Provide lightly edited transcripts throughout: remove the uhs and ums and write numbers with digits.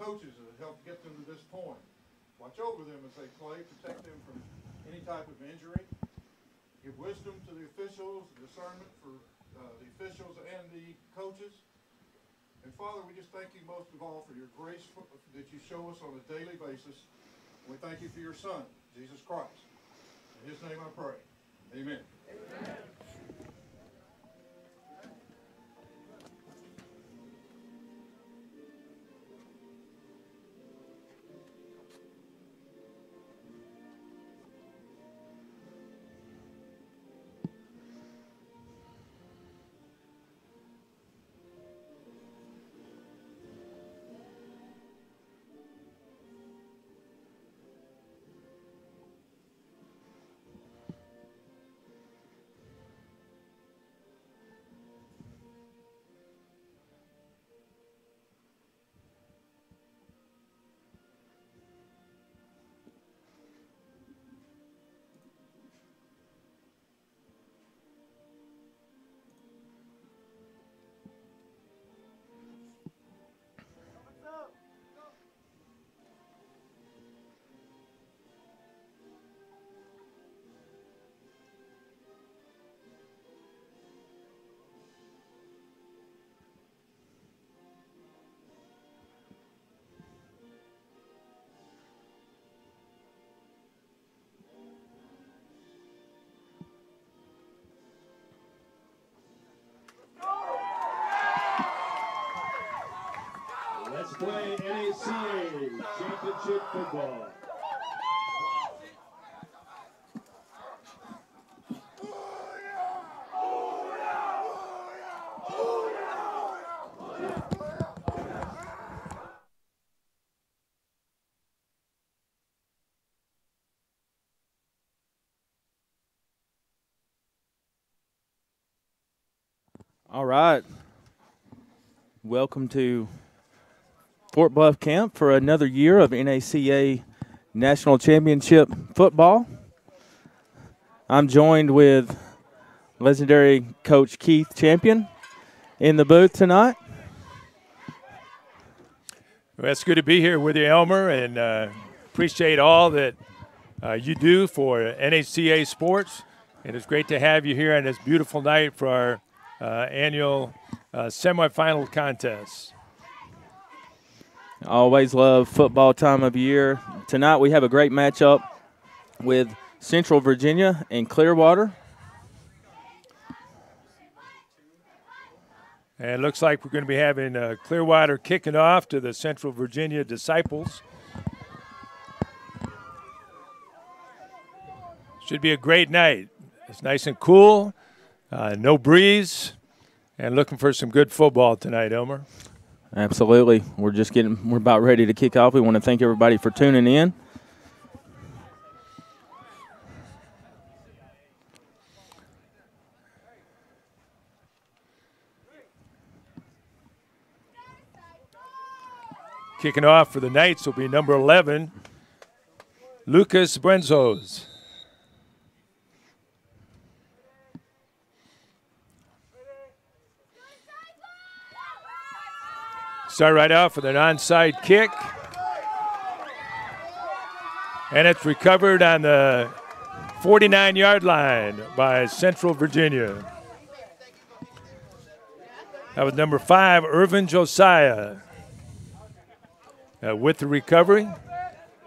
coaches that helped get them to this point. Watch over them as they play, protect them from any type of injury. Give wisdom to the officials, discernment for the officials and the coaches. And Father, we just thank you most of all for your grace that you show us on a daily basis. And we thank you for your Son, Jesus Christ. In his name I pray. Amen. Amen. Let's play NACA Championship Football. All right. Welcome to Fort Bluff Camp for another year of NACA National Championship Football. I'm joined with legendary Coach Keith Champion in the booth tonight. Well, it's good to be here with you, Elmer, and appreciate all that you do for NACA sports. And it's great to have you here on this beautiful night for our annual semifinal contest. Always love football time of year. Tonight we have a great matchup with Central Virginia and Clearwater. And it looks like we're going to be having Clearwater kicking off to the Central Virginia Disciples. Should be a great night. It's nice and cool, no breeze, and looking for some good football tonight, Elmer. Absolutely. We're about ready to kick off. We want to thank everybody for tuning in. Kicking off for the Knights will be number 11, Lucas Brenzos. Start right off with an onside kick. And it's recovered on the 49-yard line by Central Virginia. That was number 5, Irvin Josiah. With the recovery,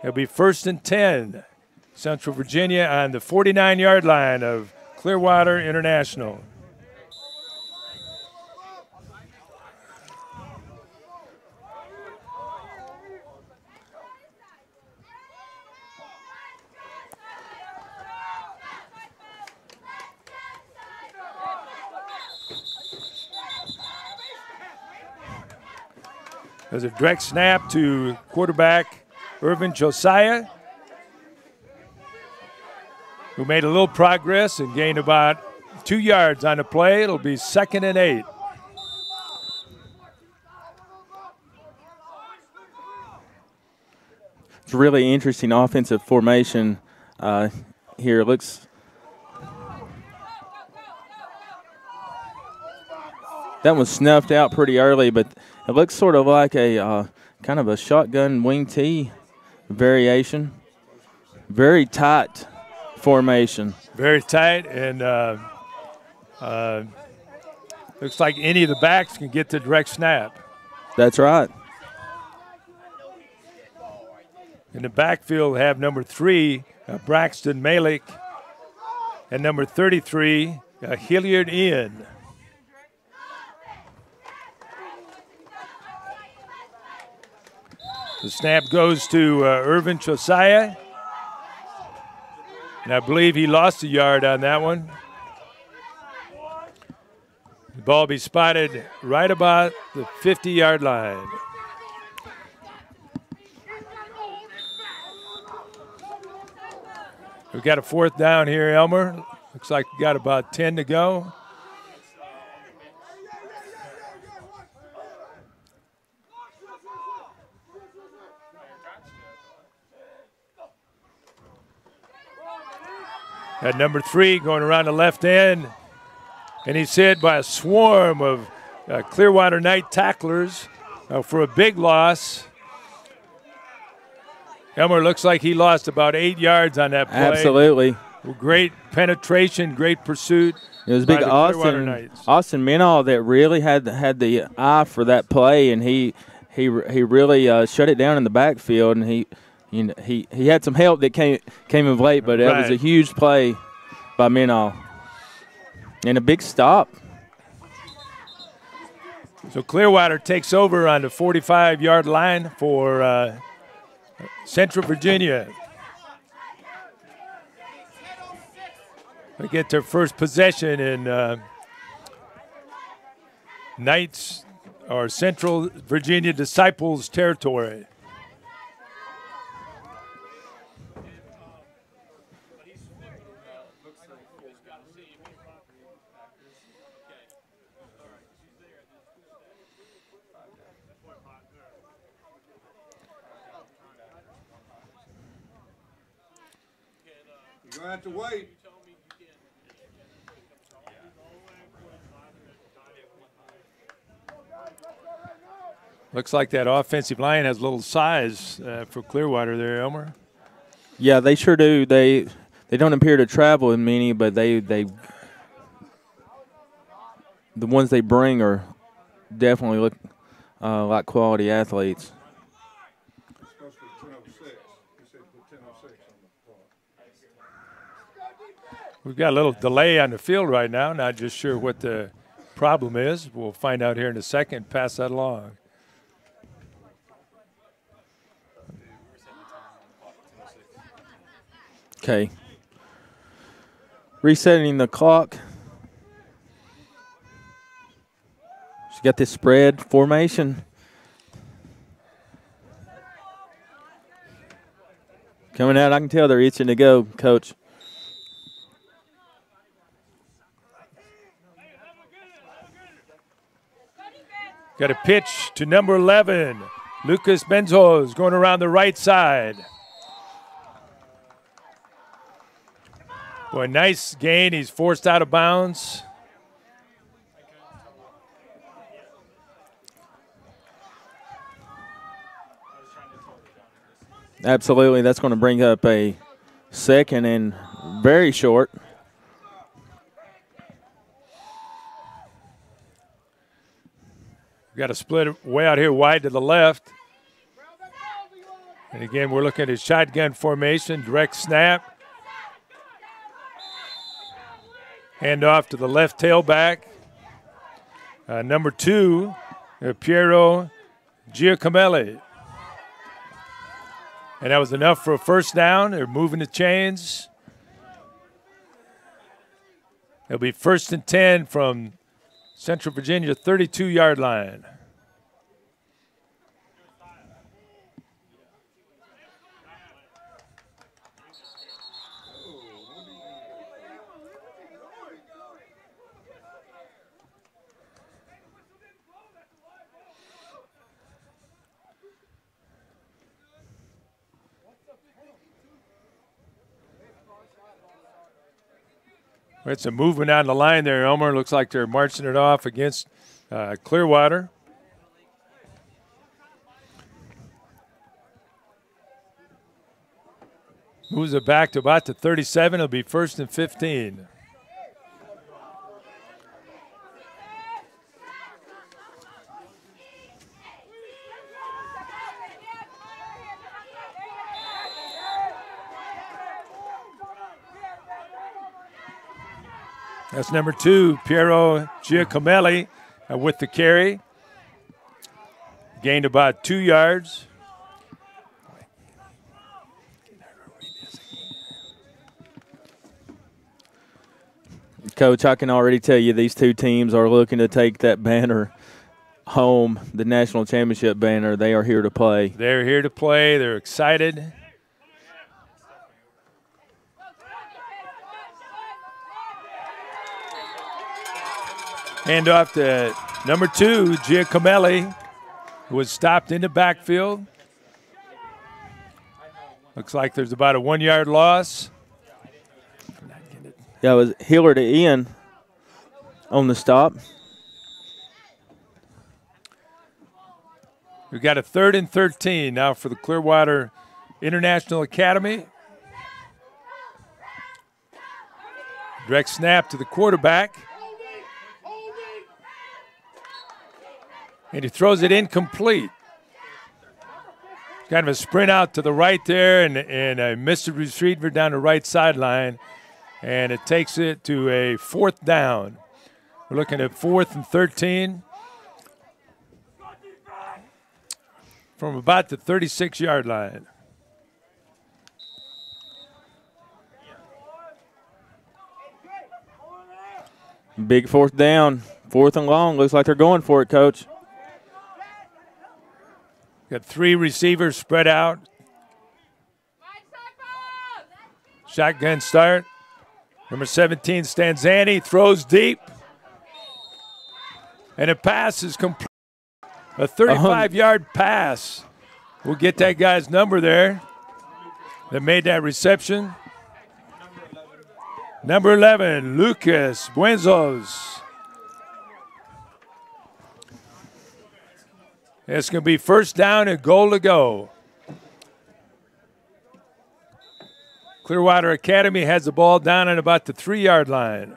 it'll be 1st and 10. Central Virginia on the 49-yard line of Clearwater International. There's a direct snap to quarterback Irvin Josiah, who made a little progress and gained about 2 yards on the play. It'll be 2nd and 8. It's a really interesting offensive formation here. It looks that was snuffed out pretty early, but it looks sort of like a kind of a shotgun wing tee variation. Very tight formation. Very tight, and looks like any of the backs can get the direct snap. That's right. In the backfield, have number 3, Braxton Malik, and number 33, Hilliard Ian. The snap goes to Irvin Josiah, and I believe he lost a yard on that one. The ball be spotted right about the 50-yard line. We've got a 4th down here, Elmer. Looks like we got about 10 to go. At number 3 going around the left end, and he's hit by a swarm of Clearwater Knight tacklers for a big loss. Elmer, looks like he lost about 8 yards on that play. Absolutely. Great penetration, great pursuit. It was big Austin Minall that really had the eye for that play, and he really shut it down in the backfield, and he had some help that came of late, but that was a huge play by Minall. And a big stop. So Clearwater takes over on the 45-yard line for Central Virginia. They get their first possession in Knights or Central Virginia Disciples territory. You're going to have to wait. Looks like that offensive line has a little size for Clearwater there, Elmer. Yeah, they sure do. They don't appear to travel in many, but the ones they bring are definitely look like quality athletes. We've got a little delay on the field right now. Not just sure what the problem is. We'll find out here in a second. Pass that along. Okay. Resetting the clock. She's got this spread formation. Coming out, I can tell they're itching to go, Coach. Got a pitch to number 11. Lucas Benzos going around the right side. Boy, nice gain. He's forced out of bounds. Absolutely. That's going to bring up a second and very short. We've got a split way out here wide to the left. And again, we're looking at a shotgun formation, direct snap. Hand off to the left tailback. Number 2, Piero Giacomelli. And that was enough for a first down. They're moving the chains. It'll be 1st and 10 from Central Virginia 32-yard line. It's some movement on the line there, Elmer. Looks like they're marching it off against Clearwater. Moves it back to about the 37. It'll be 1st and 15. That's number 2, Piero Giacomelli with the carry. Gained about 2 yards. Coach, I can already tell you these two teams are looking to take that banner home, the national championship banner. They are here to play. They're here to play. They're excited. Hand off to number 2, Giacomelli, who was stopped in the backfield. Looks like there's about a 1-yard loss. Yeah, it was Hiller to Ian on the stop. We've got a 3rd and 13 now for the Clearwater International Academy. Direct snap to the quarterback. And he throws it incomplete. Kind of a sprint out to the right there and a missed receiver down the right sideline. And it takes it to a 4th down. We're looking at 4th and 13 from about the 36-yard line. Big 4th down, 4th and long. Looks like they're going for it, Coach. Got 3 receivers spread out. Shotgun start. Number 17, Stanzani, throws deep. And a pass is complete. A 35-yard pass. We'll get that guy's number there that made that reception. Number 11, Lucas Buenzos. It's going to be 1st down and goal to go. Clearwater Academy has the ball down at about the 3-yard line.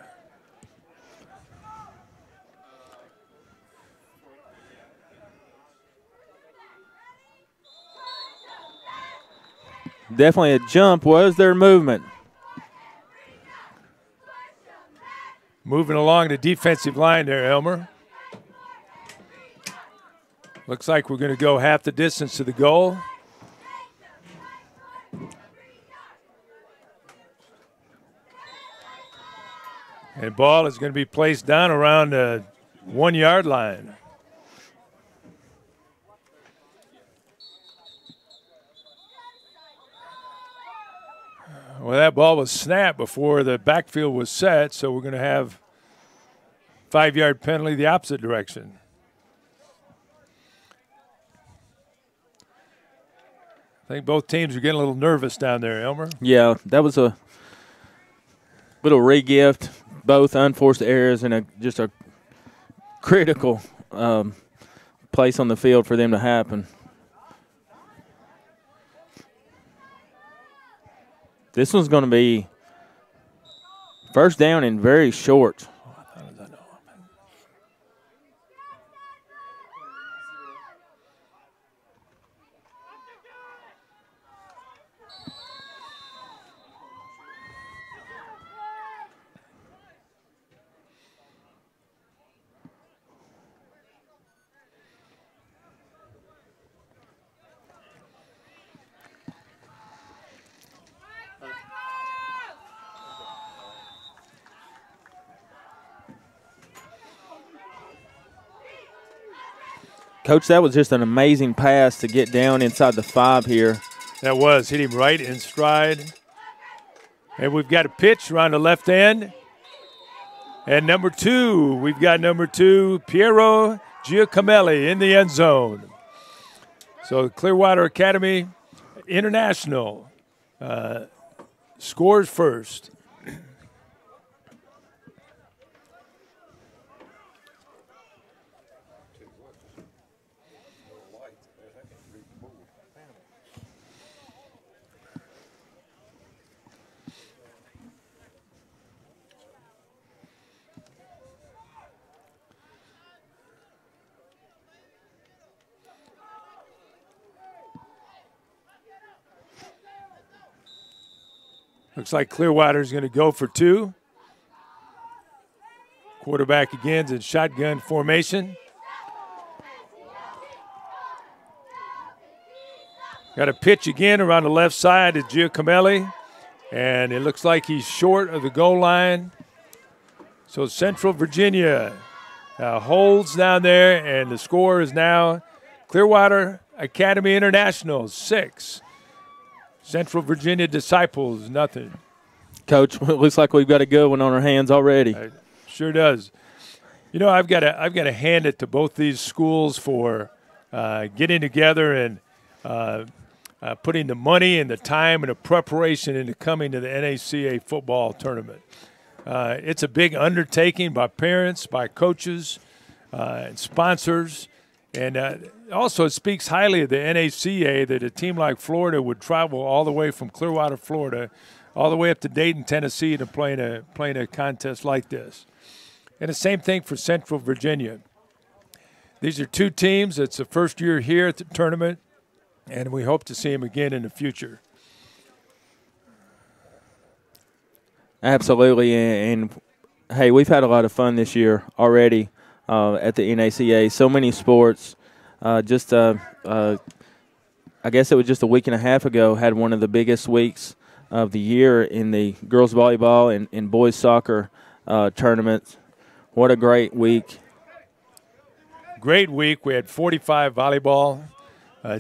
Definitely a jump. Was their movement? Moving along the defensive line there, Elmer. Looks like we're going to go half the distance to the goal. And ball is going to be placed down around the 1-yard line. Well, that ball was snapped before the backfield was set, so we're going to have 5-yard penalty the opposite direction. I think both teams are getting a little nervous down there, Elmer. Yeah, that was a little re-gift, both unforced errors and just a critical place on the field for them to happen. This one's going to be 1st down and very short. Coach, that was just an amazing pass to get down inside the 5 here. That was. Hit him right in stride. And we've got a pitch around the left end. And number 2, we've got number 2, Piero Giacomelli in the end zone. So Clearwater Academy International scores first. Looks like Clearwater is going to go for 2. Quarterback again in shotgun formation. Got a pitch again around the left side to Giacomelli, and it looks like he's short of the goal line. So Central Virginia holds down there, and the score is now Clearwater Academy International 6. Central Virginia Disciples, nothing. Coach, it looks like we've got a good one on our hands already. Sure does. You know, I've got to hand it to both these schools for getting together and putting the money and the time and the preparation into coming to the NACA football tournament. It's a big undertaking by parents, by coaches, and sponsors. And also it speaks highly of the NACA that a team like Florida would travel all the way from Clearwater, Florida, all the way up to Dayton, Tennessee to playing a contest like this. And the same thing for Central Virginia. These are 2 teams. It's the first year here at the tournament, and we hope to see them again in the future. Absolutely, and hey, we've had a lot of fun this year already at the NACA. So many sports. I guess it was just a week and a half ago, had one of the biggest weeks of the year in the girls volleyball and boys soccer tournaments. What a great week. Great week. We had 45 volleyball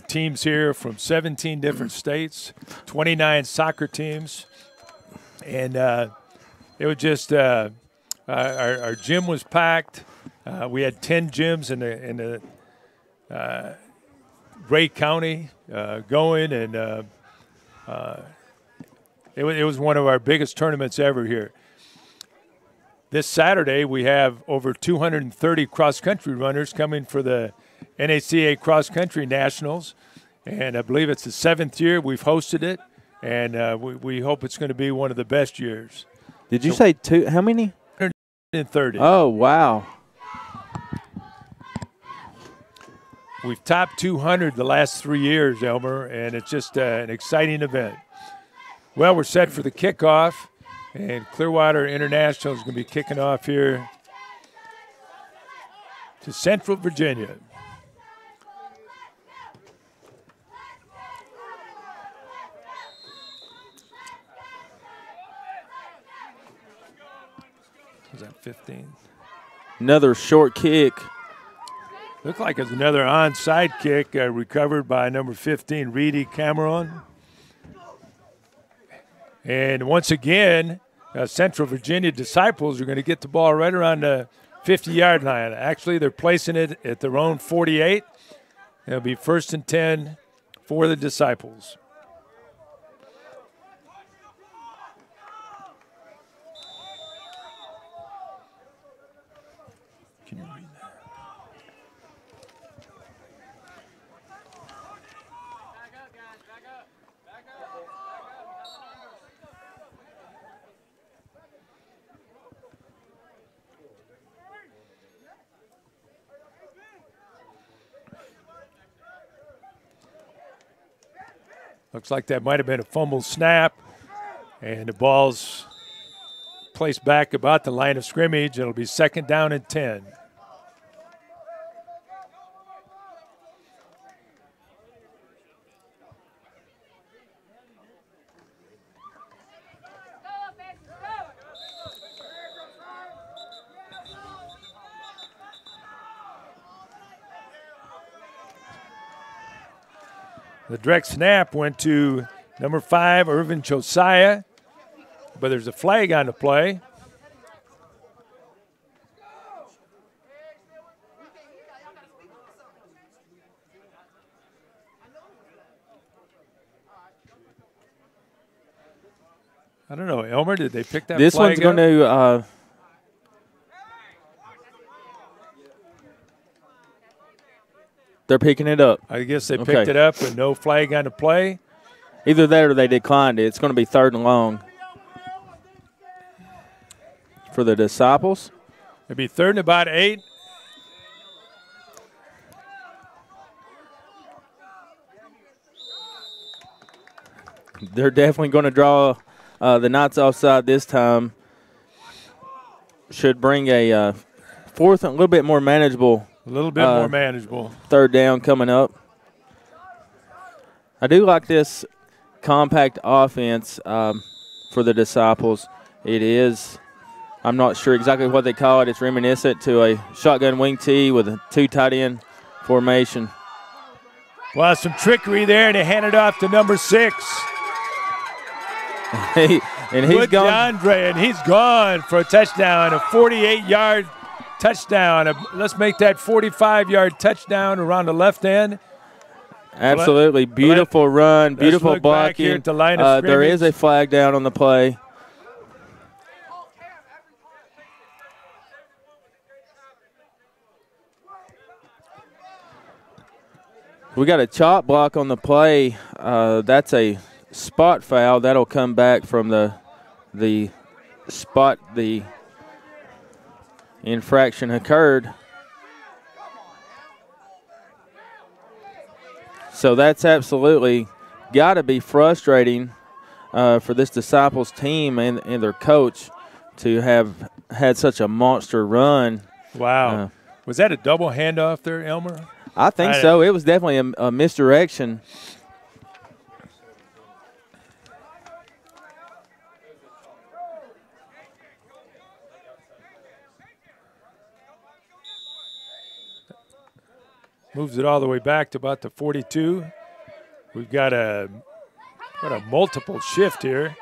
teams here from 17 different states, 29 soccer teams. And it was just our gym was packed. We had 10 gyms in the Ray County going, and it was one of our biggest tournaments ever here. This Saturday, we have over 230 cross-country runners coming for the NACA Cross Country Nationals, and I believe it's the 7th year we've hosted it, and we hope it's going to be one of the best years. Did you say 2? How many? 130. Oh, wow. We've topped 200 the last 3 years, Elmer, and it's just an exciting event. Well, we're set for the kickoff, and Clearwater International is going to be kicking off here to Central Virginia. Was that 15? Another short kick. Looked like it's another onside kick recovered by number 15, Reedy Cameron. And once again, Central Virginia Disciples are going to get the ball right around the 50-yard line. Actually, they're placing it at their own 48. It'll be 1st and 10 for the Disciples. Can you read that? Looks like that might have been a fumble snap, and the ball's placed back about the line of scrimmage. It'll be 2nd down and 10. The direct snap went to number 5, Irvin Josiah, but there's a flag on the play. I don't know, Elmer, did they pick that This flag one's going to they're picking it up. I guess they picked it up and no flag on the play. Either that or they declined it. It's going to be 3rd and long for the Disciples. It'll be 3rd and about 8. They're definitely going to draw the Knights offside this time. Should bring a fourth, a little bit more manageable. A little bit more manageable. Third down coming up. I do like this compact offense for the Disciples. It is, I'm not sure exactly what they call it. It's reminiscent to a shotgun wing tee with a 2 tight end formation. Well, some trickery there, and they hand it off to number 6. And he's gone. DeAndre, and he's gone for a touchdown, a 48-yard touchdown. Let's make that 45-yard touchdown around the left end. Absolutely. Beautiful run, beautiful blocking. There is a flag down on the play. We got a chop block on the play. That's a spot foul. That'll come back from the spot the infraction occurred. So that's absolutely got to be frustrating for this Disciples team and their coach to have had such a monster run. Wow. Was that a double handoff there, Elmer? I think so. It was definitely a misdirection. Moves it all the way back to about the 42. We've got a multiple shift here.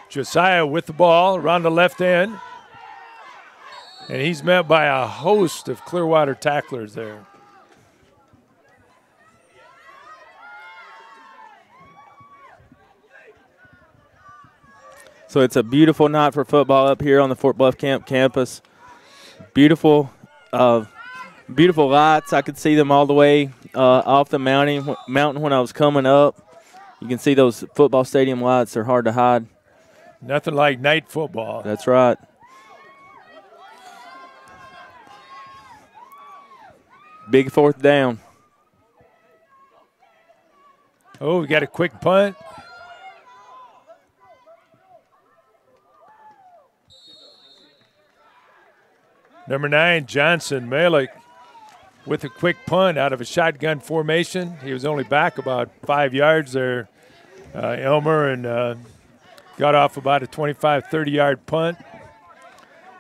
Josiah with the ball around the left end. And he's met by a host of Clearwater tacklers there. So it's a beautiful night for football up here on the Fort Bluff campus. Beautiful beautiful lights. I could see them all the way off the mountain when I was coming up. You can see those football stadium lights. They're hard to hide. Nothing like night football. That's right. Big fourth down. Oh, we got a quick punt. Number 9, Johnson Malik, with a quick punt out of a shotgun formation. He was only back about 5 yards there, Elmer, and got off about a 25, 30-yard punt.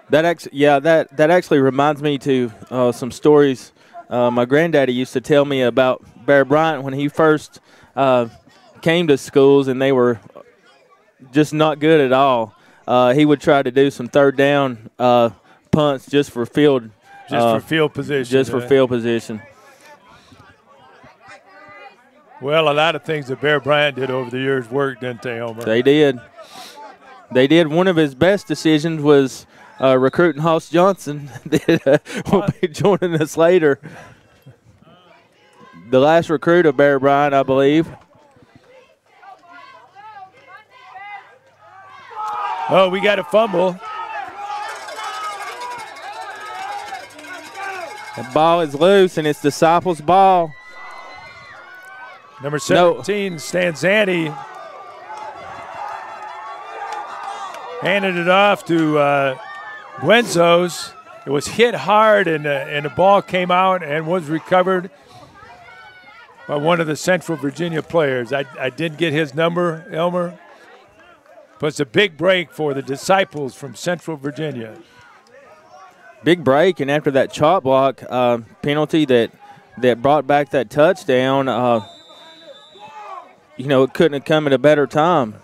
That actually reminds me to some stories my granddaddy used to tell me about Bear Bryant when he first came to schools and they were just not good at all. He would try to do some third down punts just for field position. Just for field position. Well, a lot of things that Bear Bryant did over the years worked, didn't they, Elmer? They did. They did. One of his best decisions was recruiting Hoss Johnson that will be joining us later. The last recruit of Bear Bryant, I believe. Oh, we got a fumble. The ball is loose, and it's Disciples' ball. Number 17, Stanzani, handed it off to Buenzos. It was hit hard, and the ball came out and was recovered by one of the Central Virginia players. I didn't get his number, Elmer, but it's a big break for the Disciples from Central Virginia. Big break, and after that chop block penalty that brought back that touchdown, it couldn't have come at a better time.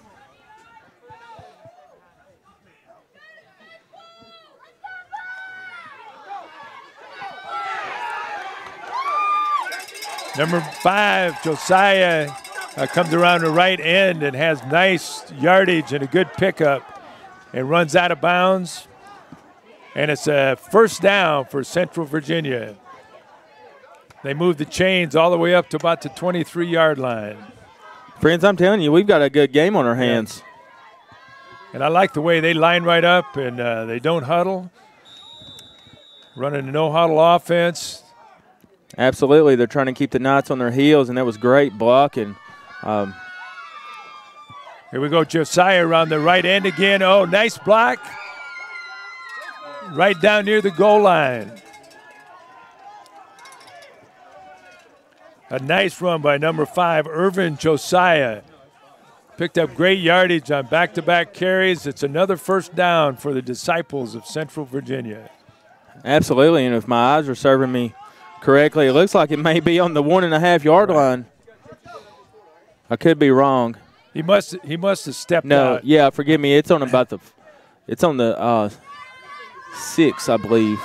Number 5, Josiah, comes around the right end and has nice yardage and a good pickup and runs out of bounds. And it's a first down for Central Virginia. They move the chains all the way up to about the 23-yard line. Friends, I'm telling you, we've got a good game on our hands. And I like the way they line right up and they don't huddle. Running a no-huddle offense. Absolutely. They're trying to keep the Knights on their heels, and that was great blocking. Here we go, Josiah around the right end again. Oh, nice block. Right down near the goal line. A nice run by number 5, Irvin Josiah. Picked up great yardage on back-to-back carries. It's another first down for the Disciples of Central Virginia. Absolutely, and if my eyes are serving me correctly, it looks like it may be on the 1.5-yard line. I could be wrong. He must have stepped out. No, yeah, forgive me. It's on the 6, I believe.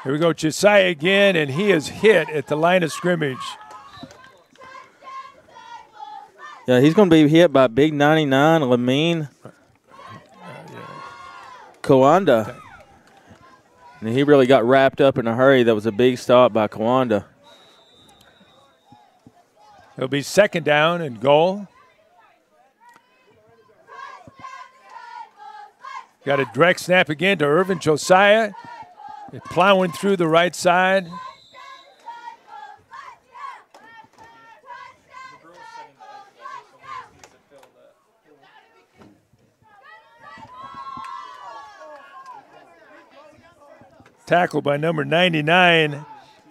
Here we go, Josiah again, and he is hit at the line of scrimmage. Yeah, he's going to be hit by big 99, Lamine Kawanda. And he really got wrapped up in a hurry. That was a big stop by Kawanda. It'll be second down and goal. Got a direct snap again to Irvin Josiah. Plowing through the right side. Tackle by number 99,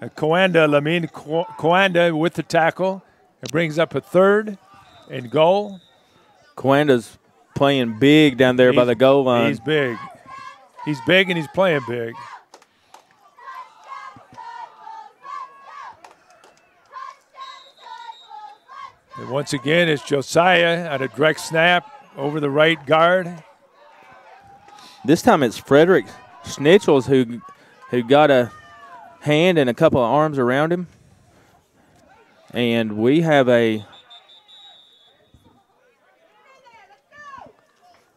Kawanda, Lamine Kawanda with the tackle. It brings up a third and goal. Kawanda's playing big down there by the goal line. He's big. He's big and he's playing big. And once again, it's Josiah on a direct snap over the right guard. This time it's Frederick Schnitchels who got a hand and a couple of arms around him. And we have a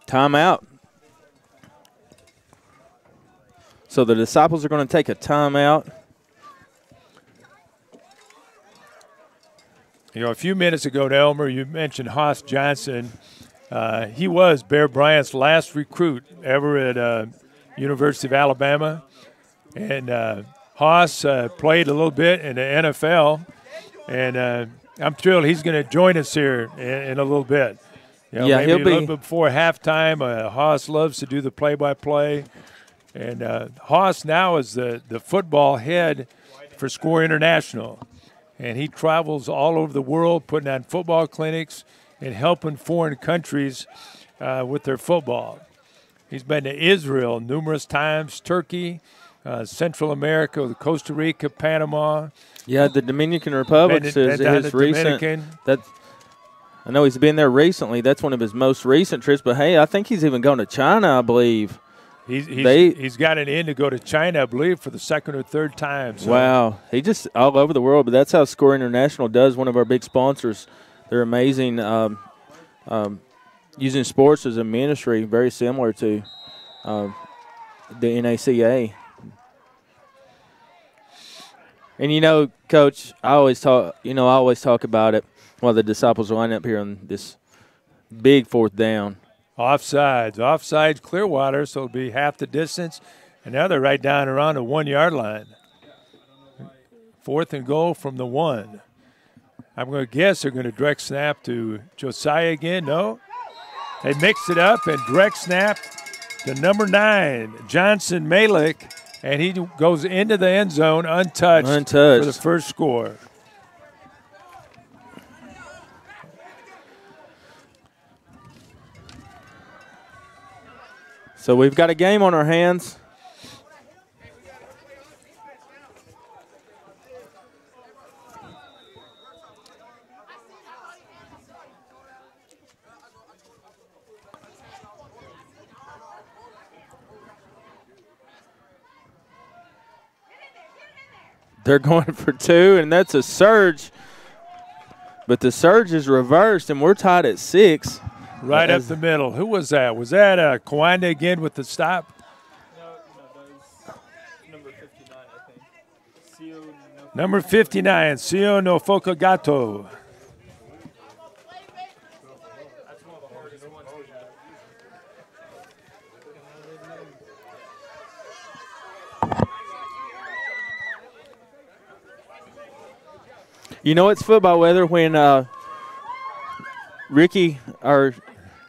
timeout. So the Disciples are going to take a timeout. You know, a few minutes ago, Elmer, you mentioned Haas Johnson. He was Bear Bryant's last recruit ever at University of Alabama. And Haas played a little bit in the NFL. And I'm thrilled he's going to join us here in a little bit. You know, yeah, maybe he'll a little bit before halftime. Haas loves to do the play-by-play. And Haas now is the football head for Score International. And he travels all over the world putting on football clinics and helping foreign countries with their football. He's been to Israel numerous times, Turkey, Central America, Costa Rica, Panama. Yeah, the Dominican Republic is his recent. I know he's been there recently. That's one of his most recent trips. But, hey, I think he's even gone to China, I believe. He's got an in to go to China, I believe, for the second or third time. So. Wow. He just all over the world. But that's how Score International does, one of our big sponsors. They're amazing, using sports as a ministry, very similar to the NACA. And, you know, Coach, I always talk about it while the Disciples line up here on this big fourth down. Offsides, Clearwater, so it'll be half the distance. And now they're right down around the 1 yard line. Fourth and goal from the 1. I'm going to guess they're going to direct snap to Josiah again. No. They mixed it up and direct snap to number 9, Johnson Malik. And he goes into the end zone untouched. For the first score. So we've got a game on our hands. They're going for 2, and that's a surge. But the surge is reversed, and we're tied at 6. Right up the middle. Who was that? Was that Kawanda again with the stop? No, that was number 59, I think. Number 59, Sio Nofokagato. You know it's football weather when Ricky, our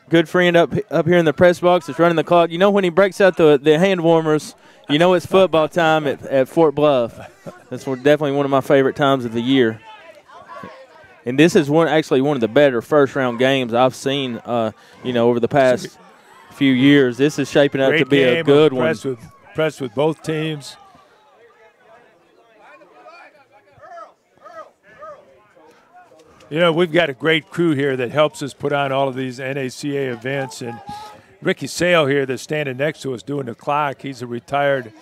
good friend up here in the press box, is running the clock. You know when he breaks out the hand warmers, you know it's football time at Fort Bluff. That's definitely one of my favorite times of the year. And this is actually one of the better first-round games I've seen, over the past few years. This is shaping up to be a good one. Impressed with both teams. You know, we've got a great crew here that helps us put on all of these NACA events. And Ricky Sale here that's standing next to us doing the clock, he's a retired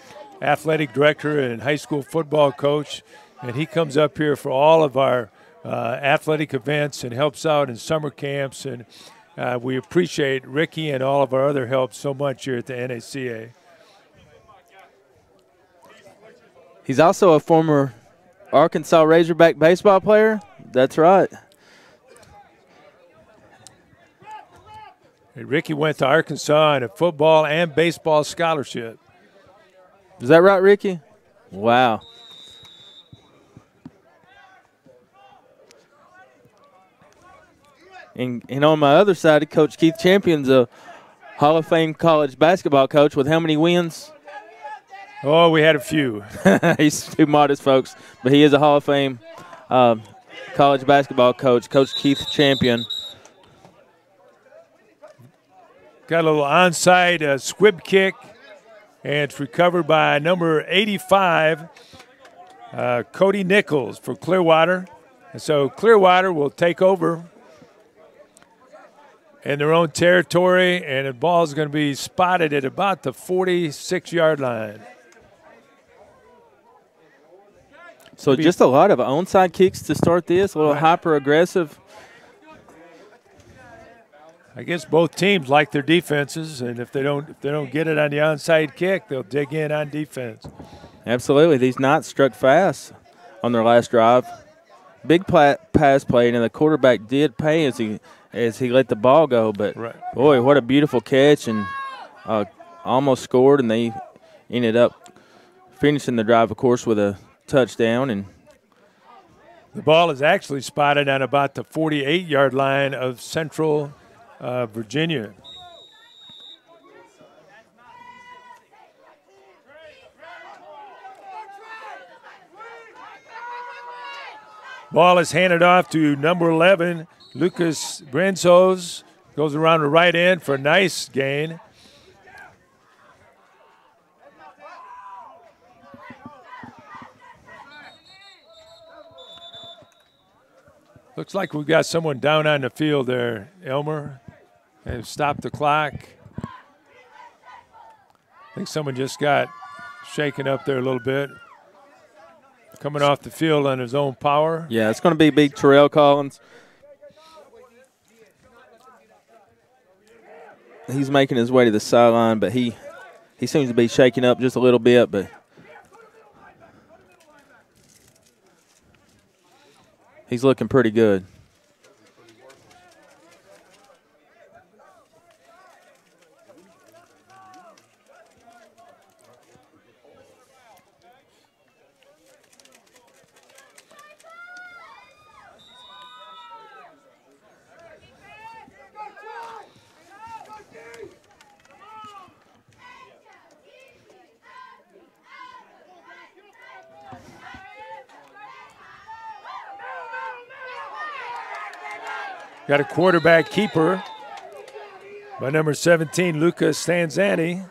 athletic director and high school football coach. And he comes up here for all of our athletic events and helps out in summer camps. And we appreciate Ricky and all of our other help so much here at the NACA. He's also a former Arkansas Razorback baseball player. That's right. Hey, Ricky went to Arkansas on a football and baseball scholarship. Is that right, Ricky? Wow. And on my other side, Coach Keith Champion's a Hall of Fame college basketball coach with how many wins? Oh, we had a few. He's too modest, folks, but he is a Hall of Fame college basketball coach, Coach Keith Champion. Got a little onside squib kick, and it's recovered by number 85, Cody Nichols for Clearwater. And so Clearwater will take over in their own territory, and the ball is going to be spotted at about the 46-yard line. So just a lot of onside kicks to start this, a little hyper-aggressive. I guess both teams like their defenses, and if they don't get it on the onside kick, they'll dig in on defense. Absolutely. These Knights struck fast on their last drive. Big pass play, and the quarterback did pay as he let the ball go. But, boy, what a beautiful catch, and almost scored, and they ended up finishing the drive, of course, with a touchdown. And the ball is actually spotted on about the 48-yard line of Central Virginia. Ball is handed off to number 11, Lucas Brenzos. Goes around the right end for a nice gain. Looks like we've got someone down on the field there, Elmer. They've stopped the clock. I think someone just got shaken up there a little bit. Coming off the field on his own power. Yeah, it's going to be big Terrell Collins. He's making his way to the sideline, but he seems to be shaking up just a little bit, but he's looking pretty good. Got a quarterback keeper by number 17, Lucas Stanzani.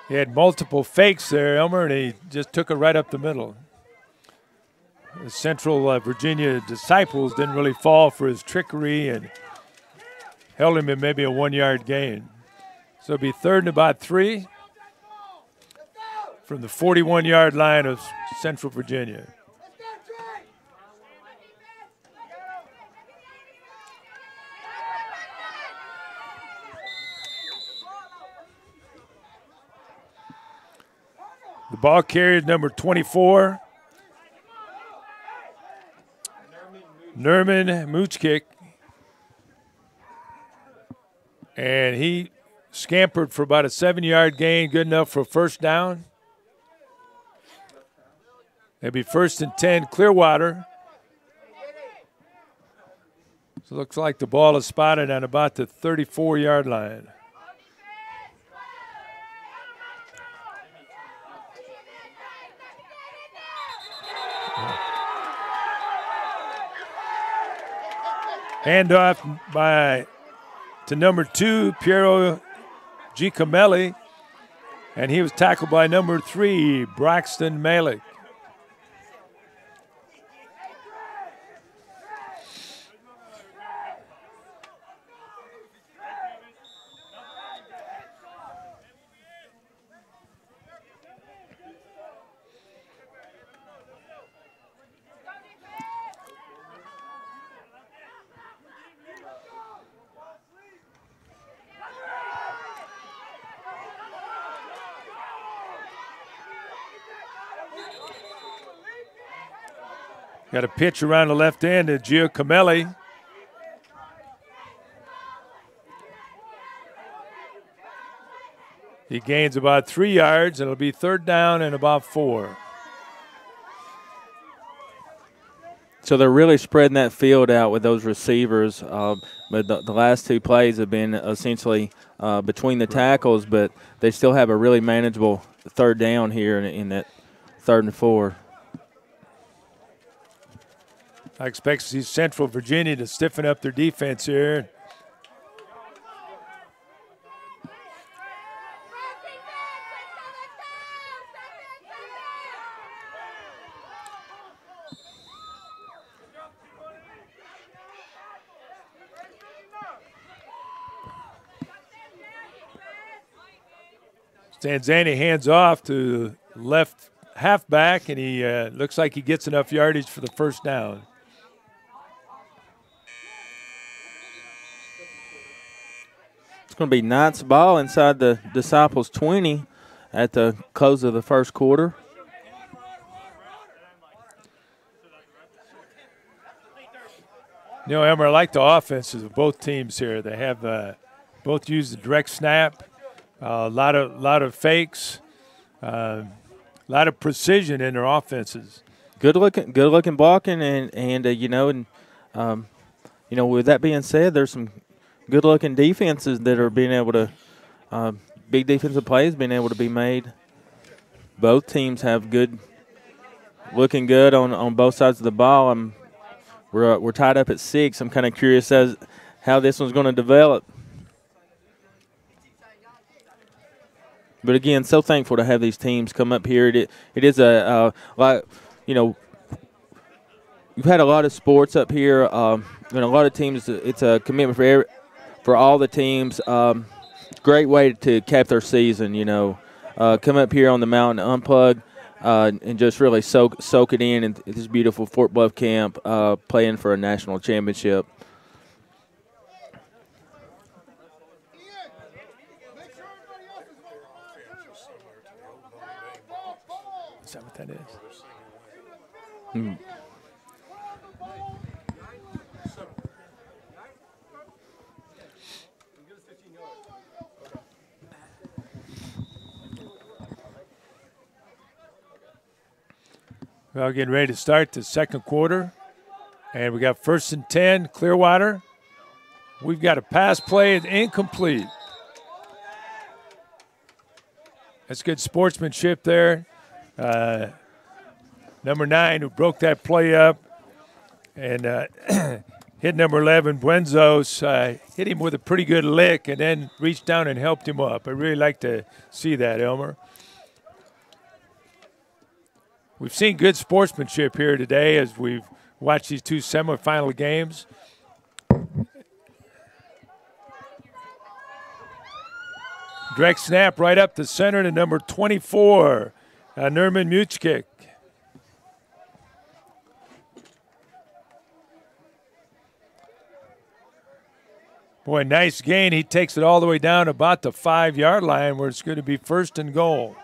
He had multiple fakes there, Elmer, and he just took it right up the middle. The Central Virginia Disciples didn't really fall for his trickery and held him in maybe a 1-yard gain. So it'll be 3rd and about 3 from the 41-yard line of Central Virginia. The ball carrier is number 24, Nerman Moochkick, and he scampered for about a 7-yard gain, good enough for a first down. It'll be 1st and 10, Clearwater. So it looks like the ball is spotted on about the 34-yard line. Handoff to number 2, Piero Giacomelli, and he was tackled by number 3, Braxton Malik. Got a pitch around the left end to Giacomelli. He gains about 3 yards. It'll be 3rd down and about 4. So they're really spreading that field out with those receivers. But the last 2 plays have been essentially between the tackles, but they still have a really manageable 3rd down here in that 3rd and 4. I expect to see Central Virginia to stiffen up their defense here. Stanzani hands off to left halfback, and he looks like he gets enough yardage for the 1st down. It's going to be Knight's ball inside the Disciples 20 at the close of the 1st quarter. You know, Elmer, I like the offenses of both teams here. They have both used the direct snap, a lot of fakes, a lot of precision in their offenses. Good looking blocking, and with that being said, there's some good looking defenses that are being able to big defensive plays being able to be made. Both teams have looking good on both sides of the ball. We're tied up at 6. I'm kind of curious as how this one's going to develop. But again, so thankful to have these teams come up here. It is we've had a lot of sports up here, and a lot of teams. It's a commitment for all the teams. Great way to cap their season. Come up here on the mountain, unplug, and just really soak it in this beautiful Fort Bluff camp, playing for a national championship. Is that what that is? Well, getting ready to start the 2nd quarter. And we got 1st and 10, Clearwater. We've got a pass play, incomplete. That's good sportsmanship there. Number 9 who broke that play up and hit number 11, Buenzos, hit him with a pretty good lick and then reached down and helped him up. I really like to see that, Elmer. We've seen good sportsmanship here today as we've watched these 2 semifinal games. Direct snap right up the center to number 24, Nerman Muchkick. Boy, nice gain. He takes it all the way down about the 5-yard line where it's going to be 1st and goal.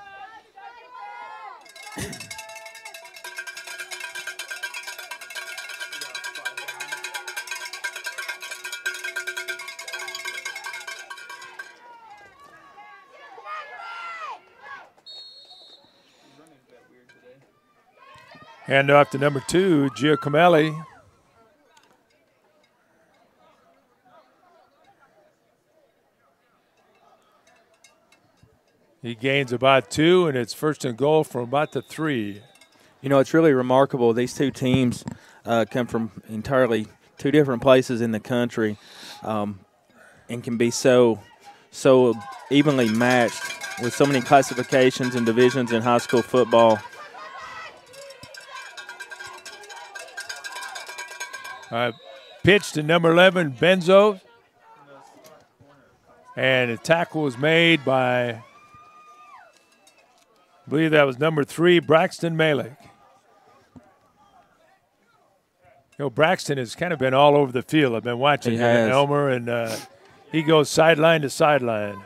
Hand off to number 2, Giacomelli. He gains about 2, and it's first and goal from about the 3. You know, it's really remarkable. These two teams come from entirely two different places in the country, and can be so evenly matched with so many classifications and divisions in high school football. Pitch to number 11, Benzo. And a tackle was made by, I believe that was number 3, Braxton Malik. You know, Braxton has kind of been all over the field. I've been watching him at Elmer, and he goes sideline to sideline.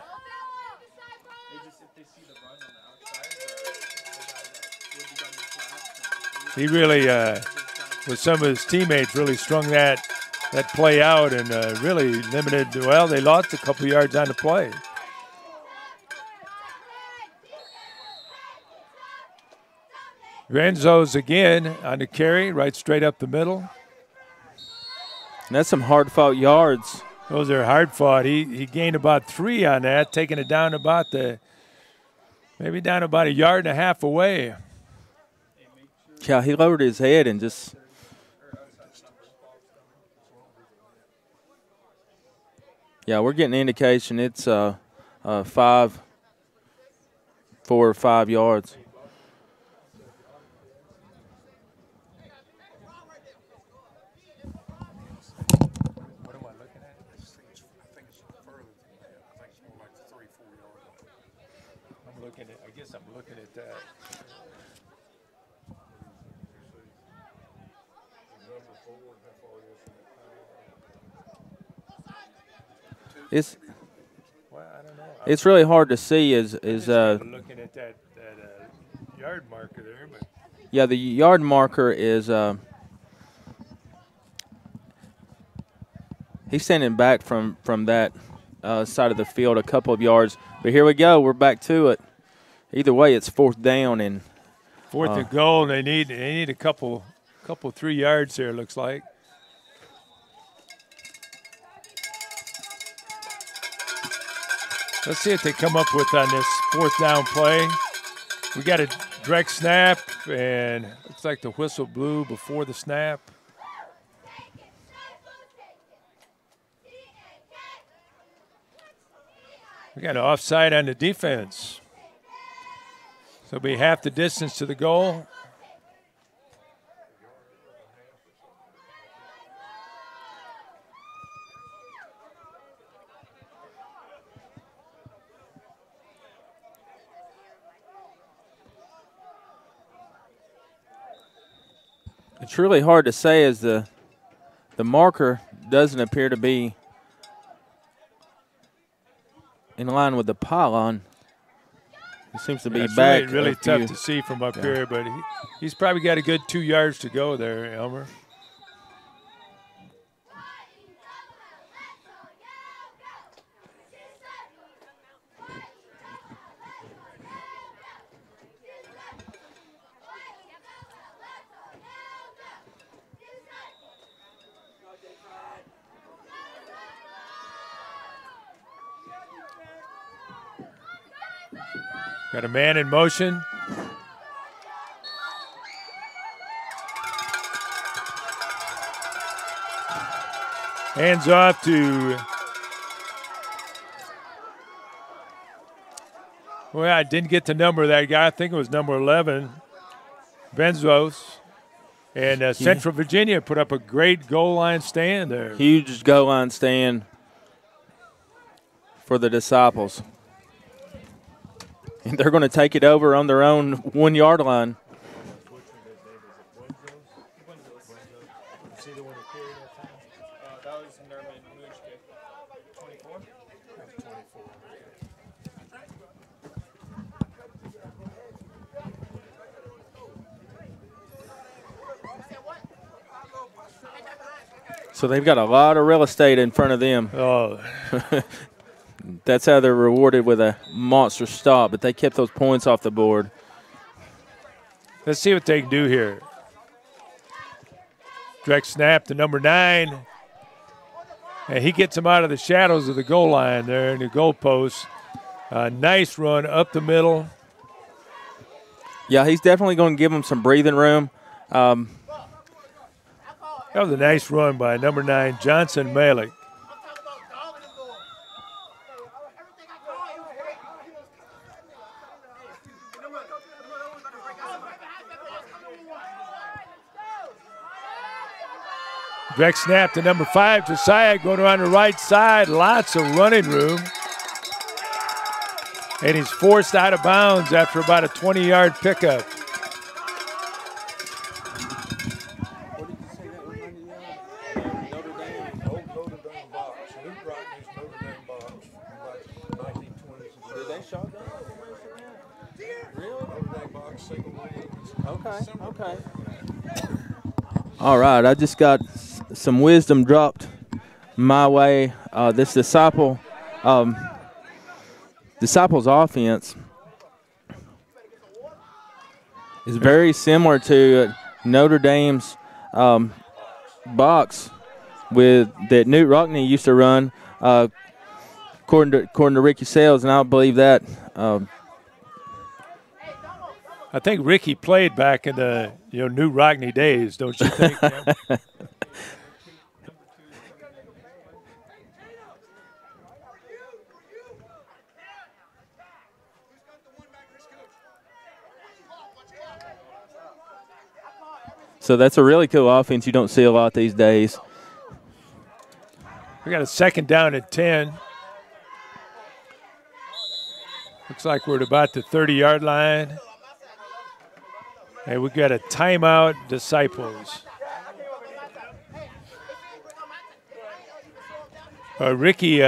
He really, with some of his teammates, really strung that play out and really limited. Well, they lost a couple yards on the play. Renzo's again on the carry, right straight up the middle. And that's some hard-fought yards. Those are hard-fought. He gained about 3 on that, taking it down about maybe down about a yard and a half away. Yeah, he lowered his head and just. Yeah, we're getting an indication it's 4 or 5 yards. What am I looking at? I think it's further than that. I think it's more like 3 or 4 yards. I guess I'm looking at that. It's really hard to see is looking at that yard marker there, but yeah, the yard marker is he's standing back from that side of the field a couple of yards. But here we go, we're back to it. Either way, it's 4th down and 4th and goal. They need a couple 3 yards there. Looks like. Let's see what they come up with on this 4th down play. We got a direct snap, and looks like the whistle blew before the snap. We got an offside on the defense. So it'll be half the distance to the goal. it's really hard to say as the marker doesn't appear to be in line with the pylon. He seems to be back. Really tough to see from up here, but he's probably got a good 2 yards to go there, Elmer. Got a man in motion. Hands off to, well, I didn't get the number of that guy. I think it was number 11, Benzos. And Central Virginia put up a great goal line stand there. Huge goal line stand for the Disciples. And they're going to take it over on their own 1 yard line. So they've got a lot of real estate in front of them. Oh. That's how they're rewarded with a monster stop, but they kept those points off the board. Let's see what they can do here. Direct snap to number 9. And he gets him out of the shadows of the goal line there in the goalpost. Nice run up the middle. Yeah, he's definitely going to give him some breathing room. That was a nice run by number 9, Johnson Malik. Direct snap to number 5, Josiah going around the right side. Lots of running room. And he's forced out of bounds after about a 20-yard pickup. Okay. All right, I just got some wisdom dropped my way. This Disciples offense is very similar to Notre Dame's box that Newt Rockney used to run, according to Ricky Sales, and I believe that. I think Ricky played back in the Newt Rockney days, don't you think? So that's a really cool offense you don't see a lot these days. We got a 2nd down at 10. Looks like we're at about the 30-yard line. And we got a timeout, Disciples. Ricky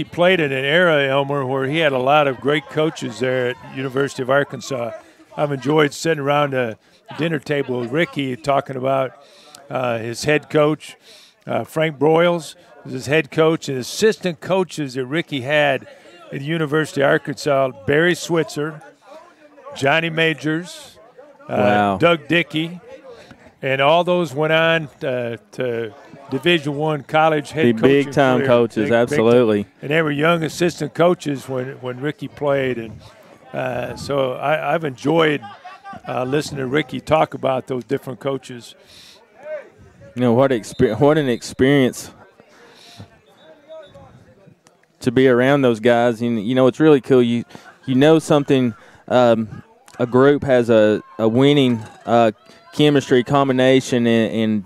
played in an era, Elmer, where he had a lot of great coaches there at University of Arkansas. I've enjoyed sitting around the dinner table with Ricky talking about his head coach, Frank Broyles, was his head coach, and assistant coaches that Ricky had at the University of Arkansas, Barry Switzer, Johnny Majors, Wow. Doug Dickey, and all those went on to Division I college head coaching big-time career. coaches, absolutely. And they were young assistant coaches when Ricky played. And so I've enjoyed listening to Ricky talk about those different coaches. What an experience to be around those guys. It's really cool. You know something. A group has a winning chemistry combination, and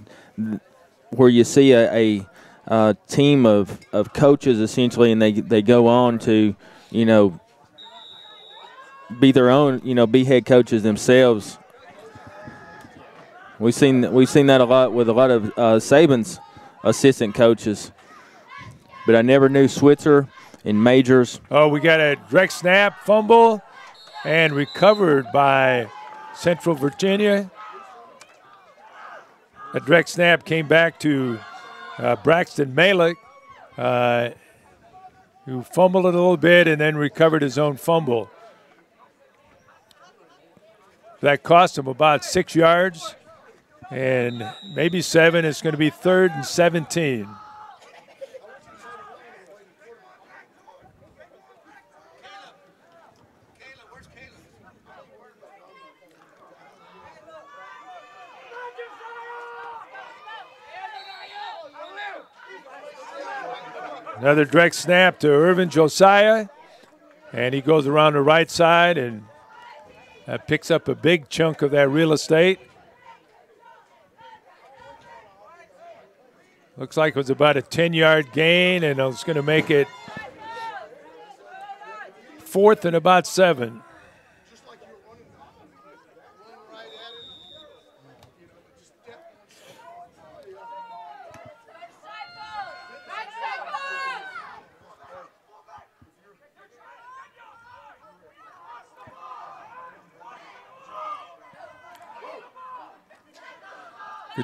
where you see a team of coaches essentially, and they go on to be their own, be head coaches themselves. We've seen that a lot with a lot of Saban's assistant coaches, but I never knew Switzer and Majors. Oh, we got a direct snap, fumble, and recovered by Central Virginia. A direct snap came back to Braxton Malik, who fumbled it a little bit and then recovered his own fumble. That cost him about 6 yards and maybe 7. It's going to be 3rd and 17. Another direct snap to Irvin Josiah, and he goes around the right side and picks up a big chunk of that real estate. Looks like it was about a 10-yard gain, and it's going to make it 4th and about 7.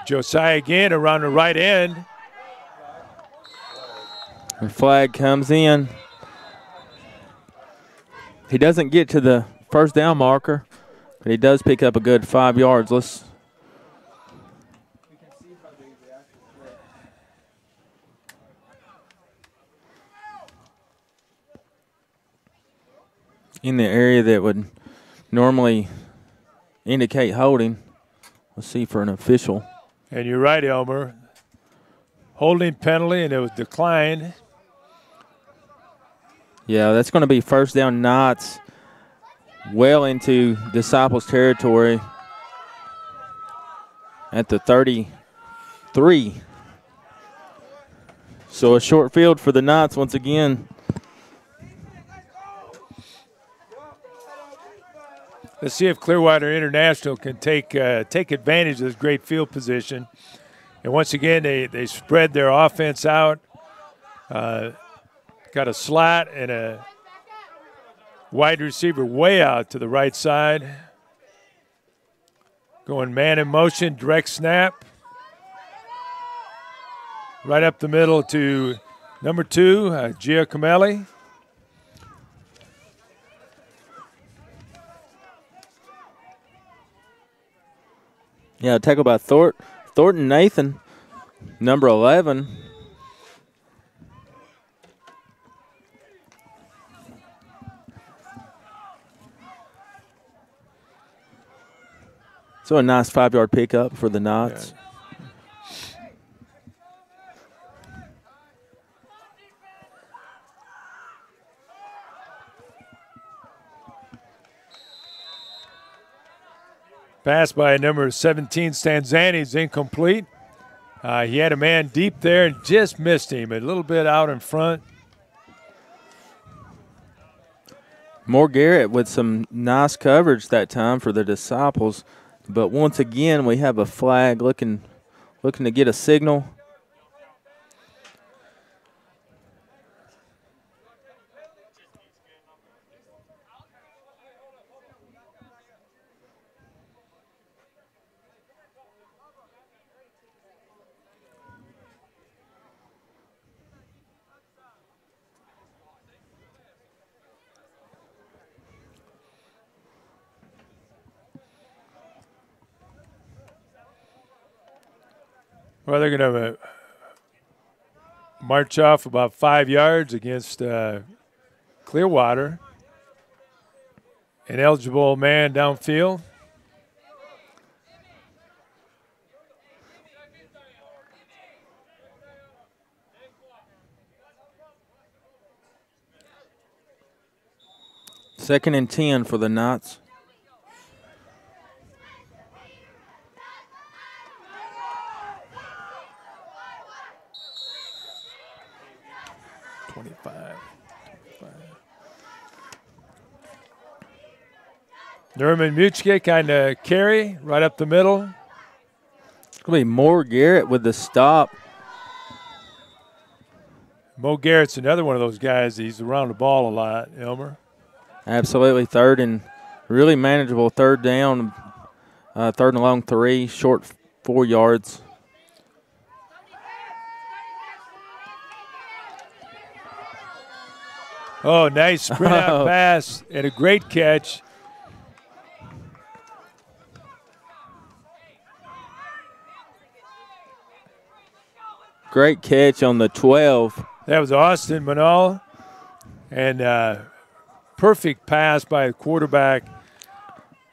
Josiah again around the right end. The flag comes in. He doesn't get to the first down marker, but he does pick up a good 5 yards. in the area that would normally indicate holding. Let's see for an official. And you're right, Elmer. Holding penalty, and it was declined. Yeah, that's going to be first down Knots well into Disciples territory at the 33. So a short field for the Knots once again. Let's see if Clearwater International can take advantage of this great field position. And once again, they spread their offense out. Got a slot and a wide receiver way out to the right side. Going man in motion, direct snap. Right up the middle to number 2, Giacomelli. Yeah, tackle by Thornton Nathan, number 11. So a nice 5-yard pickup for the Knots. Yeah. Pass by number 17, Stanzani, is incomplete. He had a man deep there and just missed him, a little bit out in front. Moore Garrett with some nice coverage that time for the Disciples. But once again, we have a flag looking to get a signal. Well, they're going to march off about 5 yards against Clearwater. An eligible man downfield. Second and 10 for the Knots. Nerman Muchke kind of carry right up the middle. It's going to be Moore Garrett with the stop. Mo Garrett's another one of those guys. He's around the ball a lot, Elmer. Absolutely. Third and really manageable third down. Third and long 3, short 4 yards. Oh, nice sprint out pass and a great catch. Great catch on the 12. That was Austin Manal. And perfect pass by the quarterback,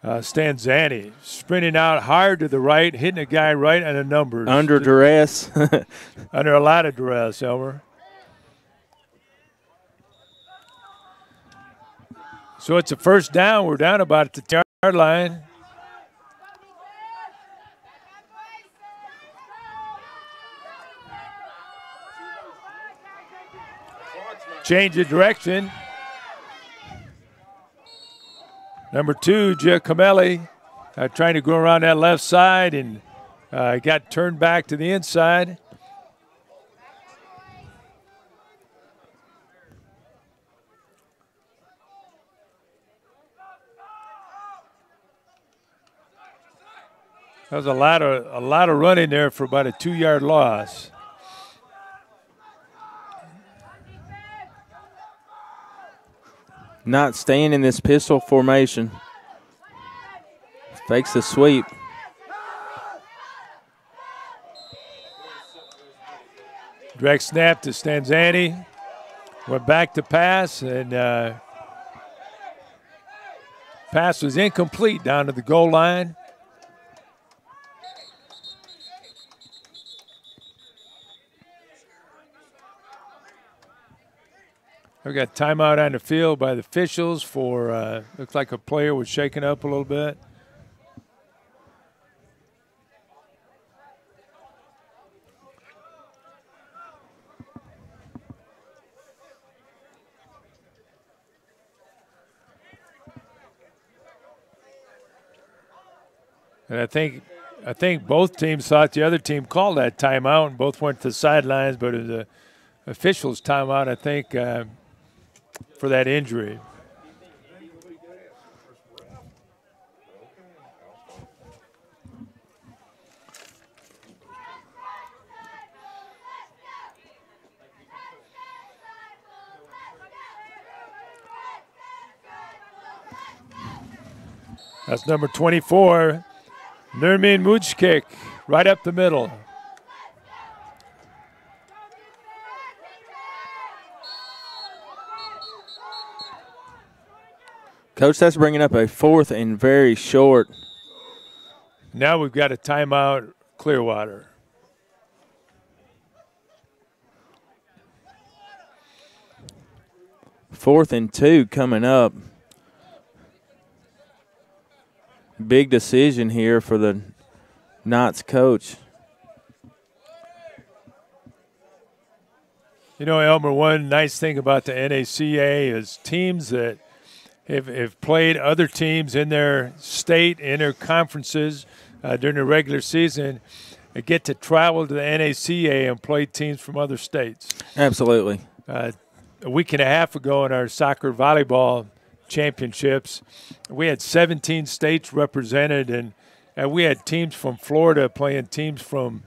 Stanzani. Sprinting out hard to the right, hitting a guy right on the numbers. Under duress. Under a lot of duress, Elmer. So it's a first down. We're down about at the 10-yard line. Change of direction. Number 2, Giacomelli, trying to go around that left side and got turned back to the inside. That was a lot of running there for about a 2-yard loss. Not staying in this pistol formation. Fakes the sweep. Direct snap to Stanzani. Went back to pass, and Pass was incomplete down to the goal line. We got timeout on the field by the officials for, looks like a player was shaken up a little bit. And I think both teams thought the other team called that timeout, and both went to the sidelines, but it was the officials' timeout, I think, for that injury. That's number 24, Nermin Mujkic, right up the middle. Coach, that's bringing up a 4th and very short. Now we've got a timeout, Clearwater. Fourth and 2 coming up. Big decision here for the Knights coach. You know, Elmer, one nice thing about the NACA is teams that have played other teams in their state, in their conferences during the regular season, get to travel to the NACA and play teams from other states. Absolutely. A week and a half ago in our soccer volleyball championships, we had 17 states represented, and we had teams from Florida playing teams from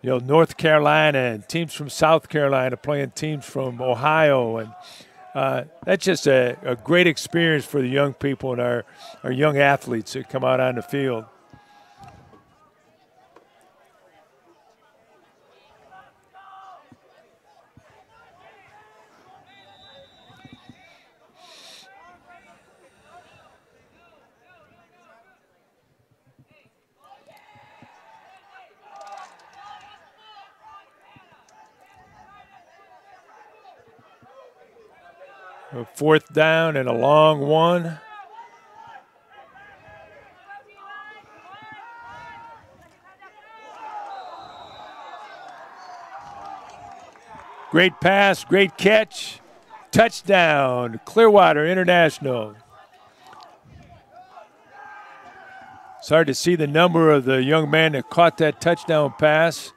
North Carolina, and teams from South Carolina playing teams from Ohio, and that's just a great experience for the young people and our young athletes that come out on the field. A 4th down and a long one. Great pass, great catch, touchdown, Clearwater International. It's hard to see the number of the young man that caught that touchdown pass.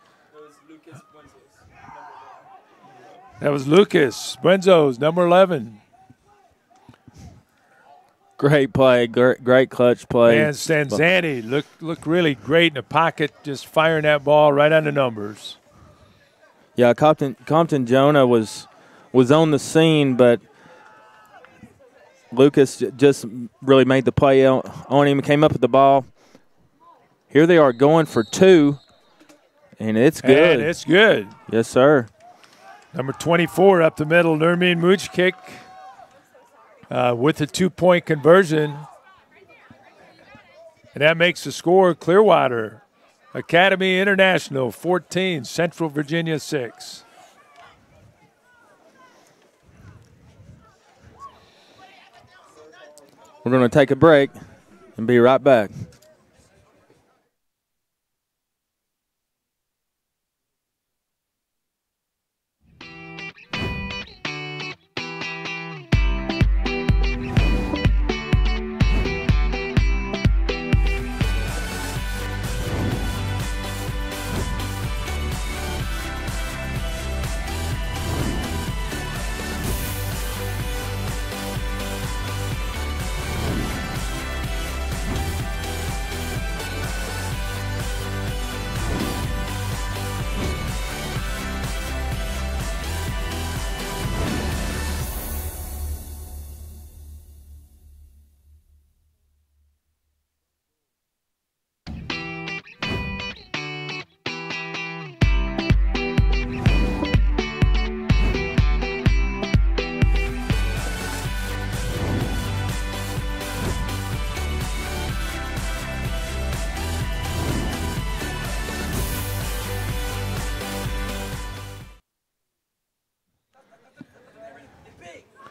That was Lucas Benzos, number 11. Great play, great clutch play. And Stanzani looked really great in the pocket, just firing that ball right on the numbers. Yeah, Compton Jonah was on the scene, but Lucas just really made the play on him, came up with the ball. Here they are going for 2, and it's good. And it's good. Yes, sir. Number 24 up the middle, Nermin Mujkic, with a 2-point conversion. And that makes the score Clearwater Academy International 14, Central Virginia 6. We're going to take a break and be right back.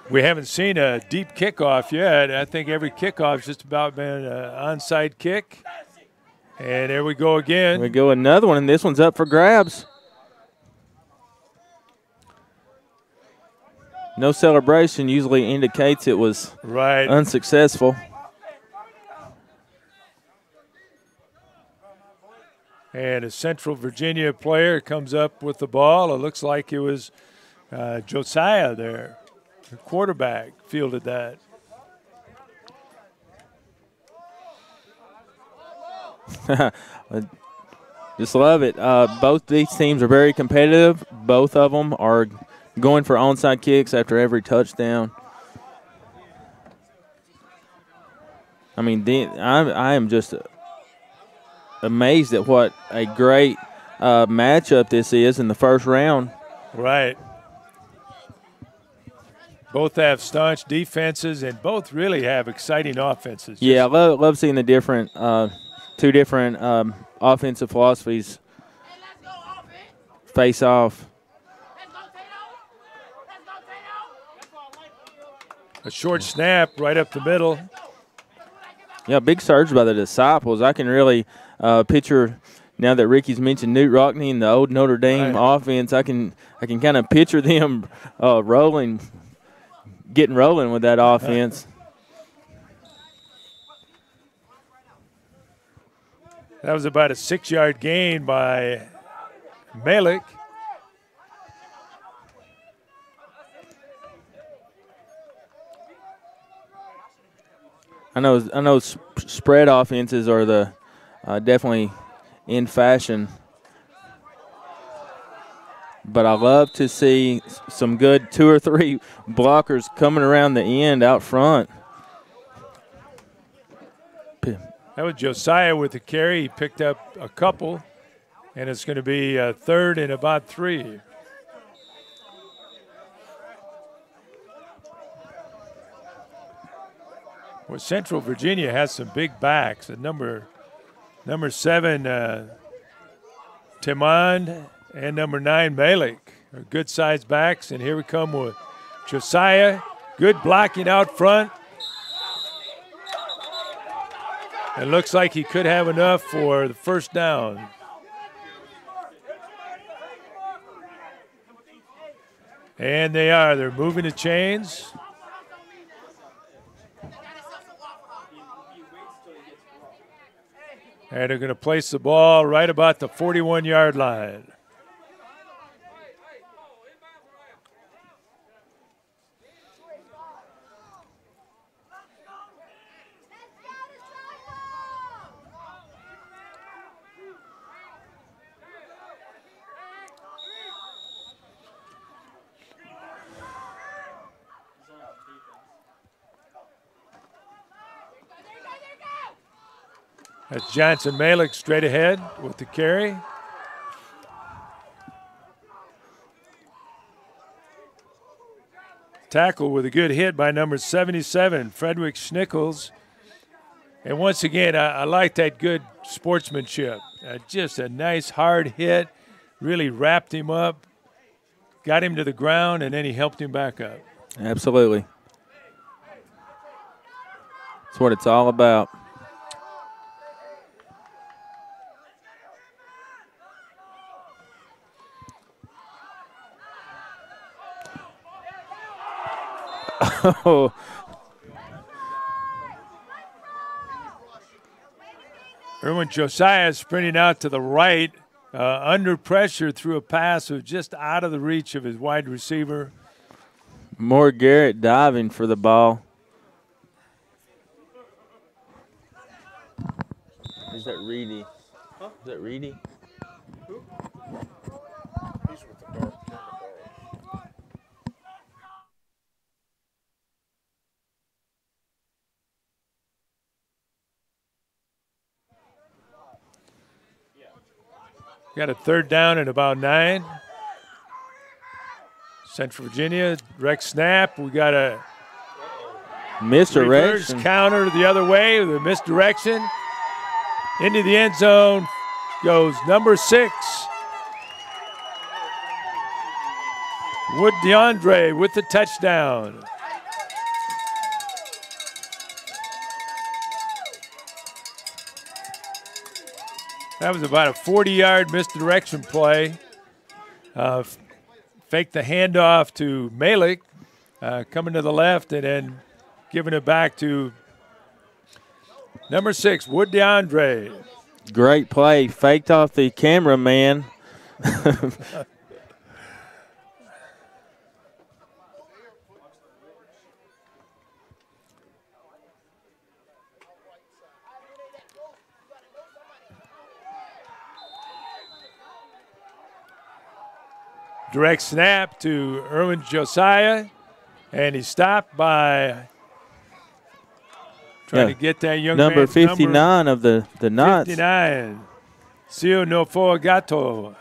We haven't seen a deep kickoff yet. I think every kickoff's just about been an onside kick. And there we go again. We go another one, and this one's up for grabs. No celebration usually indicates it was unsuccessful. And a Central Virginia player comes up with the ball. It looks like it was Josiah there. The quarterback fielded that. Just love it. Both these teams are very competitive. Both of them are going for onside kicks after every touchdown. I mean, I am just amazed at what a great matchup this is in the first round. Right. Both have staunch defenses, and both really have exciting offenses. Yeah, I love seeing the different, two different offensive philosophies face off. A short snap right up the middle. Yeah, big surge by the Disciples. I can really picture, now that Ricky's mentioned Newt Rockney and the old Notre Dame offense, I can kind of picture them getting rolling with that offense. That was about a 6-yard gain by Malik. I know spread offenses are the definitely in fashion, but I love to see some good 2 or 3 blockers coming around the end out front. That was Josiah with the carry. He picked up a couple, and it's going to be 3rd and about 3. Well, Central Virginia has some big backs. Number 7, Timon, and number 9, Malik are good-sized backs. And here we come with Josiah. Good blocking out front. It looks like he could have enough for the first down. And they are. They're moving the chains. And they're going to place the ball right about the 41-yard line. That's Johnson Malik straight ahead with the carry. Tackle with a good hit by number 77, Frederick Schnickels. And once again, I like that good sportsmanship. Just a nice hard hit, really wrapped him up, got him to the ground, and then he helped him back up. Absolutely. That's what it's all about. Oh. Erwin Josiah sprinting out to the right, under pressure through a pass that was just out of the reach of his wide receiver. More Garrett diving for the ball. Is that Reedy? Huh? Is that Reedy? Who? He's with the dark. Got a 3rd down and about 9. Central Virginia, direct snap. We got a misdirection. Reverse counter the other way with a misdirection. Into the end zone goes number 6. Wood DeAndre with the touchdown. That was about a 40-yard misdirection play. Faked the handoff to Malik, coming to the left, and then giving it back to number 6, Wood DeAndre. Great play. Faked off the cameraman. Direct snap to Erwin Josiah, and he's stopped by trying to get that young number man's 59 of the Knots. 59, Sio Nofoa Gato.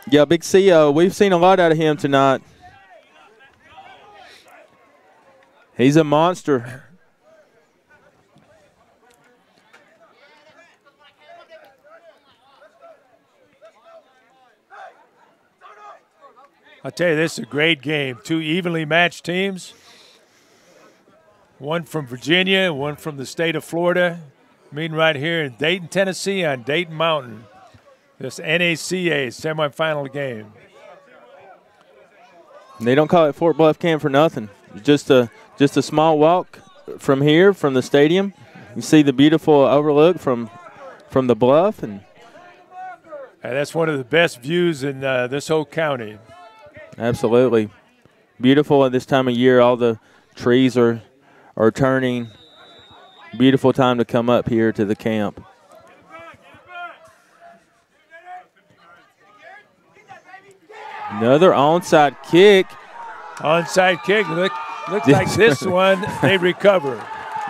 Yeah, Big CO. We've seen a lot out of him tonight. He's a monster. I'll tell you, this is a great game. 2 evenly matched teams. One from Virginia, one from the state of Florida. Meeting right here in Dayton, Tennessee on Dayton Mountain. This NACA semifinal game. They don't call it Fort Bluff Camp for nothing. Just a small walk from here, from the stadium. You see the beautiful overlook from the bluff, and that's one of the best views in this whole county. Absolutely. Beautiful at this time of year. All the trees are turning. Beautiful time to come up here to the camp. Another onside kick. Onside kick. Looks like this one they recover.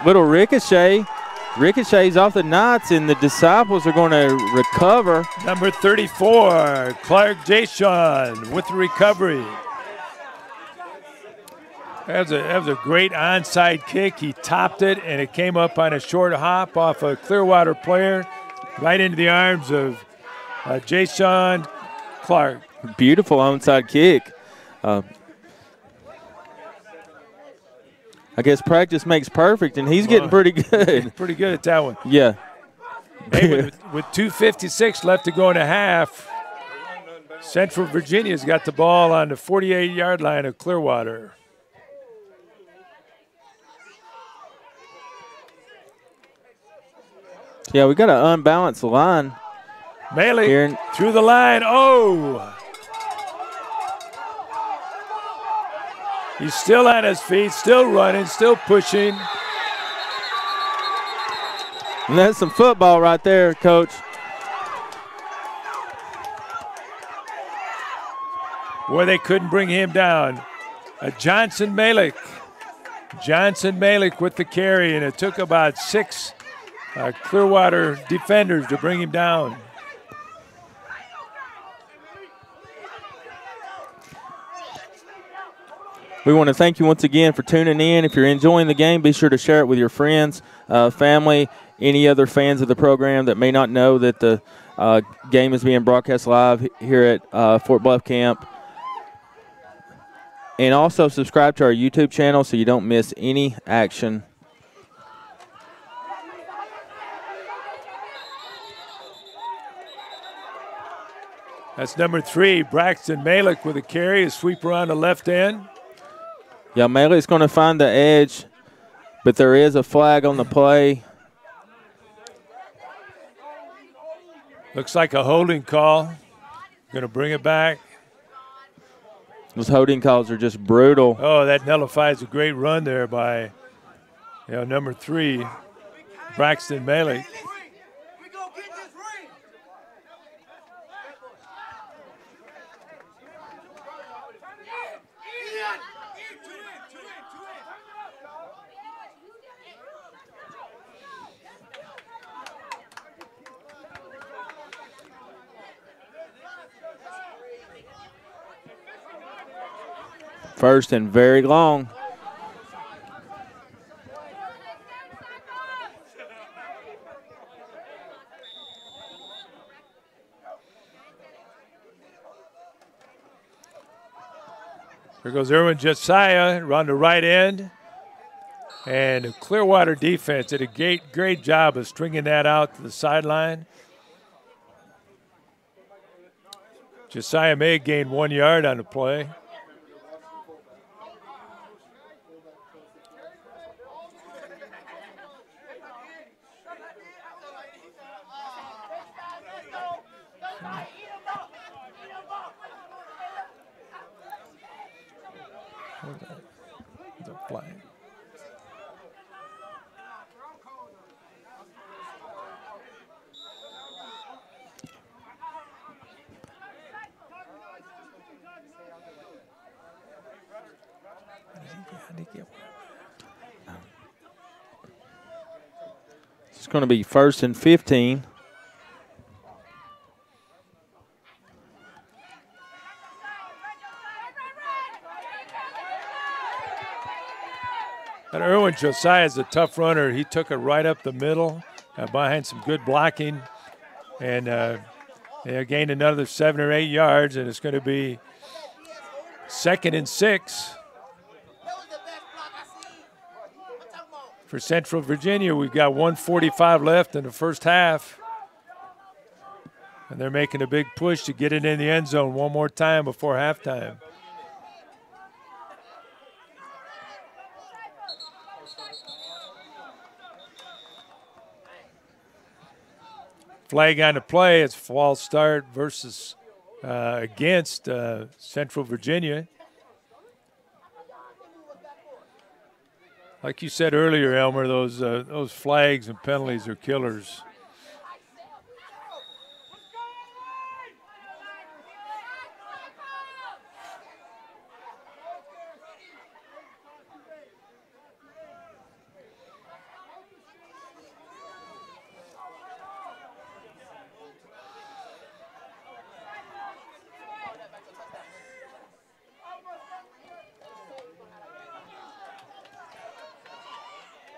Little ricochet. Ricochets off the Knots, and the Disciples are going to recover. Number 34, Clark Jason with the recovery. That was a great onside kick. He topped it, and it came up on a short hop off a Clearwater player right into the arms of Jason Clark. Beautiful onside kick. I guess practice makes perfect, and he's getting pretty good. Pretty good at that one. Yeah. Hey, with 2:56 left to go in a half, Central Virginia's got the ball on the 48-yard line of Clearwater. Yeah, we got to unbalance the line. Maley through the line. Oh! He's still on his feet, still running, still pushing. And that's some football right there, Coach. Boy, they couldn't bring him down. Johnson Malik. Johnson Malik with the carry, and it took about 6 Clearwater defenders to bring him down. We want to thank you once again for tuning in. If you're enjoying the game, be sure to share it with your friends, family, any other fans of the program that may not know that the game is being broadcast live here at Fort Bluff Camp. And also subscribe to our YouTube channel so you don't miss any action. That's number 3, Braxton Malik with a carry, a sweep around the left end. Yeah, Malik's going to find the edge, but there is a flag on the play. Looks like a holding call. Going to bring it back. Those holding calls are just brutal. Oh, that nullifies a great run there by number 3, Braxton Malik. First and very long. Here goes Erwin Josiah around the right end. And the Clearwater defense did a great job of stringing that out to the sideline. Josiah May gained 1 yard on the play. The flag. It's going to be 1st and 15. And Erwin Josiah is a tough runner. He took it right up the middle behind some good blocking. And they gained another 7 or 8 yards, and it's going to be 2nd and 6. For Central Virginia, we've got 1:45 left in the first half. And they're making a big push to get it in the end zone one more time before halftime. Flag on the play. It's false start versus against Central Virginia. Like you said earlier, Elmer, those flags and penalties are killers.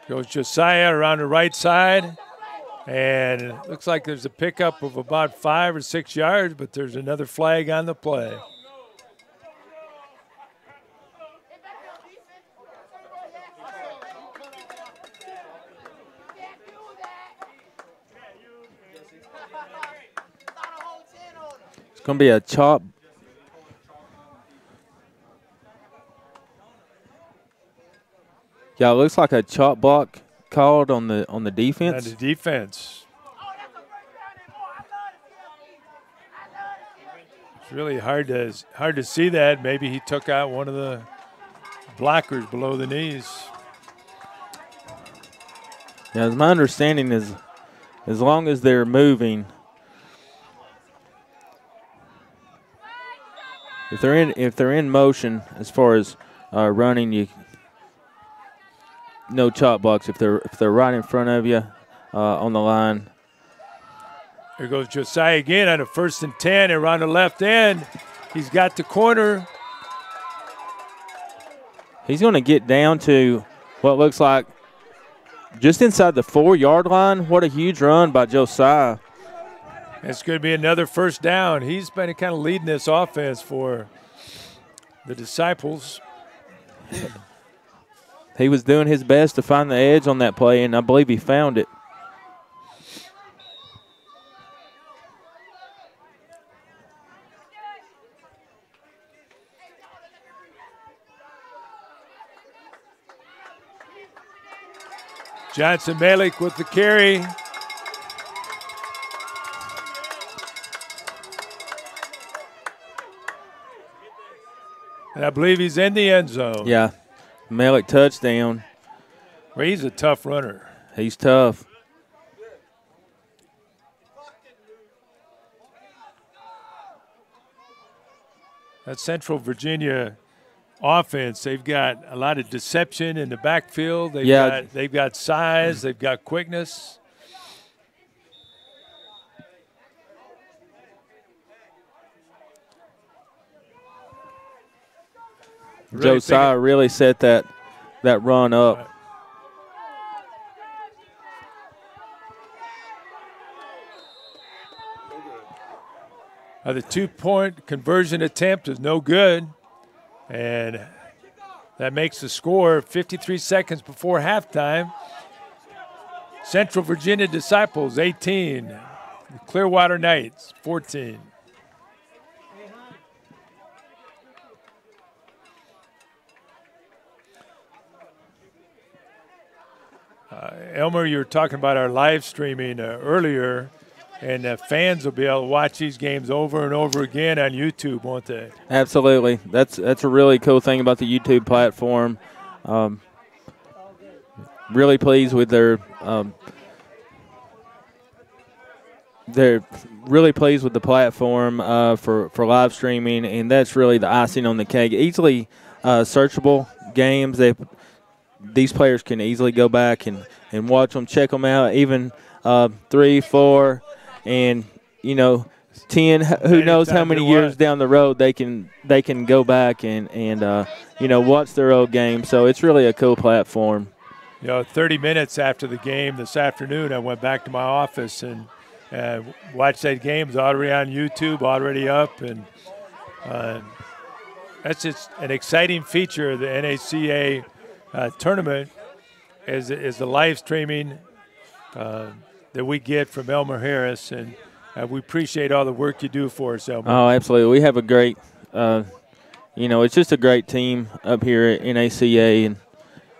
Goes Josiah around the right side, and it looks like there's a pickup of about 5 or 6 yards, but there's another flag on the play. It's going to be a chop. Yeah, it looks like a chop block called on the defense. And the defense. It's really hard to see that. Maybe he took out one of the blockers below the knees. Yeah, my understanding is as long as they're moving, if they're in motion as far as running, no chop blocks if they're right in front of you on the line. Here goes Josiah again on a 1st and 10 around the left end. He's got the corner. He's going to get down to what looks like just inside the 4-yard line. What a huge run by Josiah. It's going to be another 1st down. He's been kind of leading this offense for the Disciples. He was doing his best to find the edge on that play, and I believe he found it. Johnson Malik with the carry. And I believe he's in the end zone. Yeah. Malik touchdown. Well, he's a tough runner. He's tough. That Central Virginia offense, they've got a lot of deception in the backfield. They've got size. They've got quickness. Josiah really set that run up. The 2-point conversion attempt is no good. And That makes the score 53 seconds before halftime. Central Virginia Disciples 18, Clearwater Knights 14. Elmer, you were talking about our live streaming earlier, and fans will be able to watch these games over and over again on YouTube, won't they? Absolutely. That's a really cool thing about the YouTube platform. Really pleased with they're really pleased with the platform for live streaming, and that's really the icing on the cake. Easily searchable games. These players can easily go back and watch them, check them out, even 3, 4, and 10. Who knows how many years down the road they can go back and watch their old game. So it's really a cool platform. 30 minutes after the game this afternoon, I went back to my office and watched that game. It's already on YouTube, already up, and that's just an exciting feature of the NACA tournament is the live streaming that we get from Elmer Harris, and we appreciate all the work you do for us, Elmer. Oh, absolutely. We have a great, it's just a great team up here at NACA, and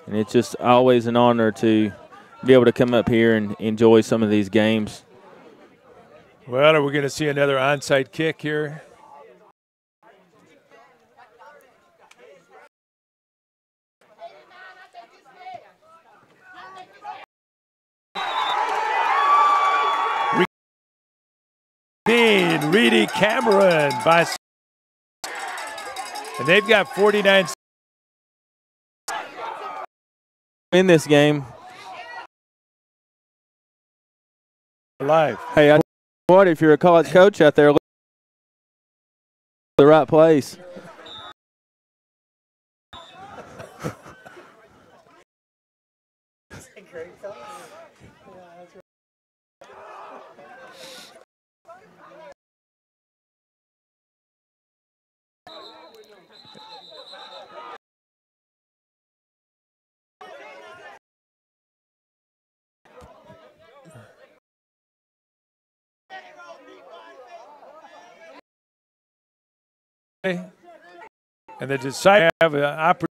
it's just always an honor to be able to come up here and enjoy some of these games. Well, are we going to see another onside kick here? Reedy Cameron and they've got 49 in this game. Live. Hey, what if you're a college coach out there, look at the right place. And the Disciples have an opportunity.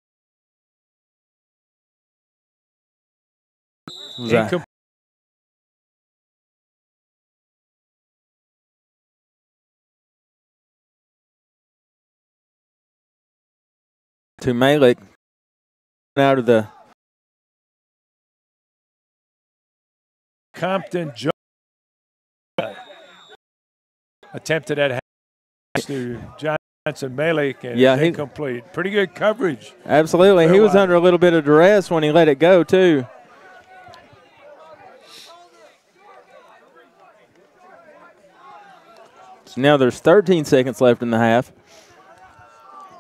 To Malik out of the Compton attempted at to Johnson Malik and incomplete. Pretty good coverage. Absolutely. He was under a little bit of duress when he let it go, too. So now there's 13 seconds left in the half.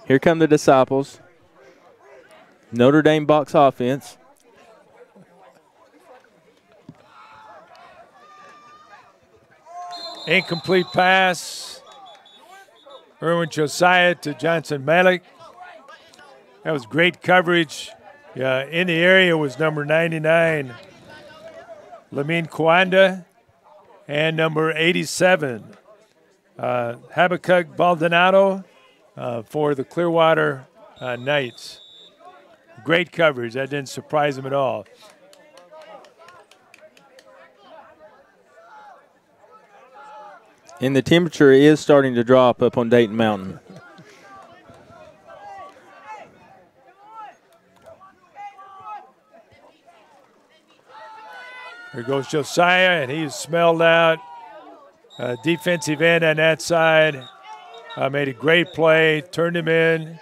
Here come the Disciples. Notre Dame box offense. Incomplete pass. Erwin Josiah to Johnson Malik. That was great coverage. In the area was number 99, Lamine Kwanda, and number 87, Habakkuk Baldonado for the Clearwater Knights. Great coverage. That didn't surprise them at all. And the temperature is starting to drop up on Dayton Mountain. Here goes Josiah, and he's smelled out. Defensive end on that side. Made a great play, turned him in.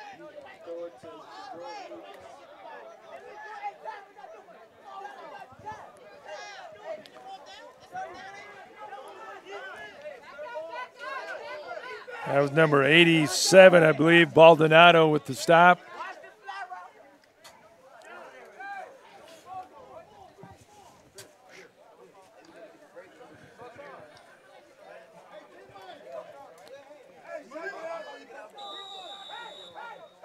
That was number 87, I believe, Baldonado with the stop.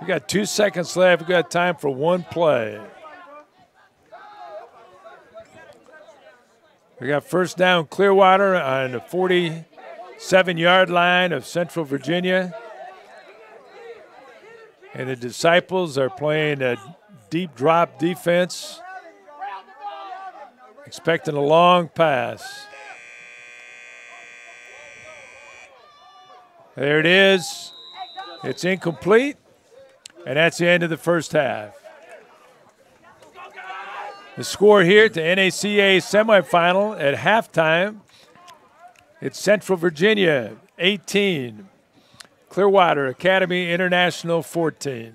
got 2 seconds left. We've got time for one play. We got first down Clearwater on the 47-yard line of Central Virginia. And the Disciples are playing a deep drop defense, expecting a long pass. There it is. It's incomplete, and that's the end of the first half. The score here at the NACA semifinal at halftime, it's Central Virginia 18, Clearwater Academy International 14.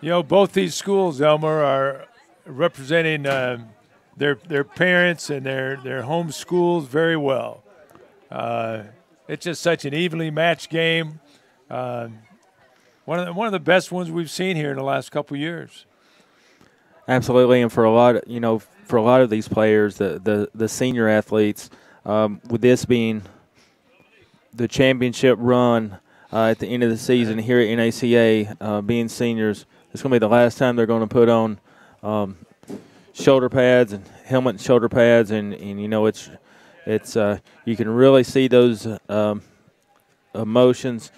You know, both these schools, Elmer, are representing their parents and their home schools very well. It's just such an evenly matched game. One of the best ones we've seen here in the last couple of years. Absolutely, and for a lot of these players, the senior athletes, with this being the championship run at the end of the season here at NACA, being seniors, it's going to be the last time they're going to put on shoulder pads and helmet and shoulder pads, and you know it's you can really see those emotions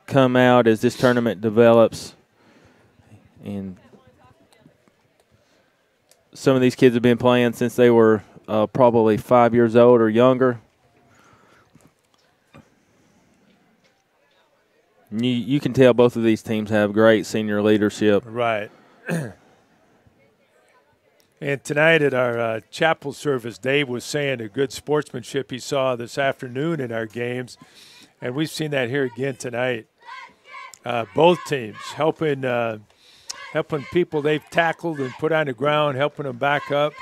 come out as this tournament develops, and some of these kids have been playing since they were probably 5 years old or younger. You can tell both of these teams have great senior leadership. Right. And tonight at our chapel service, Dave was saying the good sportsmanship he saw this afternoon in our games, and we've seen that here again tonight. Both teams helping people they've tackled and put on the ground, helping them back up,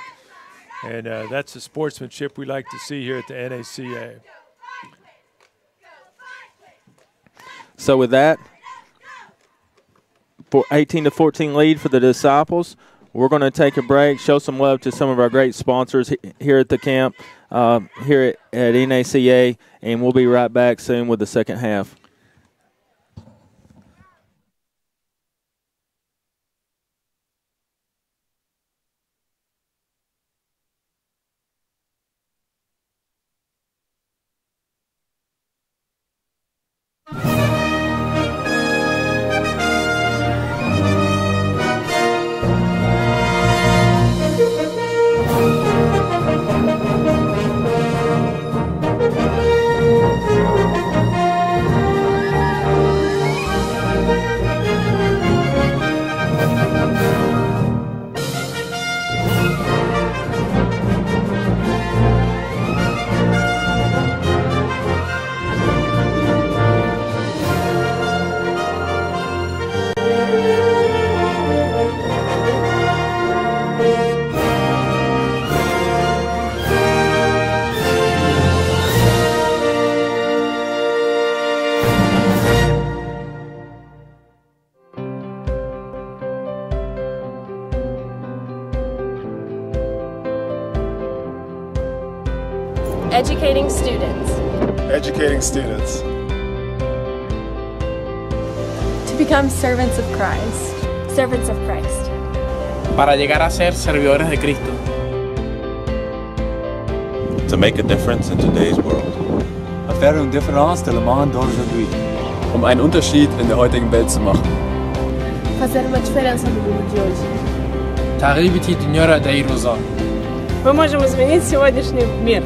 and that's the sportsmanship we like to see here at the NACA. So with that, for 18-14 lead for the Disciples, we're going to take a break, show some love to some of our great sponsors here at the camp, here at NACA, and we'll be right back soon with the second half. Educating students. Educating students. To become servants of Christ. Servants of Christ. Para llegar a ser servidores de Cristo. To make a difference in today's world. Faire une différence dans le monde d'aujourd'hui. Einen Unterschied in der heutigen Welt zu machen. Fazer uma diferença no mundo de hoje. تغيير الدنيا دايروزا. Мы можем изменить сегодняшний мир.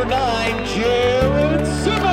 number 9, Jared Simmons.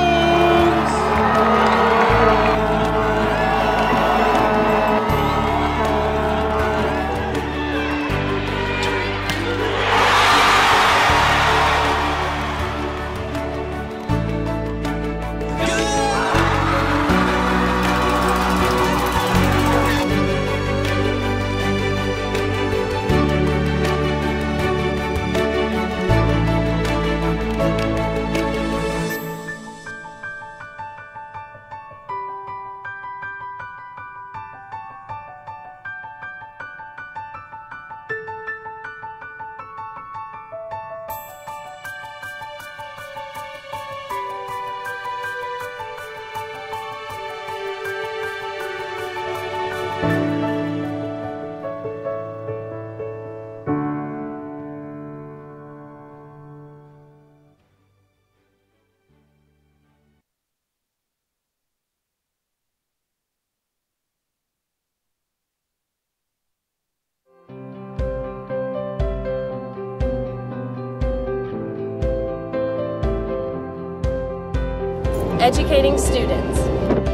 Educating students.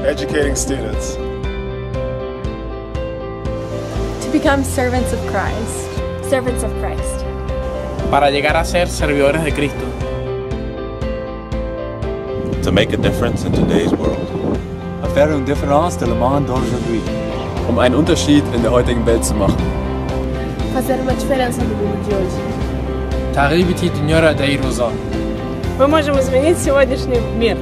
Educating students. To become servants of Christ. Servants of Christ. Para llegar a ser servidores de Cristo. To make a difference in today's world. faire une différence dans le monde d'aujourd'hui. Einen Unterschied in der heutigen Welt zu machen. Fazer uma diferença no mundo de hoje. تغییر بدید دنیا را در این روزا. Мы можем изменить сегодняшний мир.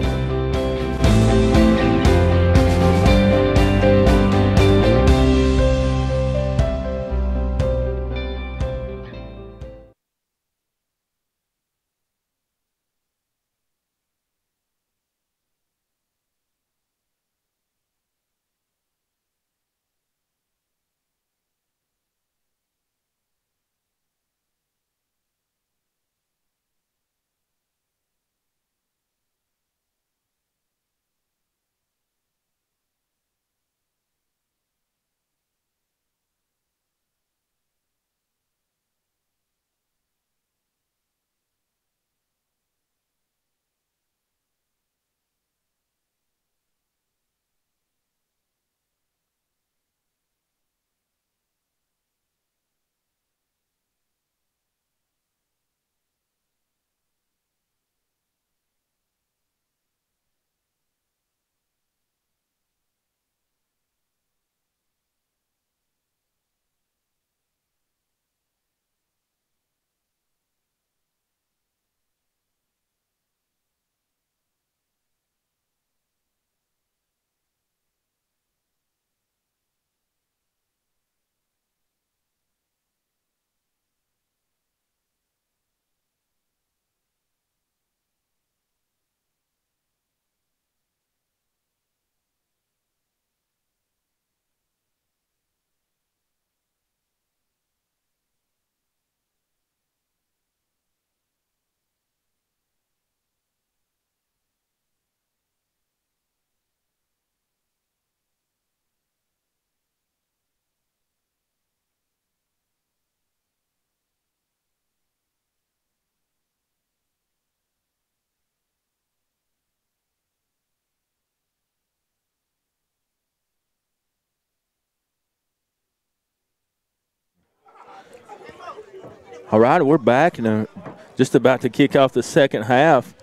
All right, we're back and just about to kick off the second half.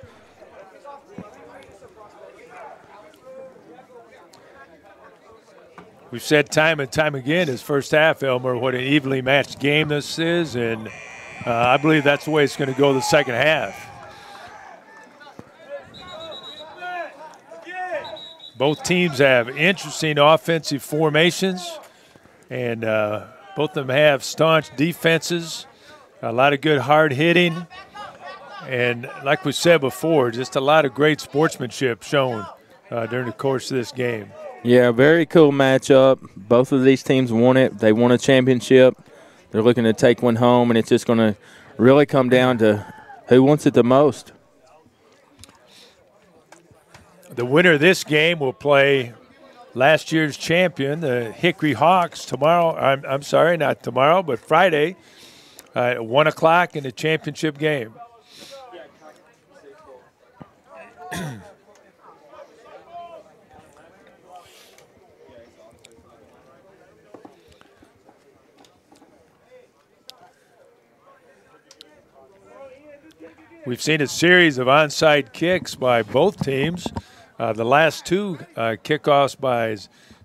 We've said time and time again this first half, Elmer, what an evenly matched game this is, and I believe that's the way it's going to go the second half. Both teams have interesting offensive formations, and both of them have staunch defenses. A lot of good hard hitting, and like we said before, just a lot of great sportsmanship shown during the course of this game. Yeah, very cool matchup. Both of these teams won it. They won a championship. They're looking to take one home, and it's just going to really come down to who wants it the most. The winner of this game will play last year's champion, the Hickory Hawks, tomorrow. I'm sorry, not tomorrow, but Friday. At 1 o'clock in the championship game. We've seen a series of onside kicks by both teams. The last two kickoffs by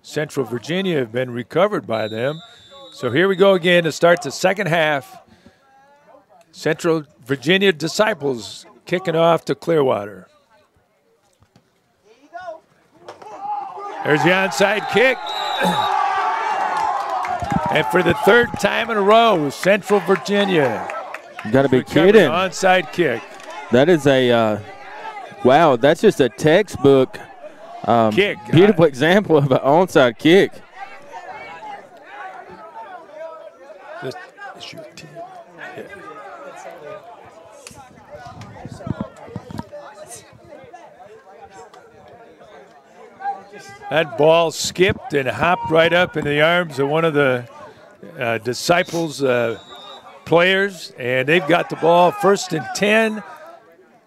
Central Virginia have been recovered by them. So here we go again to start the second half. Central Virginia Disciples kicking off to Clearwater. There's the onside kick. And for the third time in a row, Central Virginia. You got to be kidding. Onside kick. That is a, wow, that's just a textbook kick. Beautiful example of an onside kick. This is your team. Yeah. That ball skipped and hopped right up in the arms of one of the Disciples players, and they've got the ball 1st and 10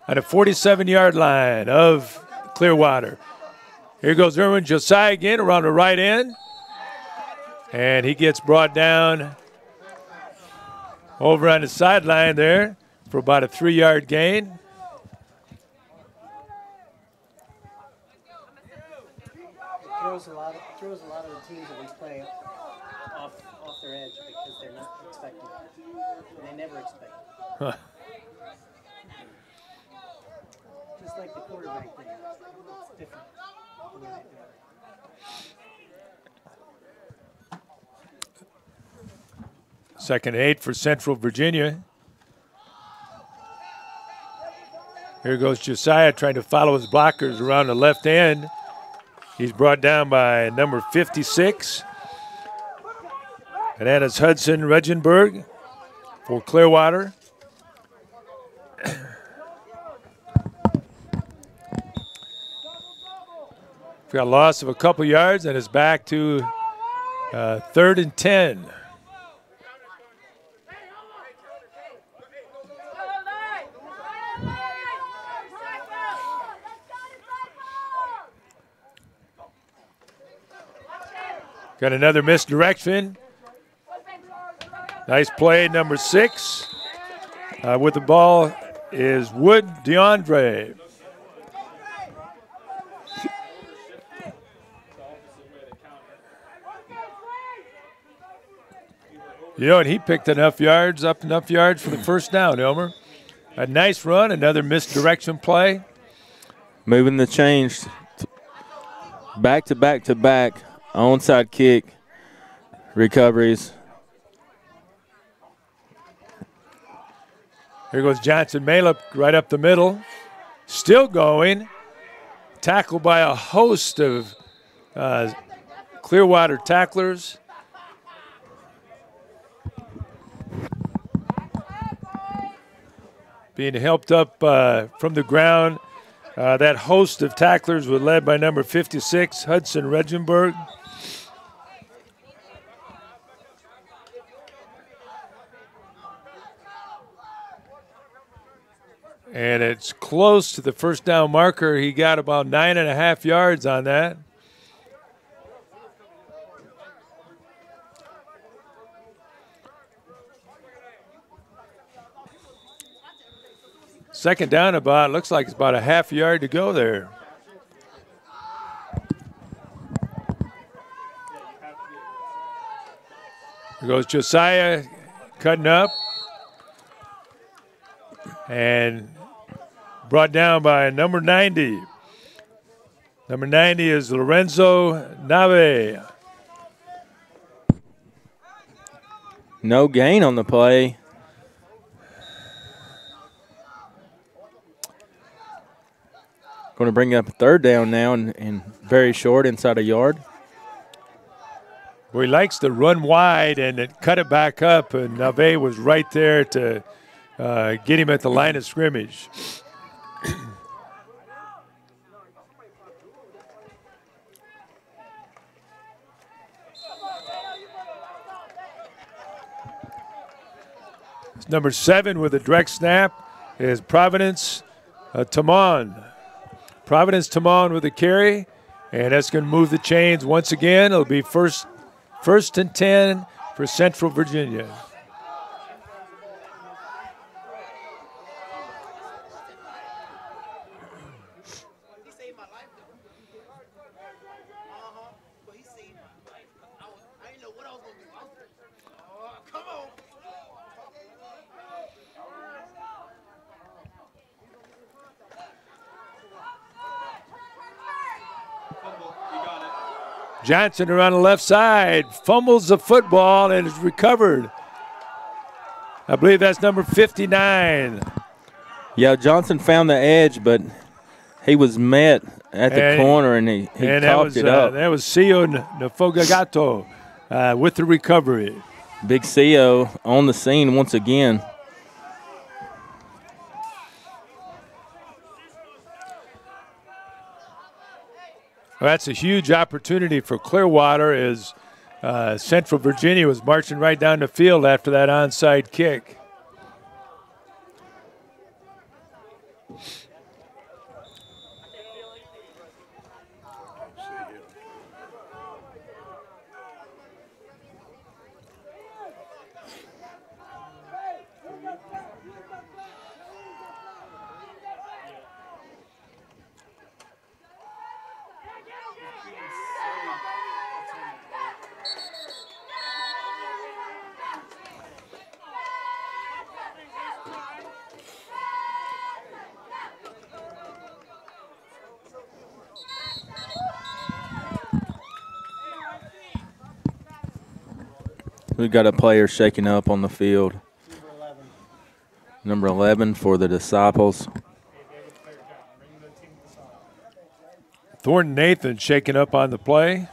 on a 47-yard line of Clearwater. Here goes Erwin Josiah again around the right end, and he gets brought down over on the sideline there for about a 3-yard gain. Throws a lot of the teams that we play off their edge because they're not expecting it. They never expect it. Huh. Just like the quarterback thing. It's different the way they do it. 2nd and 8 for Central Virginia. Here goes Josiah trying to follow his blockers around the left end. He's brought down by number 56. And that is Hudson Regenberg for Clearwater. Got a loss of a couple yards and is back to 3rd and 10. Got another misdirection. Nice play, number 6. With the ball is Wood DeAndre. You know, and he picked enough yards for the first down, Elmer. A nice run, another misdirection play. Moving the chains back to back to back. Onside kick, recoveries. Here goes Johnson Malup right up the middle. Still going. Tackled by a host of Clearwater tacklers. Being helped up from the ground. That host of tacklers was led by number 56, Hudson Regenberg. And it's close to the first down marker. He got about 9.5 yards on that. Second down looks like it's about a half yard to go there. Here goes Josiah cutting up. And brought down by number 90. Number 90 is Lorenzo Nave. No gain on the play. Going to bring up a 3rd down now and very short inside a yard. Well, he likes to run wide and then cut it back up, and Nave was right there to get him at the line of scrimmage. Number 7 with a direct snap is Providence Tamon Providence Timon with the carry, and that's going to move the chains once again. It'll be first and 10 for Central Virginia. Johnson around the left side, fumbles the football and is recovered. I believe that's number 59. Yeah, Johnson found the edge, but he was met at the corner and he coughed it up. That was Sio Nafogagato with the recovery. Big Sio on the scene once again. Well, that's a huge opportunity for Clearwater as Central Virginia was marching right down the field after that onside kick. We've got a player shaking up on the field. Number 11 for the Disciples. Thornton Nathan shaking up on the play.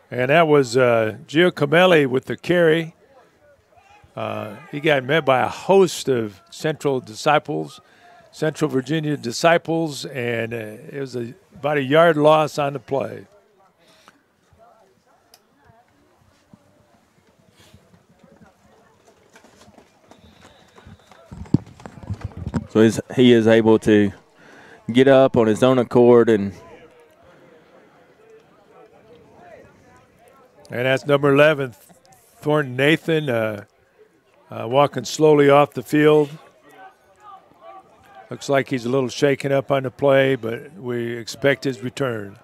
And that was Giacomelli with the carry. He got met by a host of Central Virginia disciples, and it was about a yard loss on the play. So he is able to get up on his own accord and that's number 11, Thornton Nathan, walking slowly off the field. Looks like he's a little shaken up on the play, but we expect his return.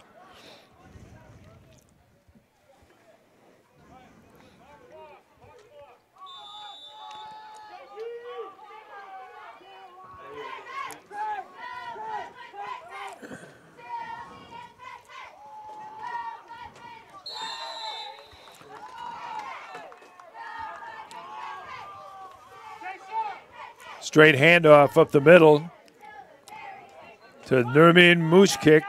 Straight handoff up the middle to Nermin Mushkik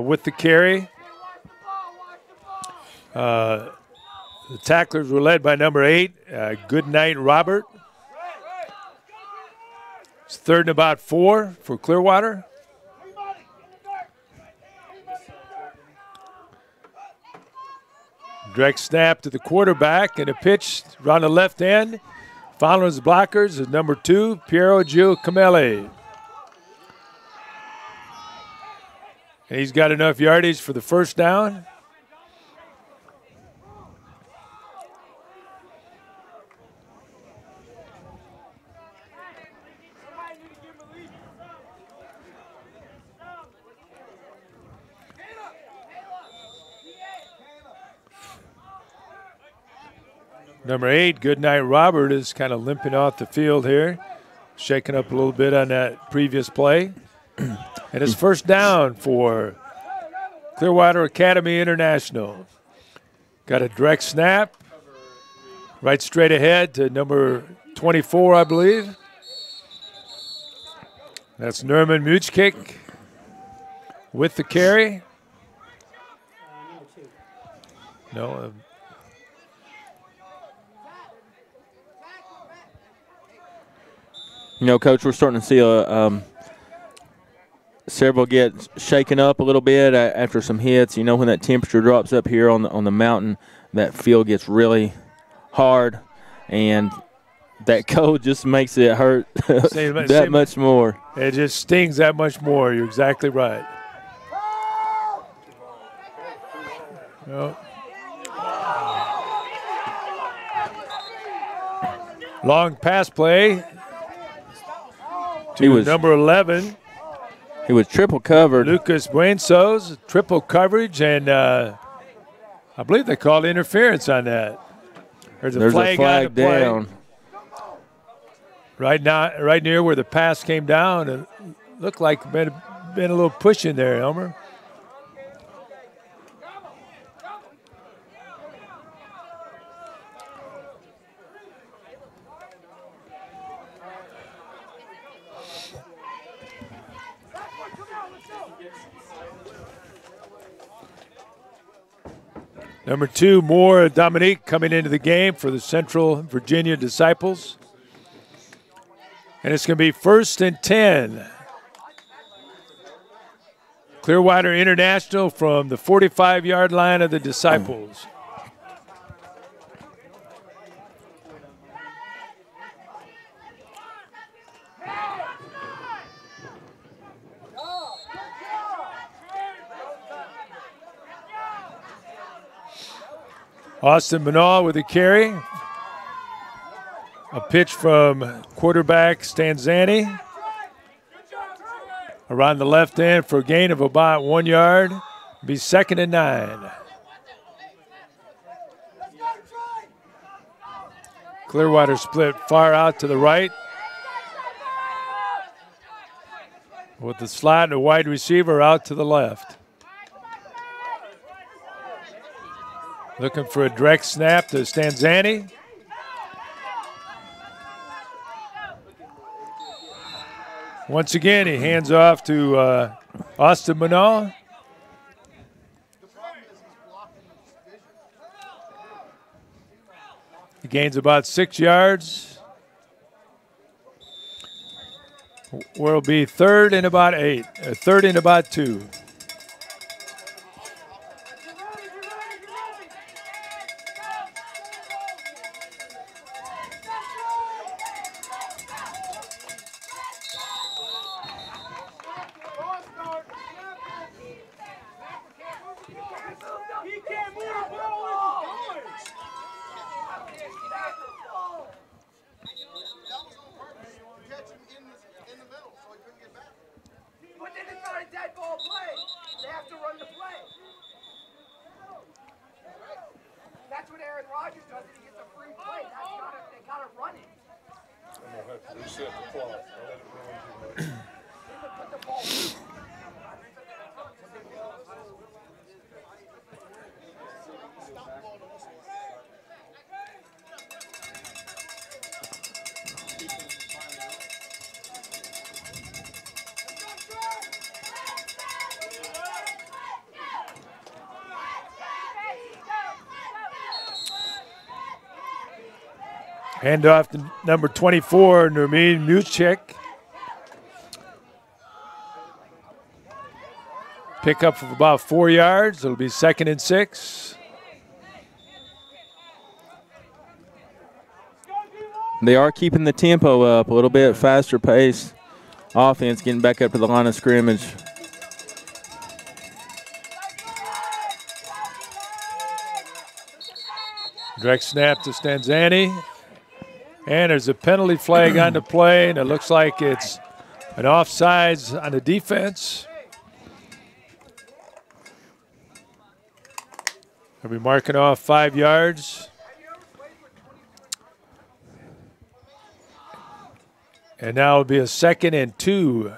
with the carry. The tacklers were led by number 8, Goodnight Robert. It's 3rd and about 4 for Clearwater. Direct snap to the quarterback and a pitch around the left end. Following his blockers is number 2, Piero Giacomelli. And he's got enough yardage for the first down. Number 8, Goodnight Robert, is kind of limping off the field here, shaking up a little bit on that previous play. And it's first down for Clearwater Academy International. Got a direct snap, right straight ahead to number 24, I believe. That's Nermin Muchkick with the carry. No. You know, Coach, we're starting to see several get shaken up a little bit after some hits. You know, when that temperature drops up here on the mountain, that field gets really hard, and that cold just makes it hurt that much more. It just stings that much more. You're exactly right. Well, long pass play to number 11. He was triple covered. Lucas Buensos, triple coverage, and I believe they called interference on that. There's a flag down. Right near where the pass came down. It looked like been a little push in there, Elmer. Number 2, Moore Dominique coming into the game for the Central Virginia Disciples. And it's going to be 1st and 10. Clearwater International from the 45-yard line of the Disciples. Austin Manal with a carry. A pitch from quarterback Stanzani. Around the left end for a gain of about 1 yard. Be 2nd and 9. Clearwater split far out to the right. With the slot and a wide receiver out to the left. Looking for a direct snap to Stanzani. Once again, he hands off to Austin Manal. He gains about 6 yards. Where it'll be 3rd and about 8, 3rd and about 2. Hand off to number 24, Nermeen Muchek. Pickup of about 4 yards. It'll be 2nd and 6. They are keeping the tempo up, a little bit faster pace. Offense getting back up to the line of scrimmage. Direct snap to Stanzani. And there's a penalty flag on the play, and it looks like it's an offsides on the defense. They'll be marking off 5 yards. And now it'll be a 2nd and 2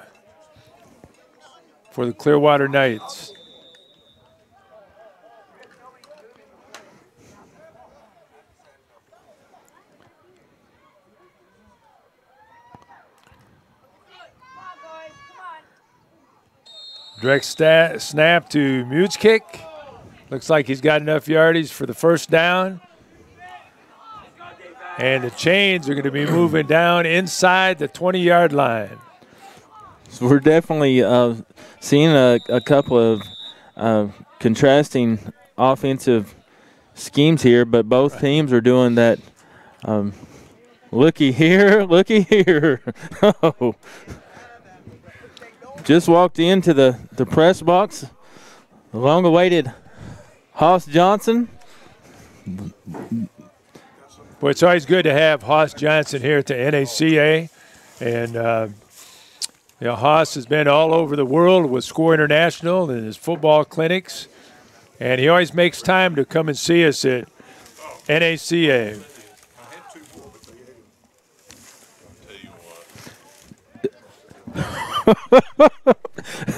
for the Clearwater Knights. Direct snap to Muchek. Looks like he's got enough yardage for the 1st down. And the chains are going to be moving down inside the 20-yard line. So we're definitely seeing a couple of contrasting offensive schemes here, but both teams are doing that Looky here, looky here. Oh. Just walked into the press box. The long-awaited Hoss Johnson. Well, it's always good to have Hoss Johnson here at the NACA. And, Hoss has been all over the world with Score International and his football clinics. And he always makes time to come and see us at NACA.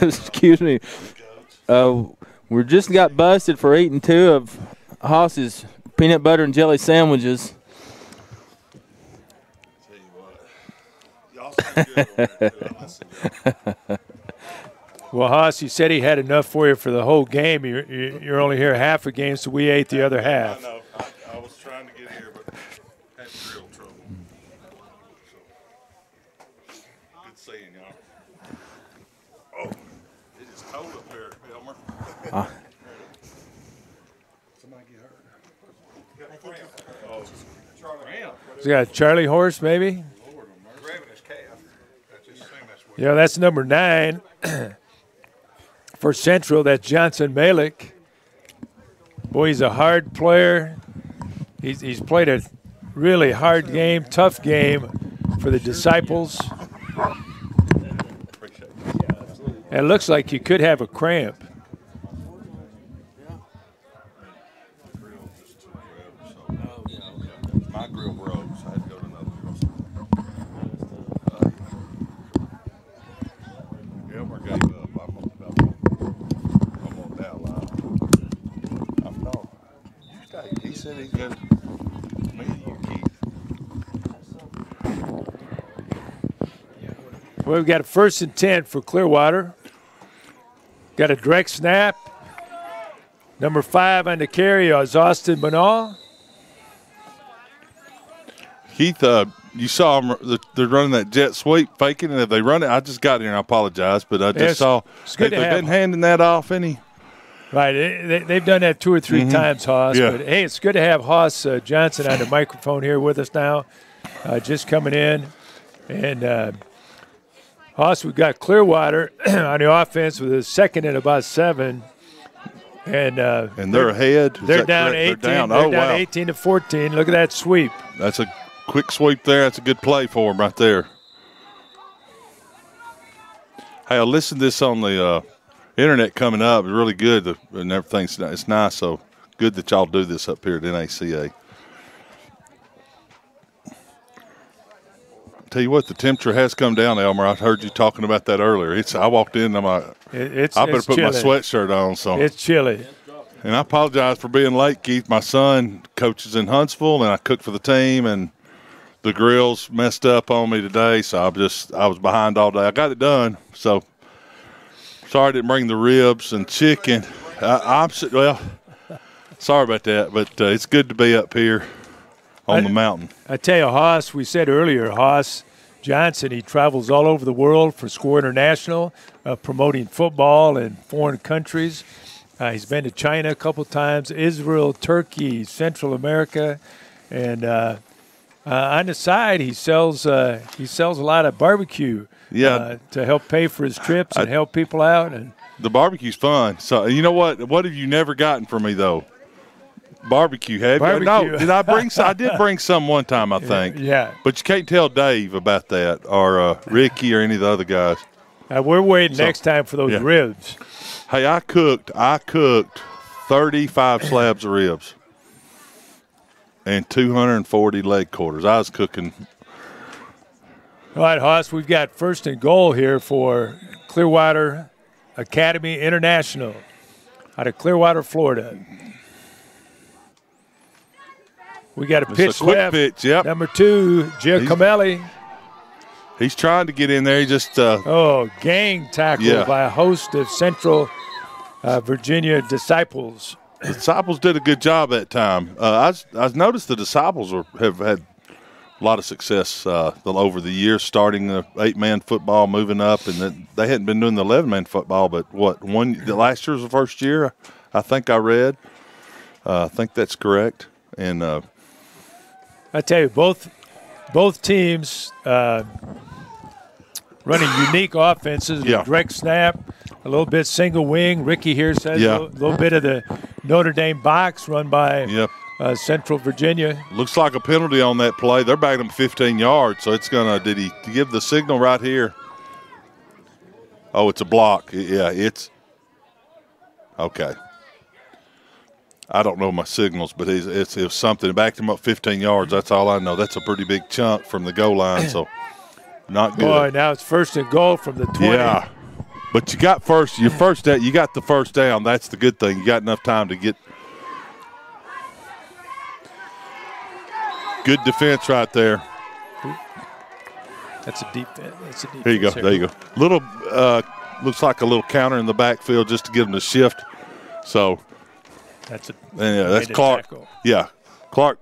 Excuse me. We just got busted for eating 2 of Hoss's peanut butter and jelly sandwiches. Well, Hoss, he said he had enough for you for the whole game. You're only here half a game, so we ate the other half. I know. I was trying to get here, but had real trouble. So, good seeing y'all. Oh, it is cold up here, Elmer. Somebody get hurt. Oh, Charlie. He's got a Charlie horse, maybe? Grabbing his calf. I just assume that's what. Yeah, that's number 9. For Central, that's Johnson Malik. Boy, he's a hard player. He's played a really hard game, tough game for the Disciples. And it looks like you could have a cramp. My grill broke, so I had to go to another grill. Elmer gave up. I'm on that line. I'm not. He said he's good. Me, you Keith. Well, we've got a 1st and 10 for Clearwater. Got a direct snap. Number 5 on the carry is Austin Banal. Keith, you saw them. They're running that jet sweep, faking, and if they run it, I just got here and I apologize, but I just saw they've been handing that off any. Right, they've done that 2 or 3 times, Hoss. Yeah. But hey, it's good to have Hoss Johnson on the microphone here with us now, just coming in. And Hoss, we've got Clearwater on the offense with a 2nd and about 7. And they're ahead. They're down 18. They're down 18 to 14. Look at that sweep. That's a quick sweep there. That's a good play for them right there. Hey, I listened to this on the internet coming up. It's really good and everything's it's nice. So good that y'all do this up here at NACA. Tell you what, the temperature has come down, Elmer. I heard you talking about that earlier. I walked in and I'm like, I better put chilly. my sweatshirt on. So it's chilly. And I apologize for being late, Keith. My son coaches in Huntsville, and I cook for the team, and the grill's messed up on me today, so I was behind all day. I got it done, so sorry I didn't bring the ribs and chicken. Well, sorry about that, but it's good to be up here on the mountain. I tell you, Hoss, we said earlier, Hoss Johnson, he travels all over the world for Score International, promoting football in foreign countries. He's been to China a couple times, Israel, Turkey, Central America, and on the side he sells a lot of barbecue. Yeah, to help pay for his trips and help people out. And the barbecue's fun. So you know what? What have you never gotten from me though? Barbecue, have you? No, did I bring some? I did bring some one time, I think. Yeah. But you can't tell Dave about that or Ricky or any of the other guys. We're waiting next time for those ribs. Hey, I cooked 35 slabs of ribs and 240 leg quarters. I was cooking. All right, Hoss, we've got 1st and goal here for Clearwater Academy International out of Clearwater, Florida. We got a pitch left. Pitch, yep. Number 2, Giacomelli. He's trying to get in there. He just gang tackle by a host of Central Virginia Disciples. The Disciples did a good job that time. I noticed the Disciples have had a lot of success over the years, starting the 8-man football, moving up, and they hadn't been doing the 11-man football. But last year was the first year, I think I read. I think that's correct. And I tell you, both both teams running unique offenses. Yeah. Direct snap, a little bit single wing. Ricky here says a little bit of the Notre Dame box run by Central Virginia. Looks like a penalty on that play. They're backing him 15 yards, so it's going to – did he give the signal right here? Oh, it's a block. Yeah, it's – okay. I don't know my signals, but it's something. It backed him up 15 yards. That's all I know. That's a pretty big chunk from the goal line, so not good. Boy, now it's 1st and goal from the 20. Yeah, but you got you got the first down. That's the good thing. You got enough time to get good defense right there. That's a defense. That's a defense. Here you go. There you go. Little looks like a little counter in the backfield just to give them the shift. So that's Clark. Tackle. Yeah, Clark.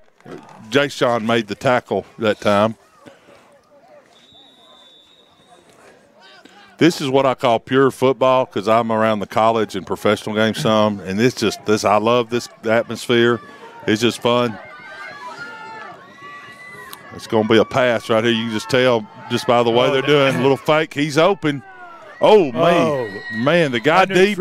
Jay-Sean made the tackle that time. This is what I call pure football because I'm around the college and professional games some, and I love this atmosphere. It's just fun. It's going to be a pass right here. You can just tell just by the way they're doing. A little fake. He's open. Oh, man, the guy deep.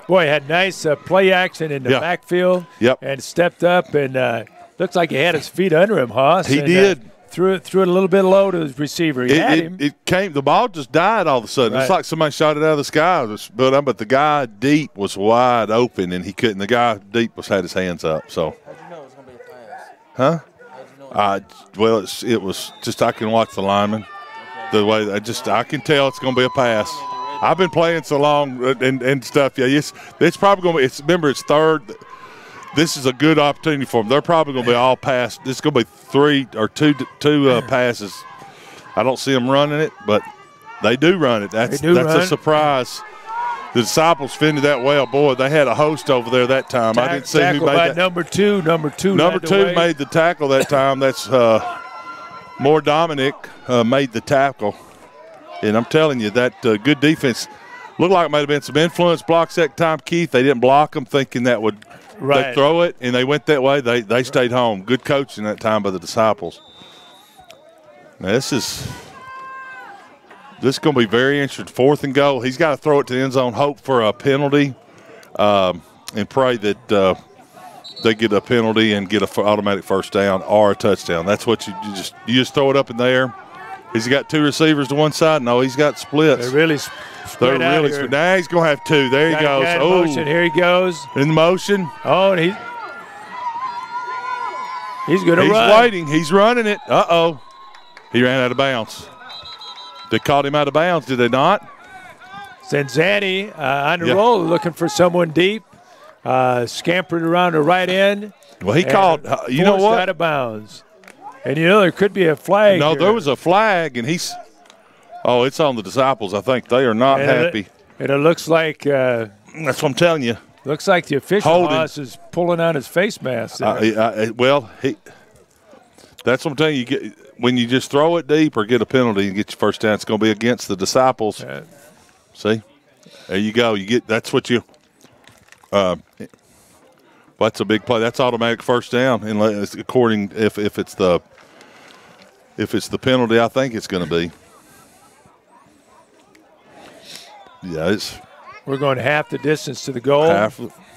Boy, had nice play action in the backfield. Yep. And stepped up and looks like he had his feet under him, Hoss. He did. Threw it a little bit low to his receiver. He had him. It came. The ball just died all of a sudden. Right. It's like somebody shot it out of the sky. But the guy deep was wide open, and he couldn't. The guy deep had his hands up. So. How'd you know it was going to be a pass? Huh? How'd you know well, it was just I can watch the lineman. The way I can tell it's going to be a pass. I've been playing so long and stuff. Yeah, it's probably going to be. Remember, it's third. This is a good opportunity for them. They're probably going to be all pass. This is going to be two passes. I don't see them running it, but they do run it. That's a surprise. The Disciples fended that well. Boy, they had a host over there that time. I didn't see who made that. Number two made the tackle that time. That's Moore Dominic made the tackle. And I'm telling you, that good defense looked like it might have been some influence blocks that time, Keith. They didn't block them thinking that would they'd throw it, and they went that way. They stayed home. Good coaching that time by the Disciples. Now, this is going to be very interesting. 4th and goal. He's got to throw it to the end zone, hope for a penalty, and pray that they get a penalty and get an automatic first down or a touchdown. That's what you just throw it up in there. Has he got 2 receivers to one side? No, he's got splits. They're really split out here. Now he's going to have 2. There he goes. Oh, motion. Here he goes. In motion. Oh, and he's going to run. He's waiting. He's running it. Uh-oh. He ran out of bounds. They caught him out of bounds, did they not? Zanzani on the roll, looking for someone deep. Scampered around the right end. Well, he called. You know what? Out of bounds. And, there could be a flag. No, here. there was a flag, and it's on the Disciples. I think they are not happy. And it looks like that's what I'm telling you. Looks like the official boss is pulling on his face mask. That's what I'm telling you. When you just throw it deep or get a penalty and get your first down, it's going to be against the Disciples. See? There you go. That's what you that's a big play. That's automatic first down, unless according if it's the penalty, I think it's going to be. Yeah, we're going half the distance to the goal.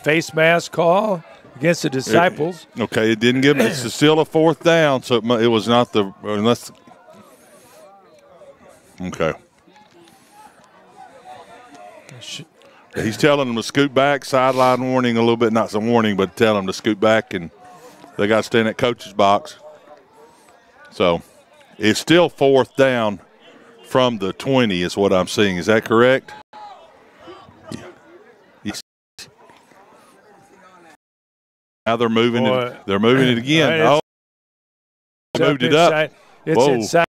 Face mask call against the Disciples. Okay, it didn't give. It's still a 4th down, so it was not the unless. Okay. He's telling them to scoot back, sideline warning a little bit, not some warning, but tell them to scoot back, and they got to stay in that coach's box. So it's still 4th down from the 20 is what I'm seeing. Is that correct? Yeah. Yes. Now they're moving it. They're moving it again. Right, they moved it up. It's inside.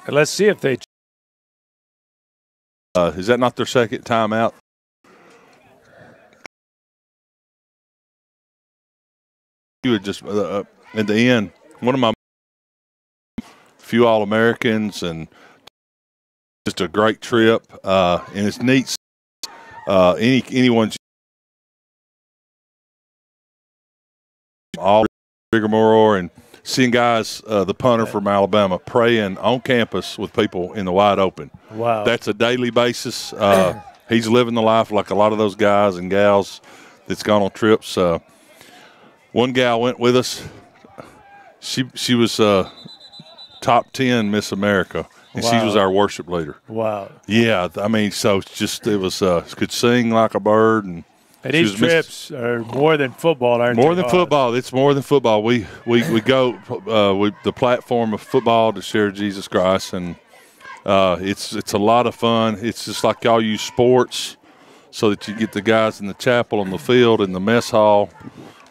And let's see if they is that not their second timeout? You would just at the end, one of my few All-Americans and just a great trip, and it's neat. Anyone's all rigmarole and seeing guys, the punter from Alabama, praying on campus with people in the wide open. Wow. That's a daily basis. He's living the life like a lot of those guys and gals that's gone on trips. One gal went with us. She was top 10 Miss America, and she was our worship leader. Wow. Yeah, I mean, so it was could sing like a bird. And these trips are more than football, aren't they? More than football. It's more than football. We go the platform of football to share Jesus Christ, and it's a lot of fun. It's just like y'all use sports so that you get the guys in the chapel, on the field, in the mess hall,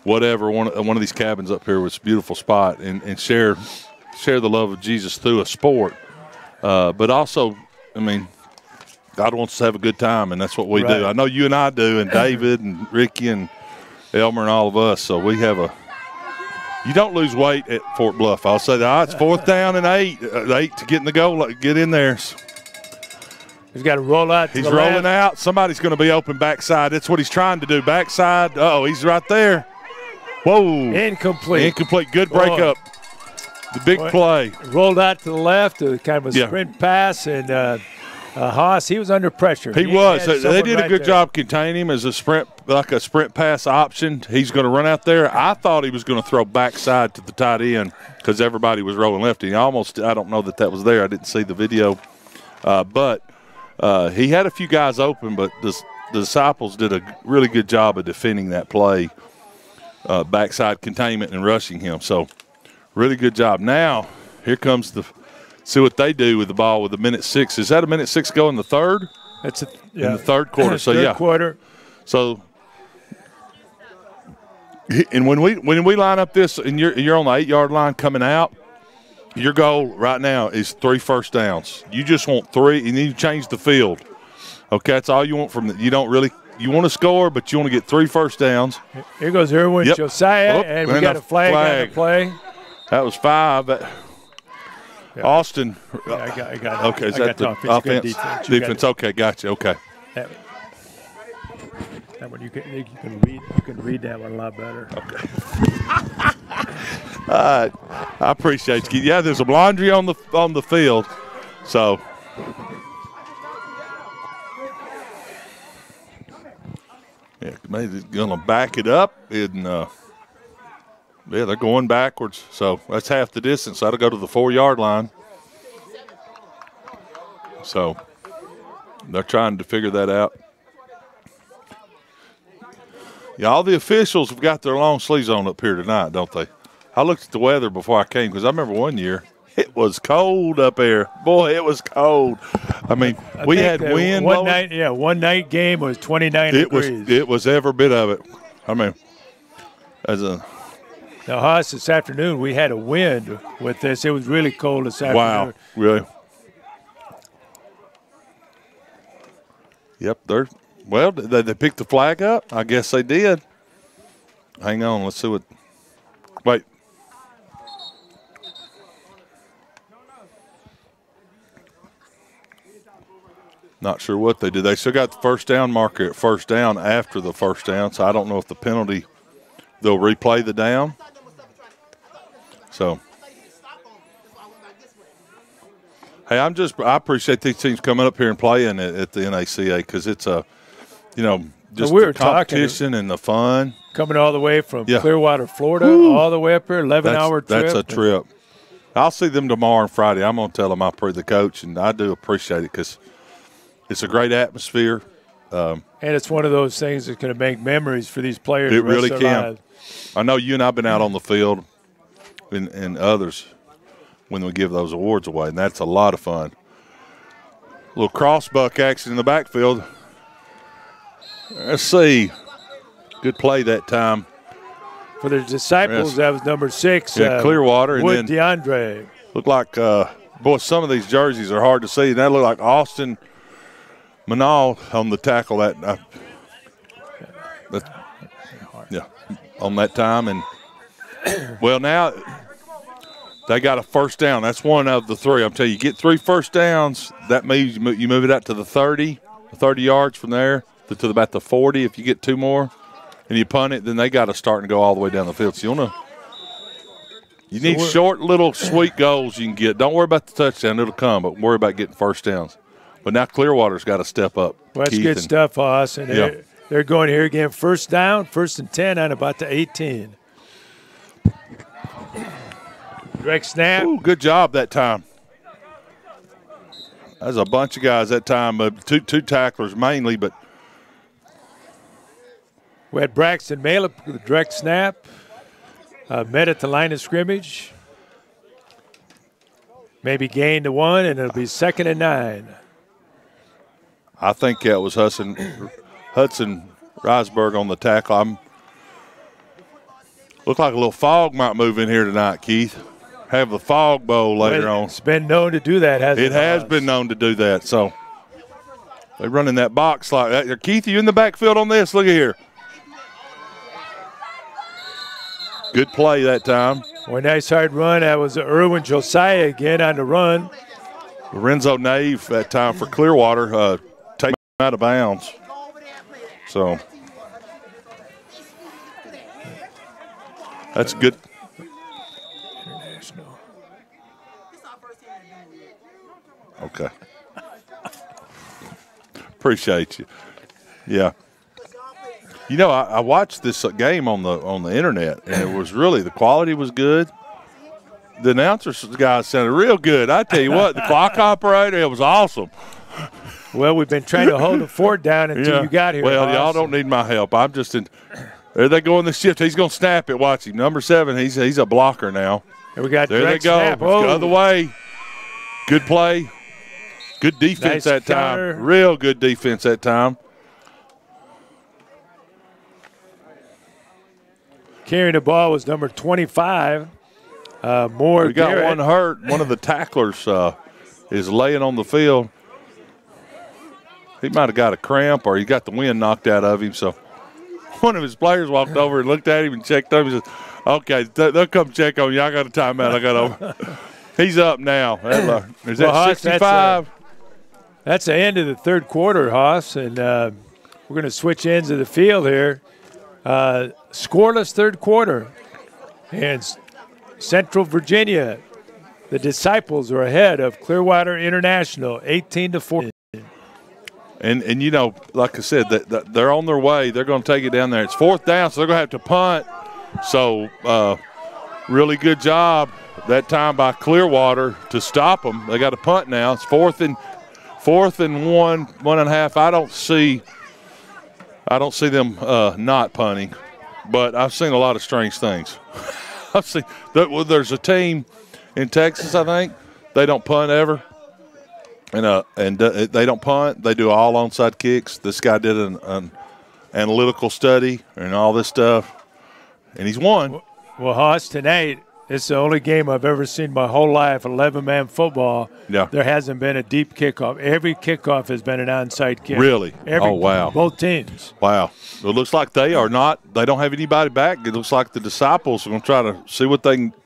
whatever. One of these cabins up here was a beautiful spot, and share the love of Jesus through a sport. But also, I mean, God wants us to have a good time, and that's what we do. I know you and I do, and David and Ricky and Elmer and all of us. So we have you don't lose weight at Fort Bluff. I'll say that. It's 4th down and 8 to get in the goal, get in there. He's got to roll out. He's rolling out. Somebody's going to be open backside. That's what he's trying to do. Backside. Oh, he's right there. Whoa. Incomplete. Good breakup. The big play. Rolled out to the left, kind of a sprint pass, and Haas, he was under pressure. He was. They did a good job containing him as a sprint pass option. He's going to run out there. I thought he was going to throw backside to the tight end because everybody was rolling left. I don't know that was there. I didn't see the video. But he had a few guys open, but the Disciples did a really good job of defending that play, backside containment and rushing him. So really good job. Now, here comes see what they do with the ball with 1:06. Is that 1:06 go in the third? That's in the third quarter. So third quarter. So, and when we line up this, and you're on the 8-yard line coming out, your goal right now is 3 first downs. You just want 3. You need to change the field. Okay, that's all you want from you don't really. You want to score, but you want to get 3 first downs. Here goes Irwin Josiah, and we got a flag on the play. That was 5. Austin. Yeah, I got it. Okay, is that the offense? Defense. Okay, gotcha. Okay. That one you can read that one a lot better. Okay. I appreciate you. Yeah, there's some laundry on the field, so. Yeah, maybe they're gonna back it up, and they're going backwards. So that's half the distance. That'll go to the 4-yard line. So they're trying to figure that out. Yeah, all the officials have got their long sleeves on up here tonight, don't they? I looked at the weather before I came because I remember one year it was cold up there. Boy, it was cold. I mean, we had wind. One night game was 29 degrees. It was every bit of it. I mean, now, Haas, this afternoon we had a wind with this. It was really cold this afternoon. Wow, really? Yep, they picked the flag up. I guess they did. Hang on, let's see what. Wait. Not sure what they did. They still got the first down marker at first down after the first down, so I don't know if the penalty, they'll replay the down. So, hey, I appreciate these teams coming up here and playing at the NACA because it's just the competition and the fun. Coming all the way from Clearwater, Florida, all the way up here, 11-hour trip. That's a trip. I'll see them tomorrow and Friday. I'm going to tell them I pray the coach, and I do appreciate it because it's a great atmosphere. And it's one of those things that's going to make memories for these players. It really can. I know you and I have been out on the field and others when we give those awards away, and that's a lot of fun. A little crossbuck action in the backfield. Let's see. Good play that time. For the Disciples, that was number 6. Clearwater. Wood and then DeAndre. Looked like, some of these jerseys are hard to see. That looked like Austin Manal on the tackle on that time. And, well, now they got a first down. That's one of the 3. I'm telling you, get 3 first downs. That means you move it out to the 30 yards from there to about the 40 if you get 2 more. and you punt it, then they got to start and go all the way down the field. So you need short, little, sweet goals you can get. Don't worry about the touchdown. It'll come, but worry about getting first downs. But now Clearwater's got to step up. Well, that's good stuff, Hoss. And they're going here again. First down, 1st and 10 on about the 18. Direct snap. Ooh, good job that time. There's a bunch of guys that time, two tacklers mainly, but we had Braxton Malep with a direct snap. Met at the line of scrimmage. Maybe gained to 1, and it'll be 2nd and 9. I think that was Hudson Risberg on the tackle. Look like a little fog might move in here tonight, Keith. Have the fog bowl later on. It's been known to do that, hasn't it? It has been known to do that. So they're running that box like that. Keith, you in the backfield on this? Look at here. Good play that time. Well, nice hard run. That was Irwin Josiah again on the run. Lorenzo Nave that time for Clearwater. Take him out of bounds. So that's good. Okay. Appreciate you. Yeah. You know, I watched this game on the internet, and it was really, the quality was good. The announcers guys sounded real good. I tell you what, the clock operator, it was awesome. Well, we've been trying to hold the fort down until you got here. Well, y'all don't need my help. I'm just in. There they go in the shift. He's going to snap it. Watch him. Number 7, he's a blocker now. And we got there they go. Snap. The other way. Good play. Good defense that time. Real good defense that time. Carrying the ball was number 25. Moore. We got Garrett. one hurt. One of the tacklers is laying on the field. He might have got a cramp or he got the wind knocked out of him. So one of his players walked over and looked at him and checked him. He said, okay, they'll come check on you. I got a timeout. I got over. He's up now. Is that 65? That's the end of the third quarter, Hoss, and we're going to switch ends of the field here. Scoreless third quarter. And Central Virginia, the Disciples are ahead of Clearwater International, 18-14. And you know, like I said, that they're on their way. They're going to take it down there. It's 4th down, so they're going to have to punt. So really good job that time by Clearwater to stop them. They got to punt now. It's 4th and 1.5. I don't see them not punting, but I've seen a lot of strange things. I've seen there's a team in Texas, I think, they don't punt ever. And they don't punt. They do all onside kicks. This guy did an analytical study and all this stuff, and he's won. Well, Hoss, tonight, it's the only game I've ever seen my whole life, 11-man football. Yeah. There hasn't been a deep kickoff. Every kickoff has been an onside kick. Really? Oh, wow. Both teams. Wow. It looks like they are not – they don't have anybody back. It looks like the Disciples are going to try to see what they can –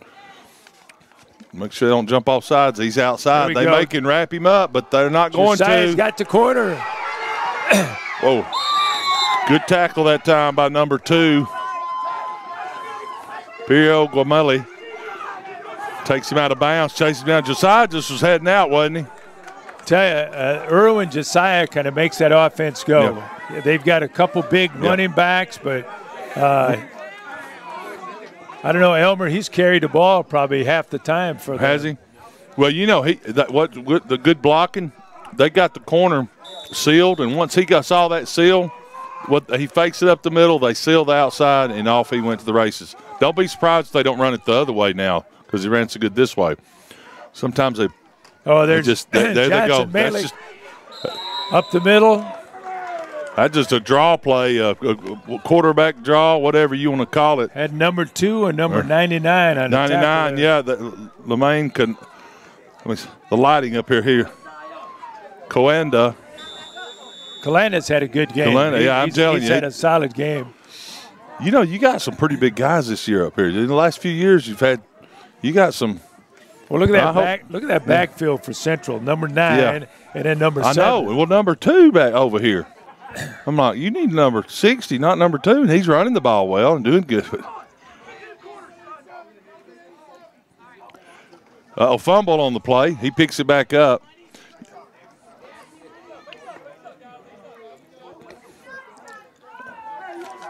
make sure they don't jump off sides. He's outside. They may can wrap him up, but they're not going to. He's got the corner. Whoa. Good tackle that time by number 2. Piero Guamelli takes him out of bounds, chases him down. Josiah just was heading out, wasn't he? Tell you, Irwin Josiah kind of makes that offense go. Yeah. They've got a couple big running backs, but I don't know, Elmer, he's carried the ball probably half the time for them. Has he? Well, you know, the good blocking, they got the corner sealed, and once he saw that seal, he fakes it up the middle, they seal the outside, and off he went to the races. Don't be surprised if they don't run it the other way now because he ran so good this way. Sometimes they – there's just there they go. That's just, up the middle. That's just a draw play, a quarterback draw, whatever you want to call it. Had number 2 and number 99 on 99, yeah. Lemaine can – the lighting up here. Coanda. Colanda's had a good game. I'm telling you. He's had a solid game. You know, you got some pretty big guys this year up here. In the last few years, you got some. Well, look at that look at that backfield for Central. Number 9 and then number 7. I know. Well, number 2 back over here. I'm like, you need number 60, not number 2. And he's running the ball well and doing good. Fumble on the play. He picks it back up.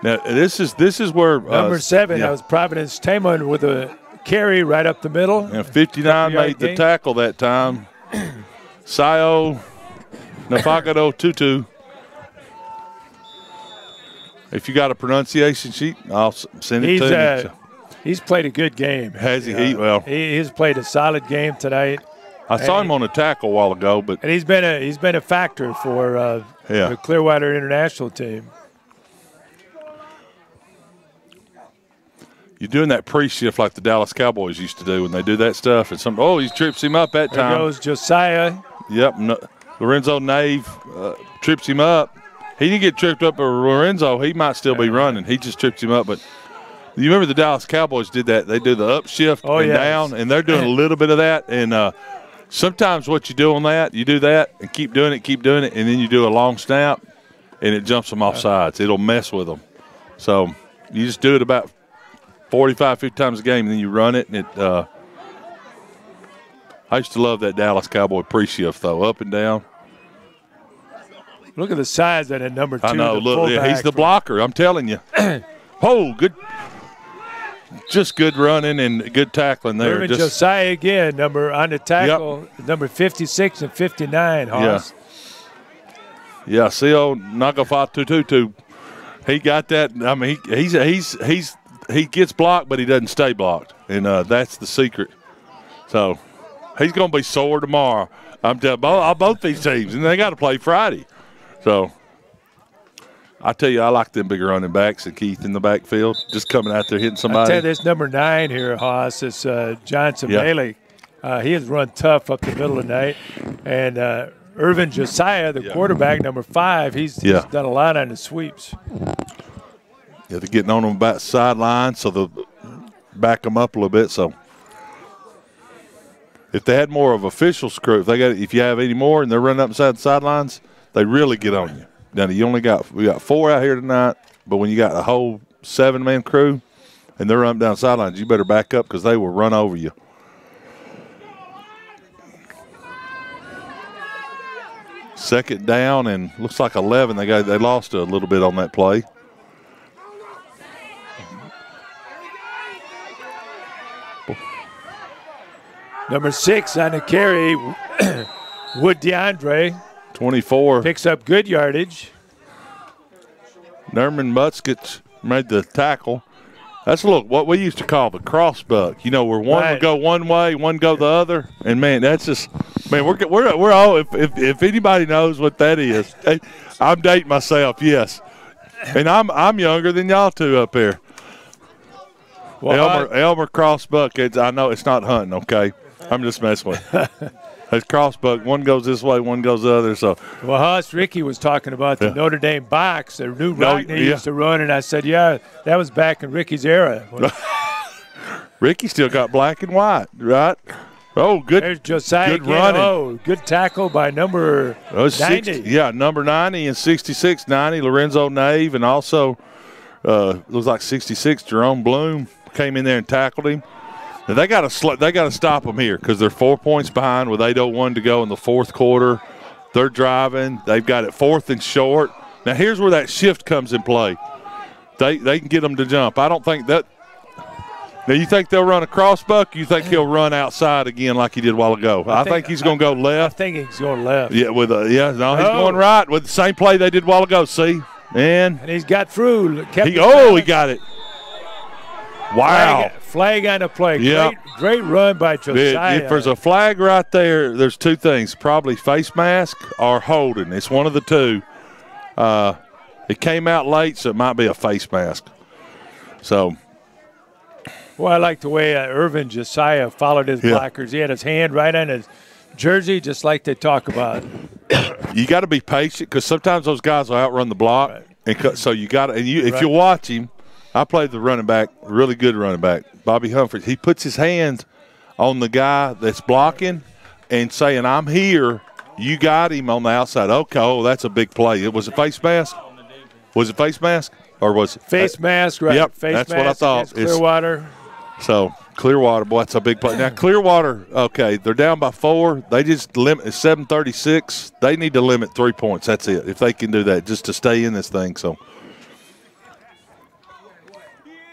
Now this is where number 7. That was Providence Taman with a carry right up the middle. And 59 made the tackle that time. Sayo Nafagado Tutu. If you got a pronunciation sheet, I'll send it to you. He's played a good game. Has he? He's played a solid game tonight. I saw him on a tackle a while ago, but he's been a factor for the Clearwater International team. You're doing that pre-shift like the Dallas Cowboys used to do when they do that stuff. And he trips him up that time. There goes Josiah. Yep. Lorenzo Nave trips him up. He didn't get tripped up by Lorenzo. He might still be running. He just tripped him up. But you remember the Dallas Cowboys did that. They do the up shift and down, and they're doing a little bit of that. And sometimes what you do on that, you do that and keep doing it, and then you do a long snap, and it jumps them off sides. It'll mess with them. So you just do it about 45, 50 times a game, and then you run it. And I used to love that Dallas Cowboy pre-shift, though, up and down. Look at the size of that number 2. I know. Look, he's the blocker. I'm telling you. Good. Just good running and good tackling there. Josiah again, on the tackle, number 56 and 59, Hoss. Yeah, C.O. Nagafatututu. He got that. I mean, he gets blocked, but he doesn't stay blocked, and that's the secret. So he's going to be sore tomorrow. I'm telling both these teams, and they got to play Friday. So I tell you, I like them bigger running backs and Keith in the backfield, just coming out there hitting somebody. I tell you, this number 9 here, Haas, is Johnson Bailey. He has run tough up the middle of the night, and Irvin Josiah, the quarterback, number 5, he's done a lot on the sweeps. Yeah, they're getting on them about sideline, so they'll back them up a little bit. So if they had more of officials crew, if you have any more and they're running up inside the sidelines, they really get on you. Now we got 4 out here tonight, but when you got a whole 7-man crew and they're running down sidelines, you better back up because they will run over you. Second down and looks like 11. They lost a little bit on that play. Number 6 on the carry, Wood DeAndre. 24. Picks up good yardage. Nerman Muskett made the tackle. That's what we used to call the cross buck. You know, where one would go one way, one go the other. And man, that's just we're all if anybody knows what that is, I'm dating myself, yes. And I'm younger than y'all two up here. Well, Elmer cross buck. I know it's not hunting, okay? I'm just messing with. It's crossbuck. One goes this way, one goes the other. So, well, Huss, Ricky was talking about the Notre Dame box that New Rockney used to run, and I said, yeah, that was back in Ricky's era. Ricky still got black and white, right? Oh, good. There's Josiah good running. Good tackle by number 90. Number 90 and 66, 90, Lorenzo Nave, and also looks like 66, Jerome Bloom came in there and tackled him. Now they got to stop them here because they're 4 points behind with 8:01 to go in the fourth quarter. They're driving. They've got it 4th and short. Now here's where that shift comes in play. They can get them to jump. I don't think that. Now you think they'll run a crossbuck? You think he'll run outside again like he did a while ago? I think he's going to go left. I think he's going left. Yeah, he's going right with the same play they did a while ago. See, and he's got through. He got it. Wow. Flag on the play. Yep. Great run by Josiah. If there's a flag right there, there's two things. Probably face mask or holding. It's one of the two. It came out late, so it might be a face mask. So. Well, I like the way Irvin Josiah followed his blockers. He had his hand right on his jersey, just like they talk about. You got to be patient because sometimes those guys will outrun the block. Right. And so you got to – if you watch him – I played the running back, really good running back, Bobby Humphries. He puts his hands on the guy that's blocking and saying, I'm here, You got him on the outside. Okay, oh, that's a big play. Was it face mask? Was it face mask? Or was it? Face mask, right. Yep, face that's mask what I thought. Clearwater. So, Clearwater, boy, that's a big play. Now, Clearwater, okay, they're down by 4. They just limit 7:36. They need to limit 3 points. That's it, if they can do that, just to stay in this thing. So,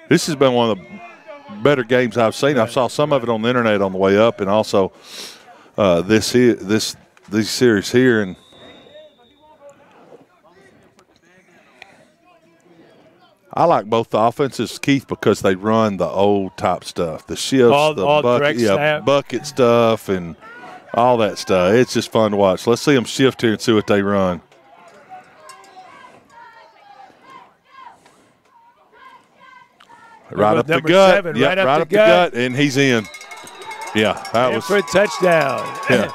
this has been one of the better games I've seen. I saw some of it on the internet on the way up, and also this series here. And I like both the offenses, Keith, because they run the old top stuff, the shifts, all bucket stuff, and all that stuff. It's just fun to watch. Let's see them shift here and see what they run. Right up the gut. 7, yep, right up the gut, and he's in. Yeah, that was for a touchdown. Yeah,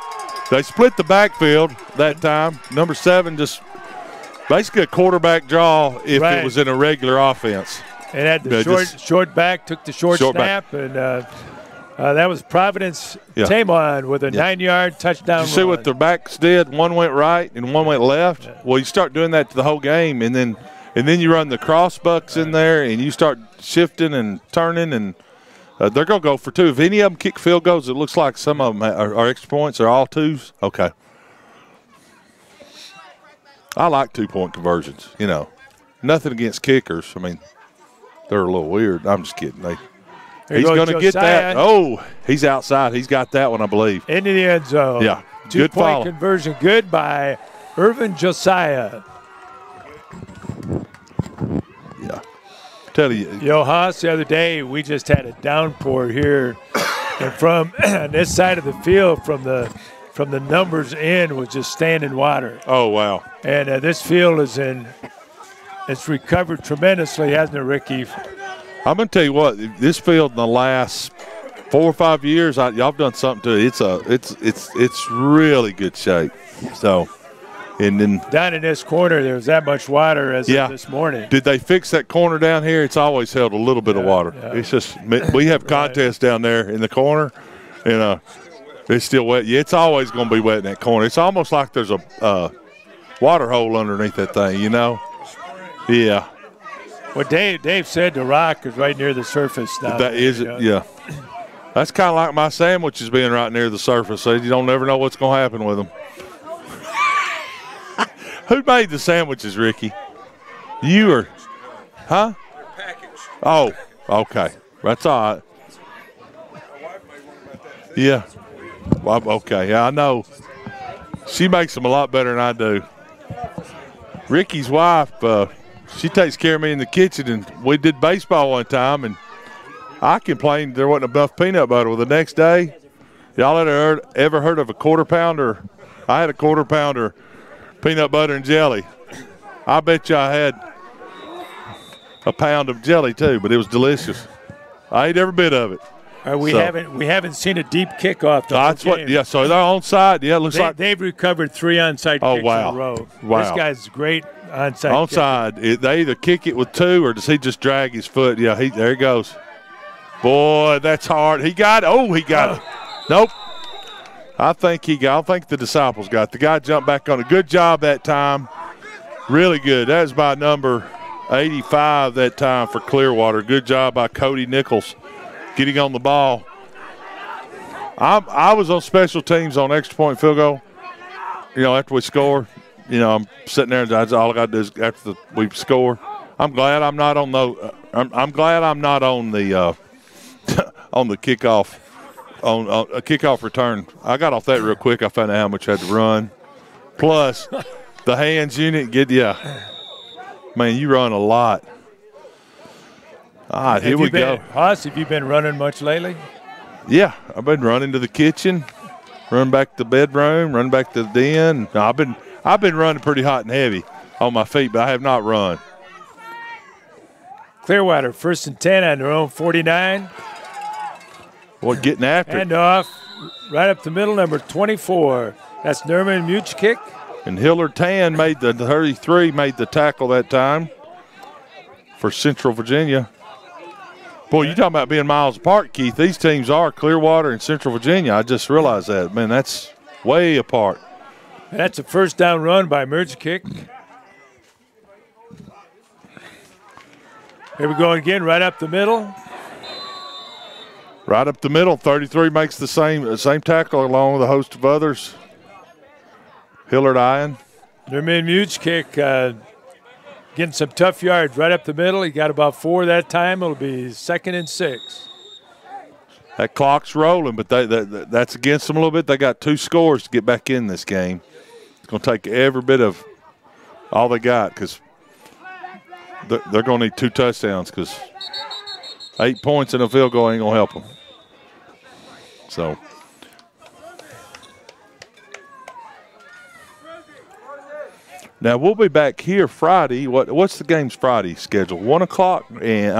they split the backfield that time. Number 7 just basically a quarterback draw if it was in a regular offense. And had the short back, took the short snap, back. And that was Providence Tamon with a 9-yard touchdown run. You see what their backs did? One went right and one went left. Yeah. Well, you start doing that to the whole game, and then you run the cross bucks in there, and you start shifting and turning, and they're going to go for 2. If any of them kick field goals, it looks like some of them are extra points. They're all 2s. Okay. I like 2-point conversions, you know. Nothing against kickers. I mean, they're a little weird. I'm just kidding. He's going to get that. Oh, he's outside. He's got that one, I believe. Into the end zone. Yeah. Good follow. 2-point conversion. Good by Irvin Josiah. Yeah. Tell you. Haas, the other day, we just had a downpour here. And from this side of the field, from the numbers in, was just standing water. Oh, wow. And this field it's recovered tremendously, hasn't it, Ricky? I'm going to tell you what, this field in the last 4 or 5 years, y'all have done something to it. It's really good shape. So, and then down in this corner, there was that much water as of this morning. Did they fix that corner down here? It's always held a little bit of water. Yeah. It's just we have contests down there in the corner, and it's still wet. Yeah, it's always going to be wet in that corner. It's almost like there's a water hole underneath that thing, you know? Yeah. Well, Dave said the rock is right near the surface now. That is it, yeah. That's kind of like my sandwiches being right near the surface. So you don't never know what's going to happen with them. Who made the sandwiches, Ricky? You or, huh? Oh, okay. That's all right. Yeah. Well, okay. Yeah, I know. She makes them a lot better than I do. Ricky's wife, she takes care of me in the kitchen, and we did baseball one time, and I complained there wasn't enough peanut butter. Well, the next day, y'all ever heard of a quarter pounder? I had a quarter pounder peanut butter and jelly. I bet you I had a pound of jelly too, but it was delicious. I ate every bit of it. We haven't seen a deep kickoff. That's what. Yeah, so they're onside. Yeah, it looks like they've recovered 3 onside kicks in a row. Wow, this guy's great onside. Onside. They either kick it with 2 or does he just drag his foot? Yeah, there he goes. Boy, that's hard. He got it. Oh, he got it. Nope. I think the disciples got it. The guy jumped back on it. Good job that time. Really good. That was by number 85 that time for Clearwater. Good job by Cody Nichols getting on the ball. I was on special teams on extra point field goal. You know, after we score, you know, I'm sitting there and that's all I got to do is after we score. I'm glad I'm not on the. I'm glad I'm not on the on the kickoff on a kickoff return. I got off that real quick. I found out how much I had to run. Plus, the hands unit man, you run a lot. All right, here we go. Haas, have you been running much lately? Yeah, I've been running to the kitchen, run back to the bedroom, run back to the den. No, I've been running pretty hot and heavy on my feet, but I have not run. Clearwater, 1st and 10 on their own 49. Boy, getting after it. Handoff right up the middle, number 24. That's Nerman Muchkick. And Hillard Tan made the 33, made the tackle that time for Central Virginia. Boy, you talking about being miles apart, Keith. These teams are Clearwater and Central Virginia. I just realized that. Man, that's way apart. And that's a first down run by Merge Kick. Here we go again, right up the middle. Right up the middle. 33 makes the same tackle along with a host of others. Hillard Iron. Nerman Mujkic getting some tough yards right up the middle. He got about 4 that time. It'll be 2nd and 6. That clock's rolling, but that's against them a little bit. They got 2 scores to get back in this game. It's going to take every bit of all they got because they're going to need 2 touchdowns because 8 points in a field goal ain't going to help them. So. Now, we'll be back here Friday. What's the game's Friday schedule? 1 o'clock? 10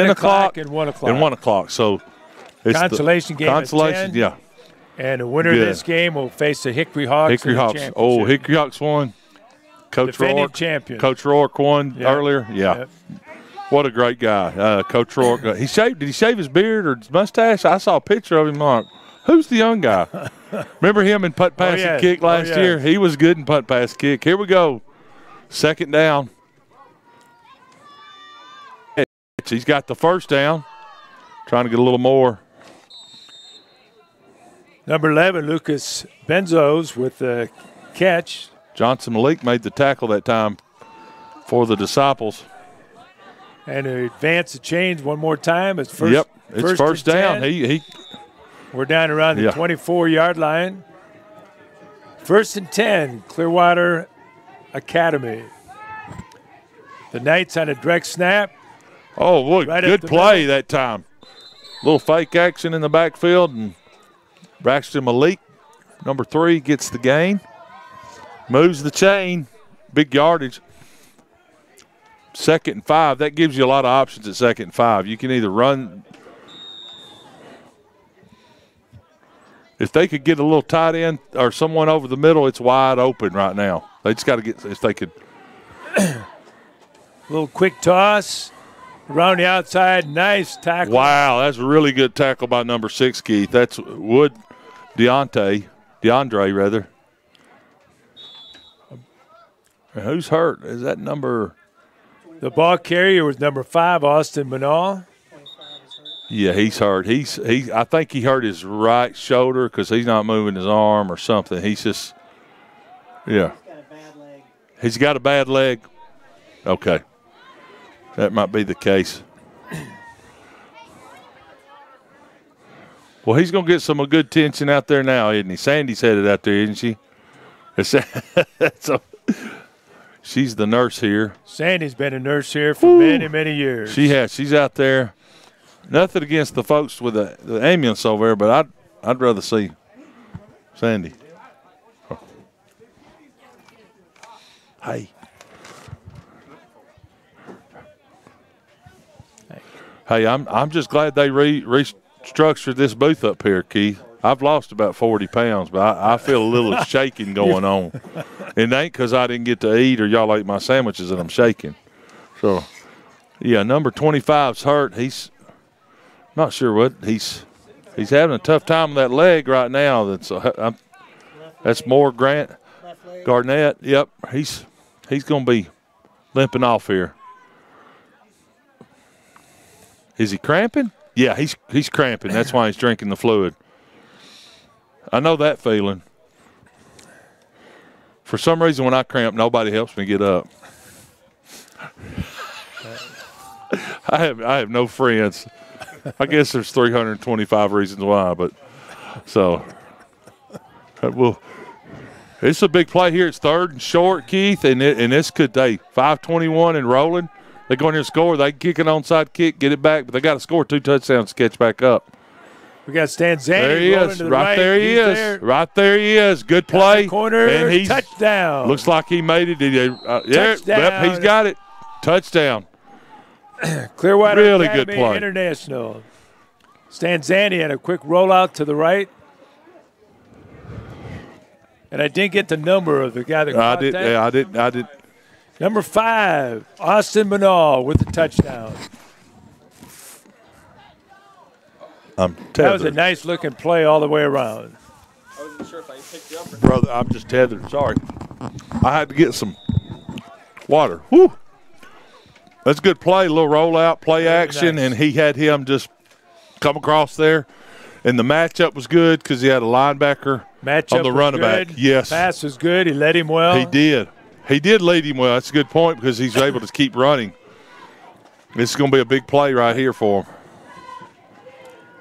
o'clock and 1 o'clock. And 1 o'clock. So it's consolation game consolation, at 10. yeah. And the winner of this game will face the Hickory Hawks. Hickory Hawks. Oh, Hickory Hawks won. Coach Defending champion. Coach Rourke won earlier. Yeah. Yep. What a great guy. Coach Rourke. Did he shave his beard or his mustache? I saw a picture of him, Mark. Who's the young guy? Remember him in putt, pass, and kick last year? He was good in putt, pass, kick. Here we go. 2nd down. He's got the 1st down. Trying to get a little more. Number 11, Lucas Benzos with the catch. Johnson Malik made the tackle that time for the Disciples. And advance the chains one more time. It's first. Yep, it's first down. We're down around the 24-yard line. 1st and 10, Clearwater Academy. The Knights on a direct snap. Oh, boy, good play that time. Little fake action in the backfield, and Braxton Malik, number 3, gets the gain. Moves the chain, big yardage. 2nd and 5, that gives you a lot of options at 2nd and 5. You can either run. If they could get a little tight end or someone over the middle, it's wide open right now. They just got to get, if they could. Little quick toss around the outside. Nice tackle. Wow, that's a really good tackle by number 6, Keith. That's Wood DeAndre. And who's hurt? Is that number? The ball carrier was number 5, Austin Manal. Yeah, he's hurt. I think he hurt his right shoulder because he's not moving his arm or something. He's just, yeah. He's got a bad leg. He's got a bad leg. Okay. That might be the case. Well, he's going to get some good tension out there now, isn't he? Sandy's headed out there, isn't she? She's the nurse here. Sandy's been a nurse here for many, many years. She has. She's out there. Nothing against the folks with the ambulance over there, but I'd rather see Sandy. Hey. Hey, I'm just glad they restructured this booth up here, Keith. I've lost about 40 pounds, but I feel a little shaking going on. It ain't because I didn't get to eat or y'all ate my sandwiches and I'm shaking. So, yeah, number 25's hurt. He's not sure what he's having a tough time with that leg right now. That's more Garnett. Yep, he's going to be limping off here. Is he cramping? Yeah, he's cramping. That's why he's drinking the fluid. I know that feeling. For some reason, when I cramp, nobody helps me get up. I have no friends. I guess there's 325 reasons why, but so well, it's a big play here. It's 3rd and short, Keith, and this could 5:21 and rolling. They go in here and score. They kick an onside kick, get it back, but they got to score 2 touchdowns to catch back up. We got Stan Zanny. There he is. Right there he is. There. Right there he is. Good play. Corner. And he's touchdown. Looks like he made it. Touchdown. Yep, he's got it. Touchdown. Clearwater really Academy good play. International. Stan Zanny had a quick rollout to the right. And I didn't get the number of the guy that caught that. Yeah, I did. Number 5, Austin Manal with the touchdown. That was a nice-looking play all the way around. I wasn't sure if I picked you up or not. Brother, I'm just tethered. Sorry. I had to get some water. Whew. That's a good play, a little rollout, play action, nice. and he had him just come across there. And the matchup was good because he had a linebacker Matchup on the was running good. back. Yes. Pass was good. He led him well. He did. He did lead him well. That's a good point because he's able to keep running. This is going to be a big play right here for him.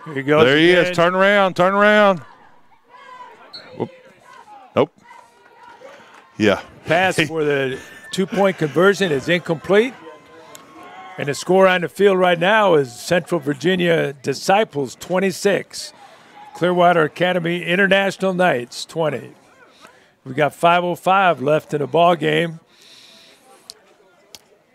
Here he goes. There he again. is. Turn around. Turn around. Whoop. Nope. Yeah. Pass for the two-point conversion is incomplete. And the score on the field right now is Central Virginia Disciples 26, Clearwater Academy International Knights 20. We got 5:05 left in the ball game.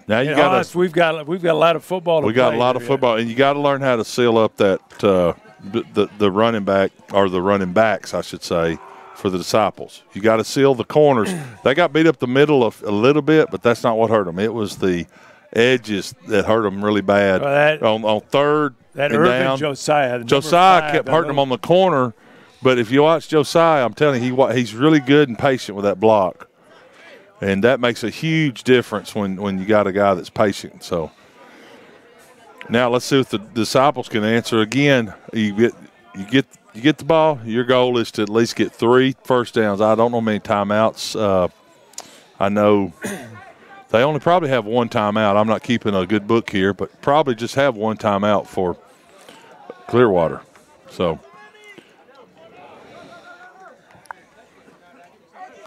Now you And got Hoss, we've got a lot of football. To we got play a lot of here. football, and you got to learn how to seal up that the running back or the running backs, I should say, for the Disciples. You got to seal the corners. They got beat up the middle a little bit, but that's not what hurt them. It was the edges that hurt them really bad. On third That and Irvin down. Josiah. Josiah kept hurting him on the corner, but if you watch Josiah, I'm telling you, he's really good and patient with that block. And that makes a huge difference when you got a guy that's patient. So now let's see if the Disciples can answer again. You get the ball. Your goal is to at least get 3 first downs. I don't know many timeouts. I know they only probably have 1 timeout. I'm not keeping a good book here, but probably just have 1 timeout for Clearwater. So.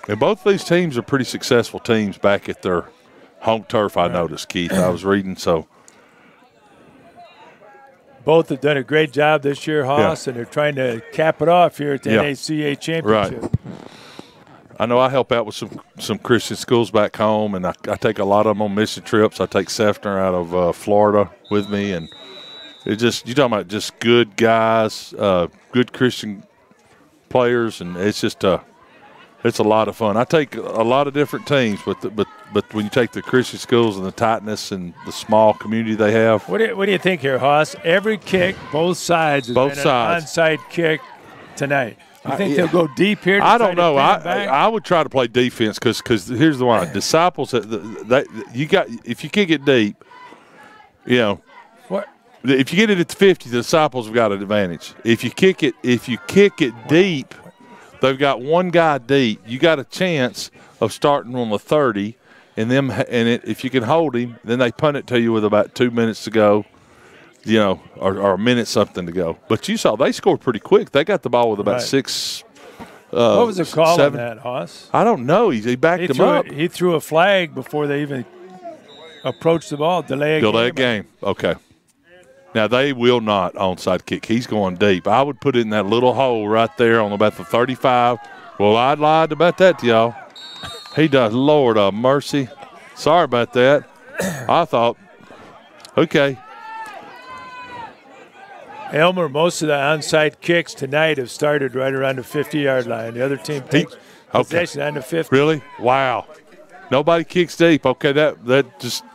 And both these teams are pretty successful teams back at their home turf, I noticed, Keith. I was reading, so. Both have done a great job this year, Hoss, and they're trying to cap it off here at the NACA championship. Right. I know I help out with some Christian schools back home, and I take a lot of them on mission trips. I take Sefner out of Florida with me, and you're talking about just good guys, good Christian players, and it's just it's a lot of fun. I take a lot of different teams, but when you take the Christian schools and the tightness and the small community they have. What do you think here, Hoss? Every kick, both sides, has been an onside kick tonight. You think they'll go deep here? I don't know. I would try to play defense because here's the one. Disciples, if you kick it deep, What? If you get it at the 50, the Disciples have got an advantage. If you kick it deep, they've got one guy deep. You got a chance of starting on the 30, if you can hold him, then they punt it to you with about 2 minutes to go, or a minute something to go. But you saw they scored pretty quick. They got the ball with about 6. What was the call 7. on that, Hoss? I don't know. He backed him up. He threw a flag before they even approached the ball. Delay a game. Okay. Now, they will not onside kick. He's going deep. I would put it in that little hole right there on about the 35. Well, I lied about that to y'all. He does. Lord of mercy. Sorry about that. I thought, okay. Elmer, most of the onside kicks tonight have started right around the 50-yard line. The other team takes possession on the 50. Really? Wow. Nobody kicks deep. Okay, that just –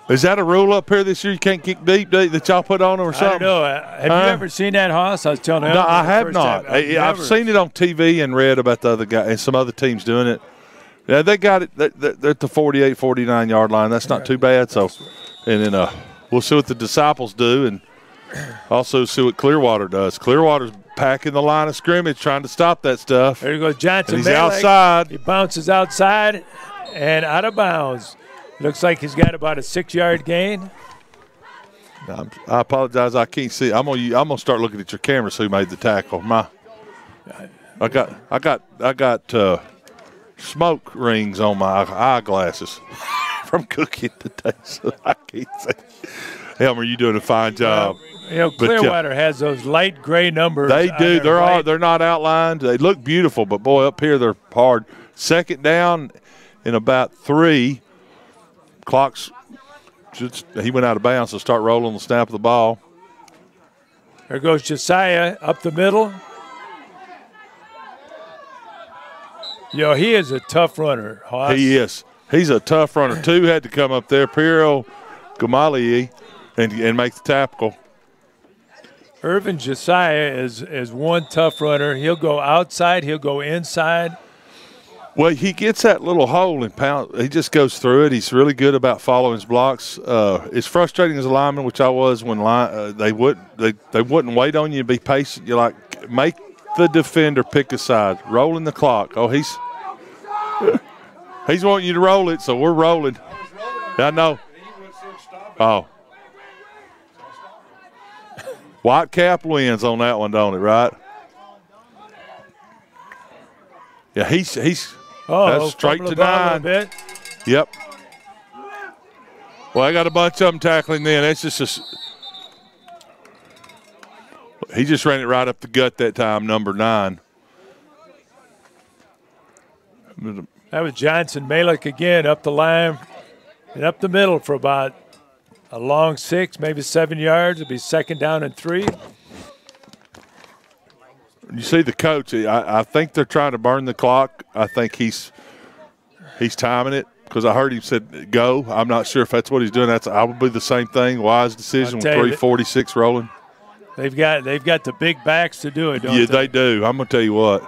is that a rule up here this year? You can't kick deep that y'all put on them or something? I don't know. Have you ever seen that, Hoss? I was telling Elmer. No, I have not. I've seen it on TV and read about the other guy and some other teams doing it. Yeah, they got it. They're at the 48, 49-yard line. That's not too bad. So, and then we'll see what the Disciples do and also see what Clearwater does. Clearwater's packing the line of scrimmage, trying to stop that stuff. There goes Johnson. And he's outside. He bounces outside and out of bounds. Looks like he's got about a 6-yard gain. I apologize. I can't see. I'm gonna start looking at your camera. So who made the tackle? I got smoke rings on my eyeglasses from cooking today, so I can't see. Elmer, you're doing a fine job. Clearwater has those light gray numbers. They do. They're not outlined. They look beautiful, but boy, up here they're hard. Second down in about 3. Clock's he went out of bounds, so start rolling the snap of the ball. There goes Josiah up the middle. He is a tough runner, Hoss. He is. He's a tough runner. 2 had to come up there, Piero Gamalier, and make the tackle. Irvin Josiah is one tough runner. He'll go outside. He'll go inside. Well, he gets that little hole and he just goes through it. He's really good about following his blocks. It's frustrating as a lineman, which I was when they wouldn't wait on you and be patient. You're like, make the defender pick a side, rolling the clock. Oh, he's wanting you to roll it, so we're rolling. I know. Oh. Whitecap wins on that one, don't it, right? Yeah, he's that's straight to 9. Yep. Well, I got a bunch of them tackling then. That's just he just ran it right up the gut that time, number 9. That was Johnson Malik again up the line and up the middle for about a long 6, maybe 7 yards. It'll be 2nd down and 3. You see the coach. I think they're trying to burn the clock. I think he's timing it because I heard him said go. I'm not sure if that's what he's doing. That's probably the same thing. Wise decision with 3:46 rolling. They've got the big backs to do it, don't they? Yeah, they do. I'm gonna tell you what.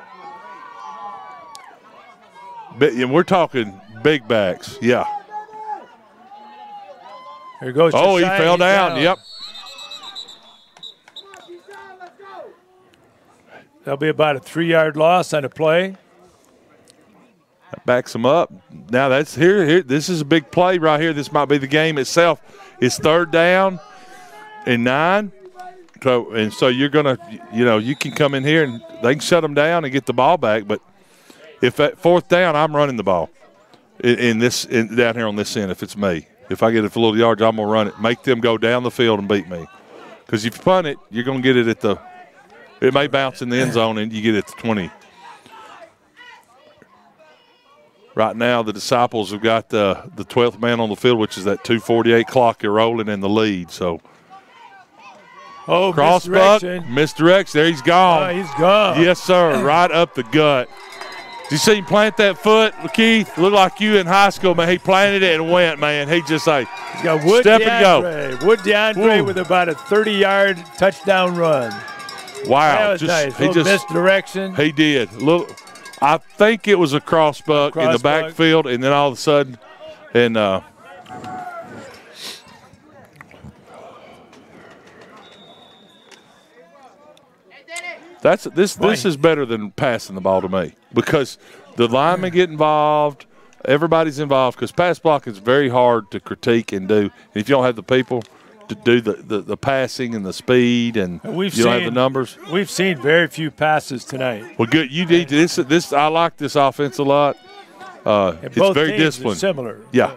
We're talking big backs. Yeah. There goes. Oh, he fell down. Yep. That'll be about a 3-yard loss on a play. That backs him up. Now that's here. This is a big play right here. This might be the game itself. It's 3rd down and 9. So you're gonna, you can come in here and they can shut them down and get the ball back. But if at 4th down, I'm running the ball down here on this end. If it's me, if I get it for a little yards, I'm gonna run it. Make them go down the field and beat me. Because if you punt it, you're gonna get it at the. It may bounce in the end zone and you get it to 20. Right now, the Disciples have got the 12th man on the field, which is that 2:48 clock you're rolling in the lead. So, crossbuck, misdirection. There he's gone. Oh, he's gone. Yes, sir. Right up the gut. Did you see him plant that foot, Keith? Looked like you in high school, man. He planted it and went, man. He just he's got Wood step DeAndre. and go. Wood DeAndre with about a 30-yard touchdown run. Wow. That was nice. He just misdirection. He did. I think it was a crossbuck in the backfield, and then all of a sudden, and this is better than passing the ball to me because the linemen get involved, everybody's involved because pass blocking is very hard to critique and do. And if you don't have the people to do the passing and the speed, and you don't have the numbers. We've seen very few passes tonight. Well, good. You need this. I like this offense a lot. It's very disciplined. Similar. Yeah.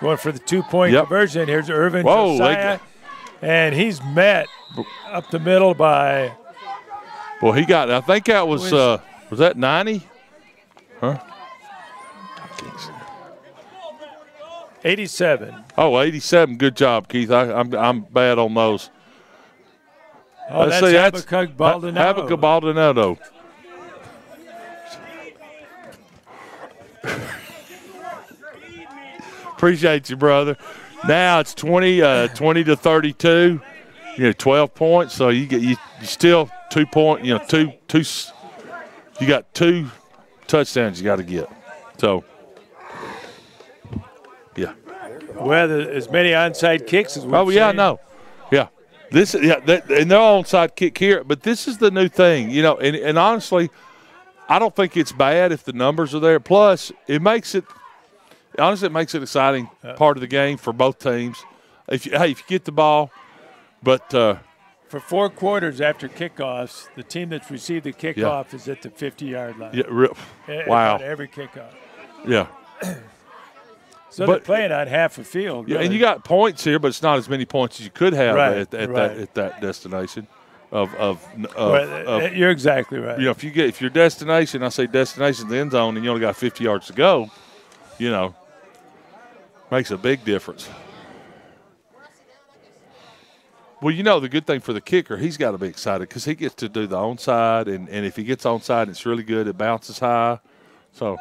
Going for the 2-point conversion. Here's Irvin Josiah, and he's met up the middle by. Well, he got. I think that was that 90? Huh? 87. Oh, 87. Good job, Keith. I'm bad on those. Oh, that's Habakkuk Baldonado. Habakkuk Baldonado. Appreciate you, brother. Now it's 20 to 32. 12 points. So you still 2 point. Two. You got 2 touchdowns you got to get. So. Yeah. Well, as many onside kicks as we've seen. Yeah, no. Yeah. And they're all onside kick here, but this is the new thing, and honestly, I don't think it's bad if the numbers are there. Plus, it makes it exciting part of the game for both teams. If you get the ball, but for 4 quarters after kickoffs, the team that's received the kickoff is at the 50-yard line. Yeah, wow. Every kickoff. Yeah. So they're playing on half a field. Yeah, really. and you got points here, but it's not as many points as you could have at that destination. You're exactly right. If your destination, I say destination, the end zone, and you only got 50 yards to go, makes a big difference. Well, the good thing for the kicker, he's got to be excited because he gets to do the onside, and if he gets onside, it's really good. It bounces high. So,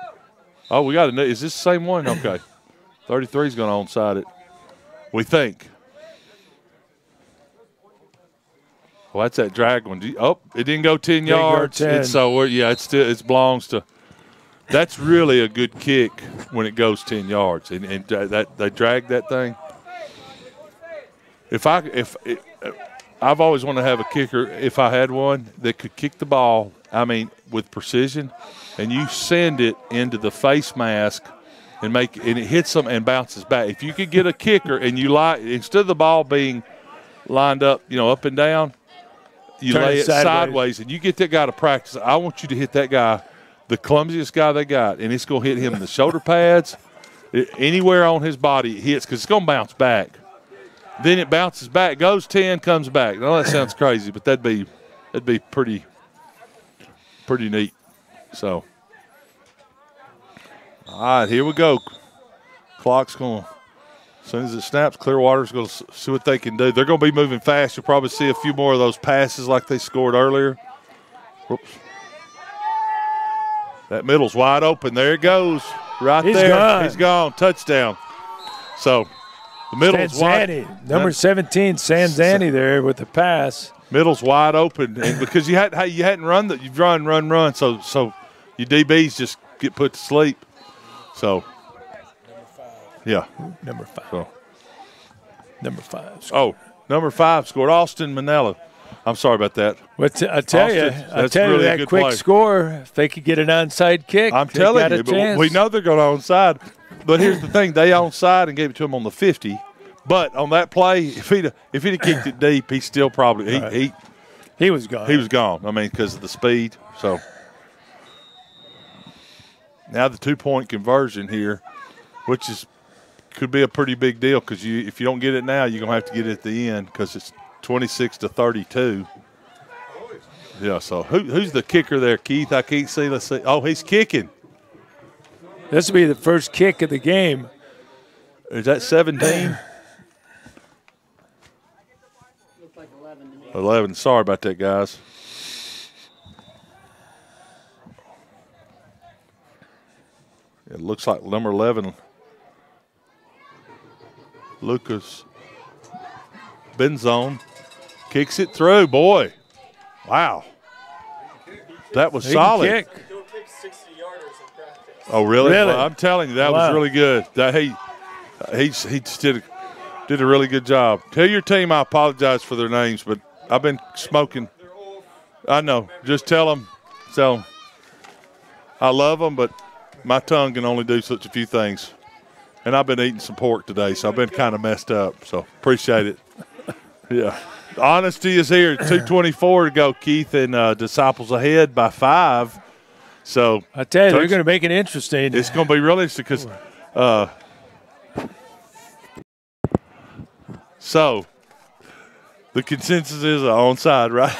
we got to. Is this the same one? Okay. 33 is going to onside it, we think. Well, that's that drag one. It didn't go 10 yards. 10. It belongs to. That's really a good kick when it goes 10 yards, and that they drag that thing. I've always wanted to have a kicker, if I had one, that could kick the ball, with precision, and you send it into the face mask and it hits them and bounces back. If you could get a kicker and instead of the ball being lined up, up and down, you turn lay it sideways, and you get that guy to practice. I want you to hit that guy, the clumsiest guy they got, and it's going to hit him in the shoulder pads, anywhere on his body it hits, because it's going to bounce back. Then it bounces back, goes 10, comes back. Now that sounds crazy, but that'd be pretty neat. So, all right, here we go. Clock's going. As soon as it snaps, Clearwater's going to see what they can do. They're going to be moving fast. You'll probably see a few more of those passes like they scored earlier. Whoops. That middle's wide open. There it goes. Right there. Gone. He's gone. Touchdown. So the middle's wide. Number 17, Sanzani there with the pass. Middle's wide open, and because you hadn't run you've run. So your DBs just get put to sleep. So. Yeah. Number 5. So. Number 5. Scored. Number 5 scored. Austin Manella. I'm sorry about that. But I tell you, that quick play. Score, if they could get an onside kick, I'm telling you, but we know they're going to onside. But here's the thing. They onside and gave it to him on the 50. But on that play, if he'd have kicked it deep, he still probably he was gone. He was gone. Because of the speed. So now the 2-point conversion here, which could be a pretty big deal, because if you don't get it now, you're going to have to get it at the end, because it's 26-32. Yeah, so who's the kicker there, Keith? I can't see. Let's see. Oh, he's kicking. This will be the first kick of the game. Is that 17? Looks like 11 to me. 11. Sorry about that, guys. It looks like number 11, Lucas Benzone, kicks it through. Boy, wow. That was solid. Kick. Oh, really? Really? Well, I'm telling you, that was really good. He just did a really good job. Tell your team I apologize for their names, but I've been smoking. I know. Just tell them I love them, but my tongue can only do such a few things. And I've been eating some pork today, so I've been kind of messed up. So appreciate it. Yeah. Honesty is here. 2:24 to go, Keith, and Disciples ahead by 5. So I tell you, they're going to make it interesting. It's going to be real interesting because so the consensus is onside, right?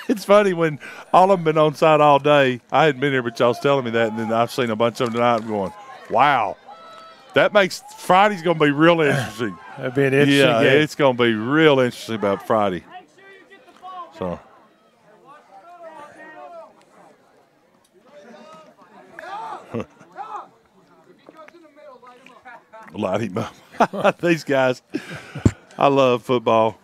It's funny when all of them been onside all day. I hadn't been here, but y'all's telling me that, and then I've seen a bunch of them tonight. I'm going, wow. That makes Friday's going to be real interesting. That'd be an interesting game. It's going to be real interesting about Friday. So. Light him up. These guys, I love football.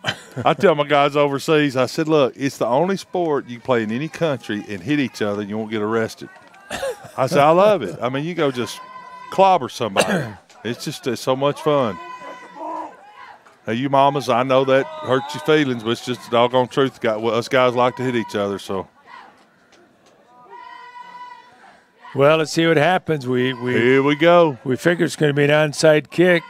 I tell my guys overseas, I said, look, it's the only sport you play in any country and hit each other and you won't get arrested. I said, I love it. I mean, you go just clobber somebody. It's so much fun. Now, you mamas, I know that hurts your feelings, but it's just the doggone truth. Us guys like to hit each other, so. Well, let's see what happens. Here we go. We figure it's going to be an onside kick.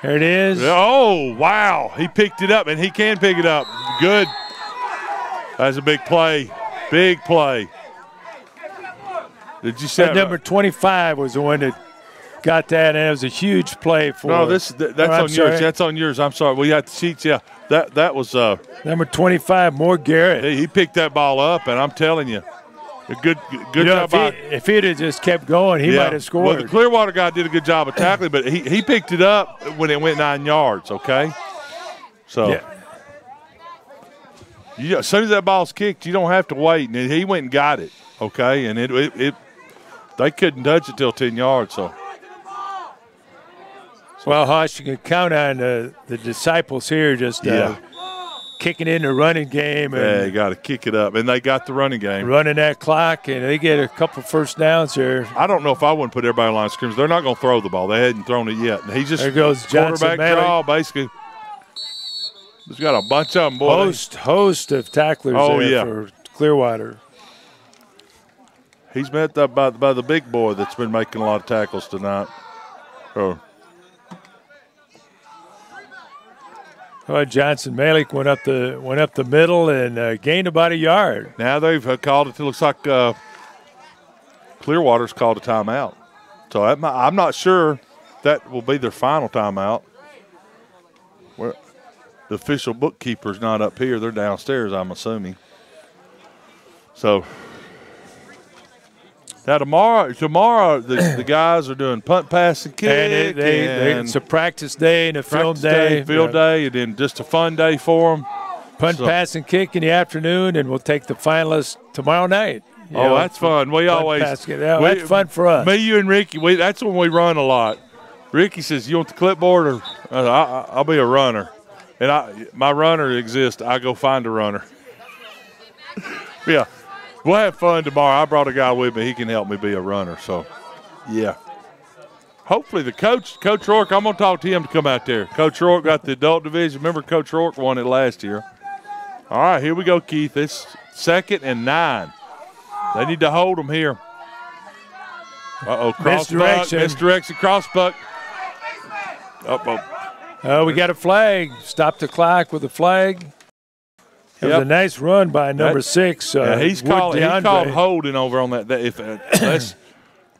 There it is. Oh, wow. He picked it up, and he can pick it up. Good. That's a big play. Big play. Did you say that? Number 25 was the one that got that, and it was a huge play for. No, that's on yours. That's on yours. I'm sorry. We got the sheets. Yeah, that was number 25, Moore Garrett. He picked that ball up, and I'm telling you, a good job. If he'd have just kept going, he might have scored. Well, the Clearwater guy did a good job of tackling, but he picked it up when it went 9 yards. Okay, so. Yeah. As soon as that ball's kicked, you don't have to wait, and he went and got it. Okay, and they couldn't touch it till 10 yards. So. Well, Hosh, you can count on the disciples here just kicking in the running game. And yeah, you got to kick it up. And they got the running game. Running that clock, and they get a couple first downs there. I don't know if I wouldn't put everybody on line of scrimmage. They're not going to throw the ball. They hadn't thrown it yet. And he just there goes quarterback draw, basically. He's got a bunch of them, boy. Host of tacklers for Clearwater. He's met by the big boy that's been making a lot of tackles tonight. Johnson Malik went up the middle and gained about a yard. Now they've called it. It looks like Clearwater's called a timeout. So I'm not sure that will be their final timeout. The official bookkeeper's not up here. They're downstairs, I'm assuming. So now tomorrow the guys are doing punt, pass, and kick. And it's a practice day and a field day. Field day, and then just a fun day for them. Punt, pass, and kick in the afternoon, and we'll take the finalists tomorrow night. That's fun. We always that's fun for us. Me, you, and Ricky. That's when we run a lot. Ricky says, "You want the clipboard?" Or I'll be a runner, and my runner exists. I go find a runner. Yeah. We'll have fun tomorrow. I brought a guy with me. He can help me be a runner. So, yeah. Hopefully the Coach Rourke, I'm going to talk to him to come out there. Coach Rourke got the adult division. Remember Coach Rourke won it last year. All right, here we go, Keith. It's 2nd and 9. They need to hold them here. Misdirection, cross buck. We got a flag. Stop the clock with a flag. It was a nice run by number 6. He's called holding over on that.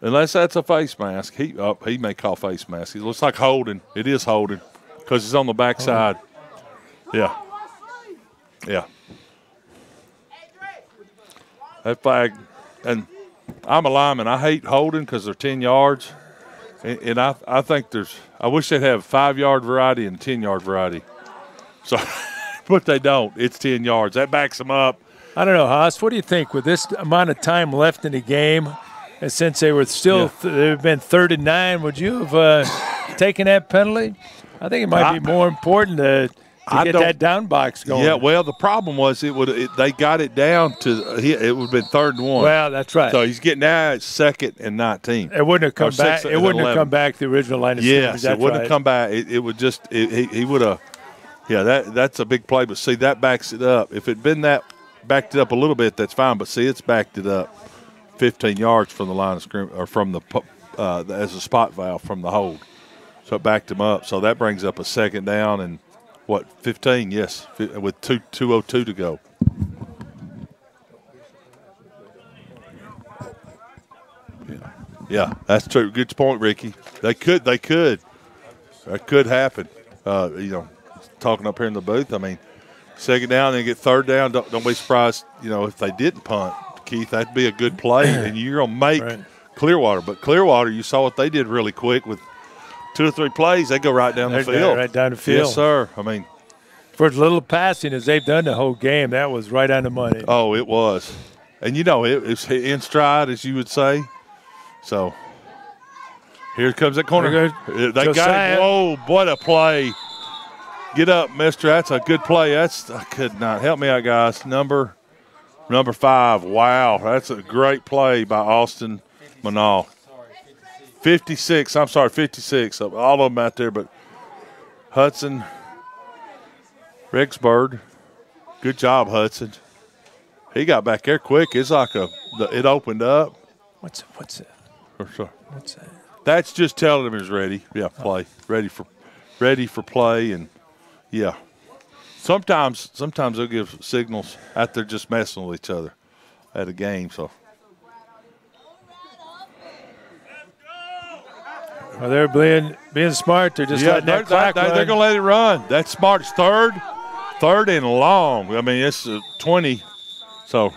Unless that's a face mask, he may call face mask. It looks like holding. It is holding because it's on the backside. Yeah. That flag, and I'm a lineman. I hate holding because they're 10 yards, and I think I wish they'd have 5-yard variety and 10-yard variety. So. But they don't. It's 10 yards. That backs them up. I don't know, Haas. What do you think with this amount of time left in the game? And since they were still they've been 3rd and 9, would you have taken that penalty? I think it might be more important to get that down box going. Yeah, well, the problem was they got it down to it would have been 3rd and 1. Well, that's right. So he's getting now at 2nd and 19. It wouldn't have come back. It wouldn't have come back the original line of scrimmage. Yes, it wouldn't have come back. It would just he would have. Yeah, that's a big play, but see, that backs it up. If it had been backed it up a little bit, that's fine. But see, it's backed it up 15 yards from the line of scrimmage, or from as a spot valve from the hold. So it backed him up. So that brings up a 2nd down and 15? Yes, with 2:02 to go. Yeah, that's true. Good point, Ricky. That could happen. Talking up here in the booth, I mean, 2nd down and get 3rd down. Don't be surprised, if they didn't punt, Keith. That'd be a good play, and you're gonna make Clearwater. But Clearwater, you saw what they did really quick with 2 or 3 plays. They go right down the field. Right down the field. Yes, sir. I mean, for as little passing as they've done the whole game, that was right on the money. Oh, it was, and it was in stride, as you would say. So here comes that corner. They got it. Whoa! What a play! Get up, mister. That's a good play. I could not. Help me out, guys. Number 5. Wow. That's a great play by Austin Manal. 56. I'm sorry, 56. All of them out there, but Hudson Rexburg. Good job, Hudson. He got back there quick. It's like it opened up. What's that? What's that? That's just telling him he's ready. Yeah, play. Ready for play. And yeah, sometimes they'll give signals out there just messing with each other at a game. So they're being smart. They're just letting that clock run. They're gonna let it run. That's smart. It's third and long. I mean, it's 20. So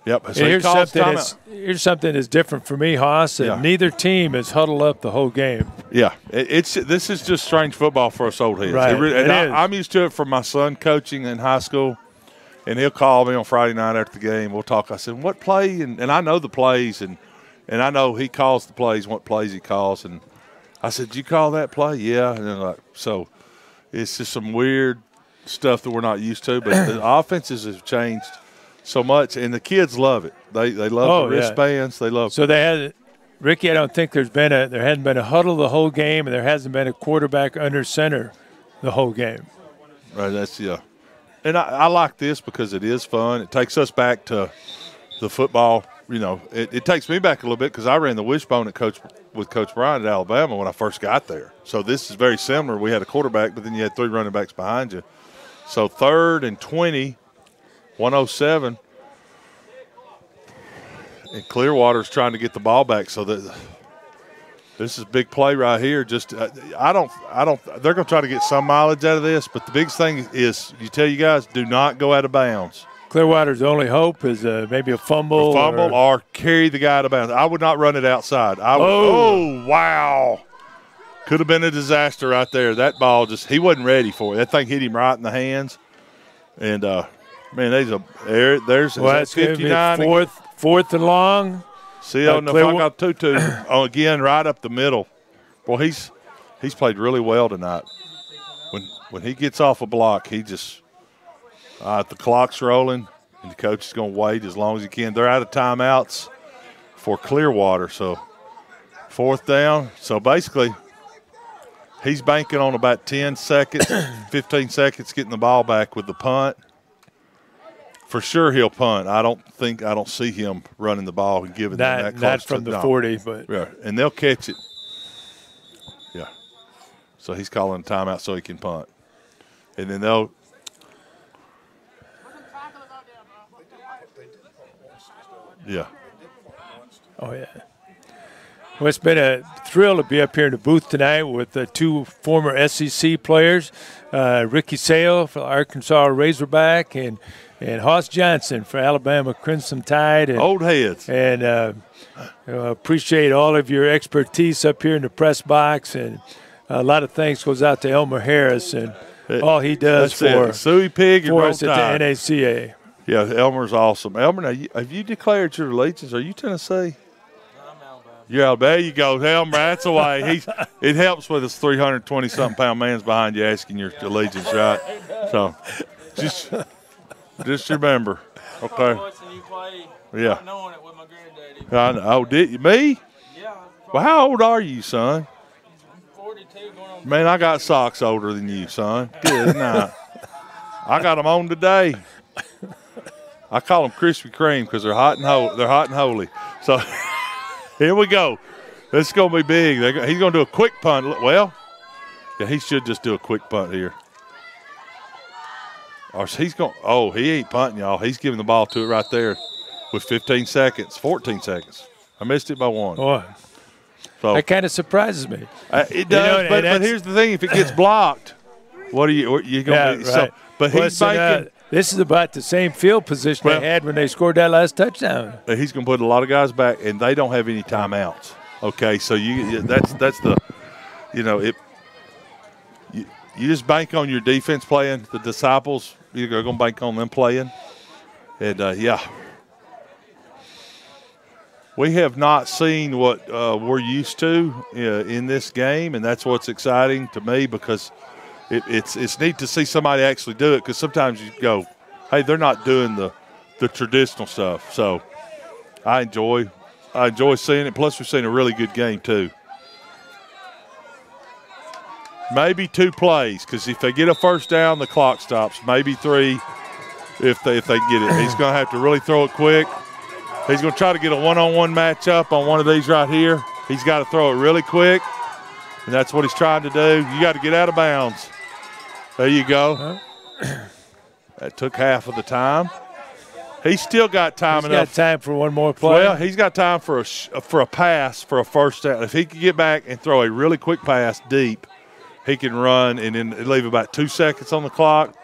yep. So here's something that's different for me, Haas. And neither team has huddled up the whole game. Yeah, this is just strange football for us old heads. Right. I'm used to it from my son coaching in high school, and he'll call me on Friday night after the game. We'll talk. I said, "What play?" And I know the plays, and I know he calls the plays, what plays he calls. And I said, "Did you call that play?" Yeah. And then so it's just some weird stuff that we're not used to. But the offenses have changed so much, and the kids love it. They love the wristbands. They love. So they had Ricky. I don't think there hadn't been a huddle the whole game, and there hasn't been a quarterback under center the whole game. Right. That's And I like this because it is fun. It takes us back to the football. You know, it takes me back a little bit because I ran the wishbone with Coach Bryant at Alabama when I first got there. So this is very similar. We had a quarterback, but then you had 3 running backs behind you. So 3rd and 20, 107. And Clearwater's trying to get the ball back. So this is a big play right here. Just I don't. They're going to try to get some mileage out of this, but the biggest thing is you tell you guys do not go out of bounds. Clearwater's only hope is maybe a fumble. Or carry the guy out of bounds. I would not run it outside. Oh, wow. Could have been a disaster right there. That ball he wasn't ready for it. That thing hit him right in the hands. And, man, there's that's 59. Fourth and long. See, Nafaka Tutu again right up the middle. Well, he's played really well tonight. When he gets off a block, he just the clock's rolling, and the coach is going to wait as long as he can. They're out of timeouts for Clearwater, so 4th down. So basically, he's banking on about 10 seconds, 15 seconds getting the ball back with the punt. For sure he'll punt. I don't see him running the ball and giving them that close. Not from the 40, but. Yeah, and they'll catch it. Yeah. So he's calling a timeout so he can punt. And then they'll. Yeah. Oh, yeah. Well, it's been a thrill to be up here in the booth tonight with 2 former SEC players, Ricky Sale for Arkansas Razorback and Hoss Johnson for Alabama Crimson Tide. And, old heads. And appreciate all of your expertise up here in the press box. And a lot of thanks goes out to Elmer Harris and all he does for Suey Pig and us at the NACA. Yeah, Elmer's awesome. Elmer, now, have you declared your allegiance? Are you Tennessee? I'm Alabama. You're Alabama. There you go, Elmer. That's the way. It helps with us 320-something pound man's behind you asking your allegiance, right? So just remember. Okay. Yeah. Knowing it with my granddaddy. Oh, did you? Me? Yeah. Well, how old are you, son? 42 going on. Man, I got socks older than you, son. Good night. I got them on today. I call them Krispy Kreme because they're hot and holy. So here we go. This is going to be big. He's going to do a quick punt. Well, yeah, he should just do a quick punt here. Or he's going. Oh, he ain't punting, y'all. He's giving the ball to it right there with 15 seconds, 14 seconds. I missed it by 1. Boy, so that kind of surprises me. It does, but here's the thing: if it gets blocked, what are you going to be? Right. So, but he's making. This is about the same field position they had when they scored that last touchdown. He's going to put a lot of guys back, and they don't have any timeouts. Okay, so that's the, you just bank on your defense playing. The disciples, you're going to bank on them playing, and yeah. We have not seen what we're used to in this game, and that's what's exciting to me because it's neat to see somebody actually do it because sometimes you go, hey, they're not doing the traditional stuff. So I enjoy seeing it. Plus, we've seen a really good game too. Maybe 2 plays because if they get a first down, the clock stops. Maybe 3 if they get it. He's going to have to really throw it quick. He's going to try to get a one-on-one matchup on one of these right here. He's got to throw it really quick, and that's what he's trying to do. You got to get out of bounds. There you go. That took half of the time. He's still got time enough. He's got time for one more play. Well, he's got time for a pass for a first down. If he can get back and throw a really quick pass deep, he can run and then leave about 2 seconds on the clock.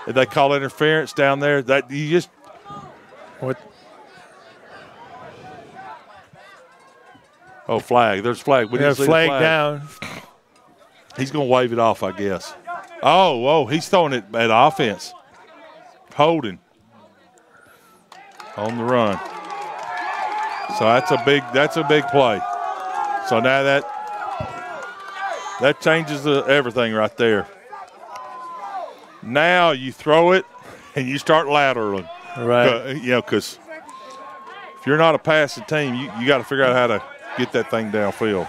If they call interference down there, that you just what? Oh, flag. There's flag. We didn't see flag the flag down. He's going to wave it off, I guess. Oh, he's throwing it at offense. Holding on the run. So that's a big play. So now that changes everything right there. Now you throw it and you start lateraling. Right. You know, because if you're not a passing team, you got to figure out how to get that thing downfield.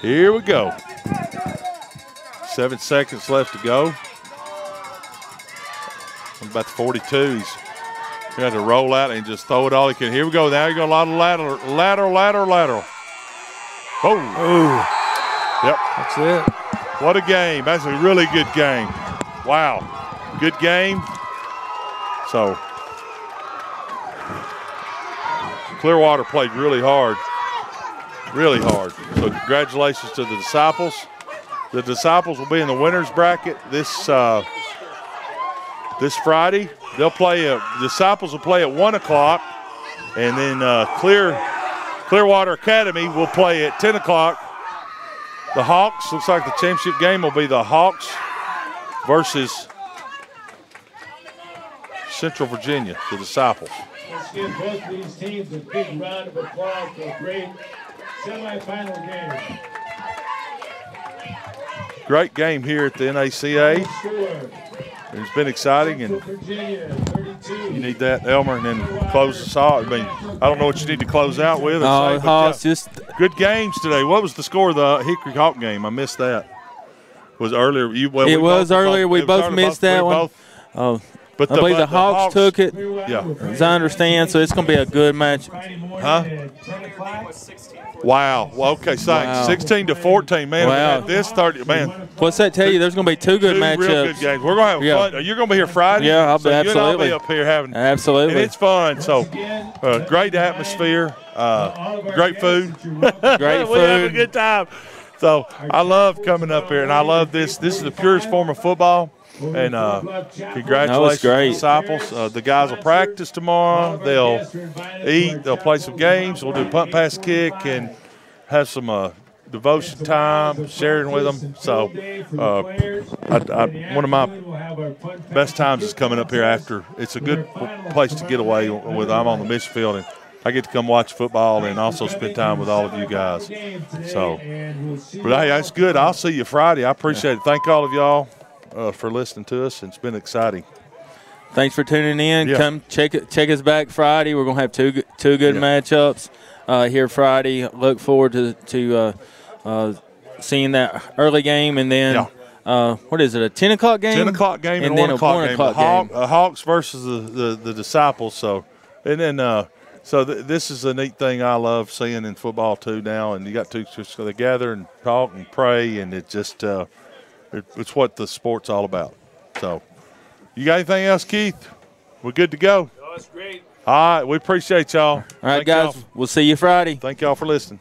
Here we go. 7 seconds left to go. About the 42. He's got to roll out and just throw it all he can. Here we go. Now you got a lot of lateral. Oh. Yep. That's it. What a game. That's a really good game. Wow. Good game. So Clearwater played really hard. Really hard. So congratulations to the Disciples. The Disciples will be in the winners bracket this Friday. They'll play. Disciples will play at 1 o'clock, and then Clearwater Academy will play at 10 o'clock. The Hawks, looks like the championship game will be the Hawks versus Central Virginia, the Disciples. Let's give both of these teams a big round of applause for a great semifinal game. Great game here at the NACA. It's been exciting, and you need that, Elmer, and then close us out. I mean, I don't know what you need to close out with. It's just good games today. What was the score of the Hickory Hawk game? I missed that. Was earlier? We both missed that one. But I believe the Hawks took it. Yeah, as I understand. So it's going to be a good match. Huh? Wow. Well, okay, thanks. 16-14, man. Wow. This 30, man. What's that tell you? There's going to be two good matchups. Real good games. We're going to have fun. You're going to be here Friday? Yeah, I'll be absolutely. You'll be up here having. Absolutely. And it's fun. So, great atmosphere, great food. Great food. We have a good time. So, I love coming up here, and I love this. This is the purest form of football. And congratulations to the Disciples. The guys will practice tomorrow. They'll eat. They'll play some games. We'll do punt, pass, kick, and have some devotion time, sharing with them. So one of my best times is coming up here after. It's a good place to get away with. I'm on the mission field, and I get to come watch football and also spend time with all of you guys. So, but hey, that's good. I'll see you Friday. I appreciate it. Thank all of y'all for listening to us. It's been exciting. Thanks for tuning in. Yeah. Come check us back Friday. We're gonna have two good matchups here Friday. Look forward to seeing that early game, and then what is it? A 10 o'clock game? 10 o'clock game and then 1 o'clock game. game. Hawks versus the Disciples. So, and then this is a neat thing I love seeing in football too now. And you got to just gather and talk and pray, and it just it's what the sport's all about. So, you got anything else, Keith? We're good to go. Oh, that's great. All right, we appreciate y'all. All right, guys, we'll see you Friday. Thank y'all for listening.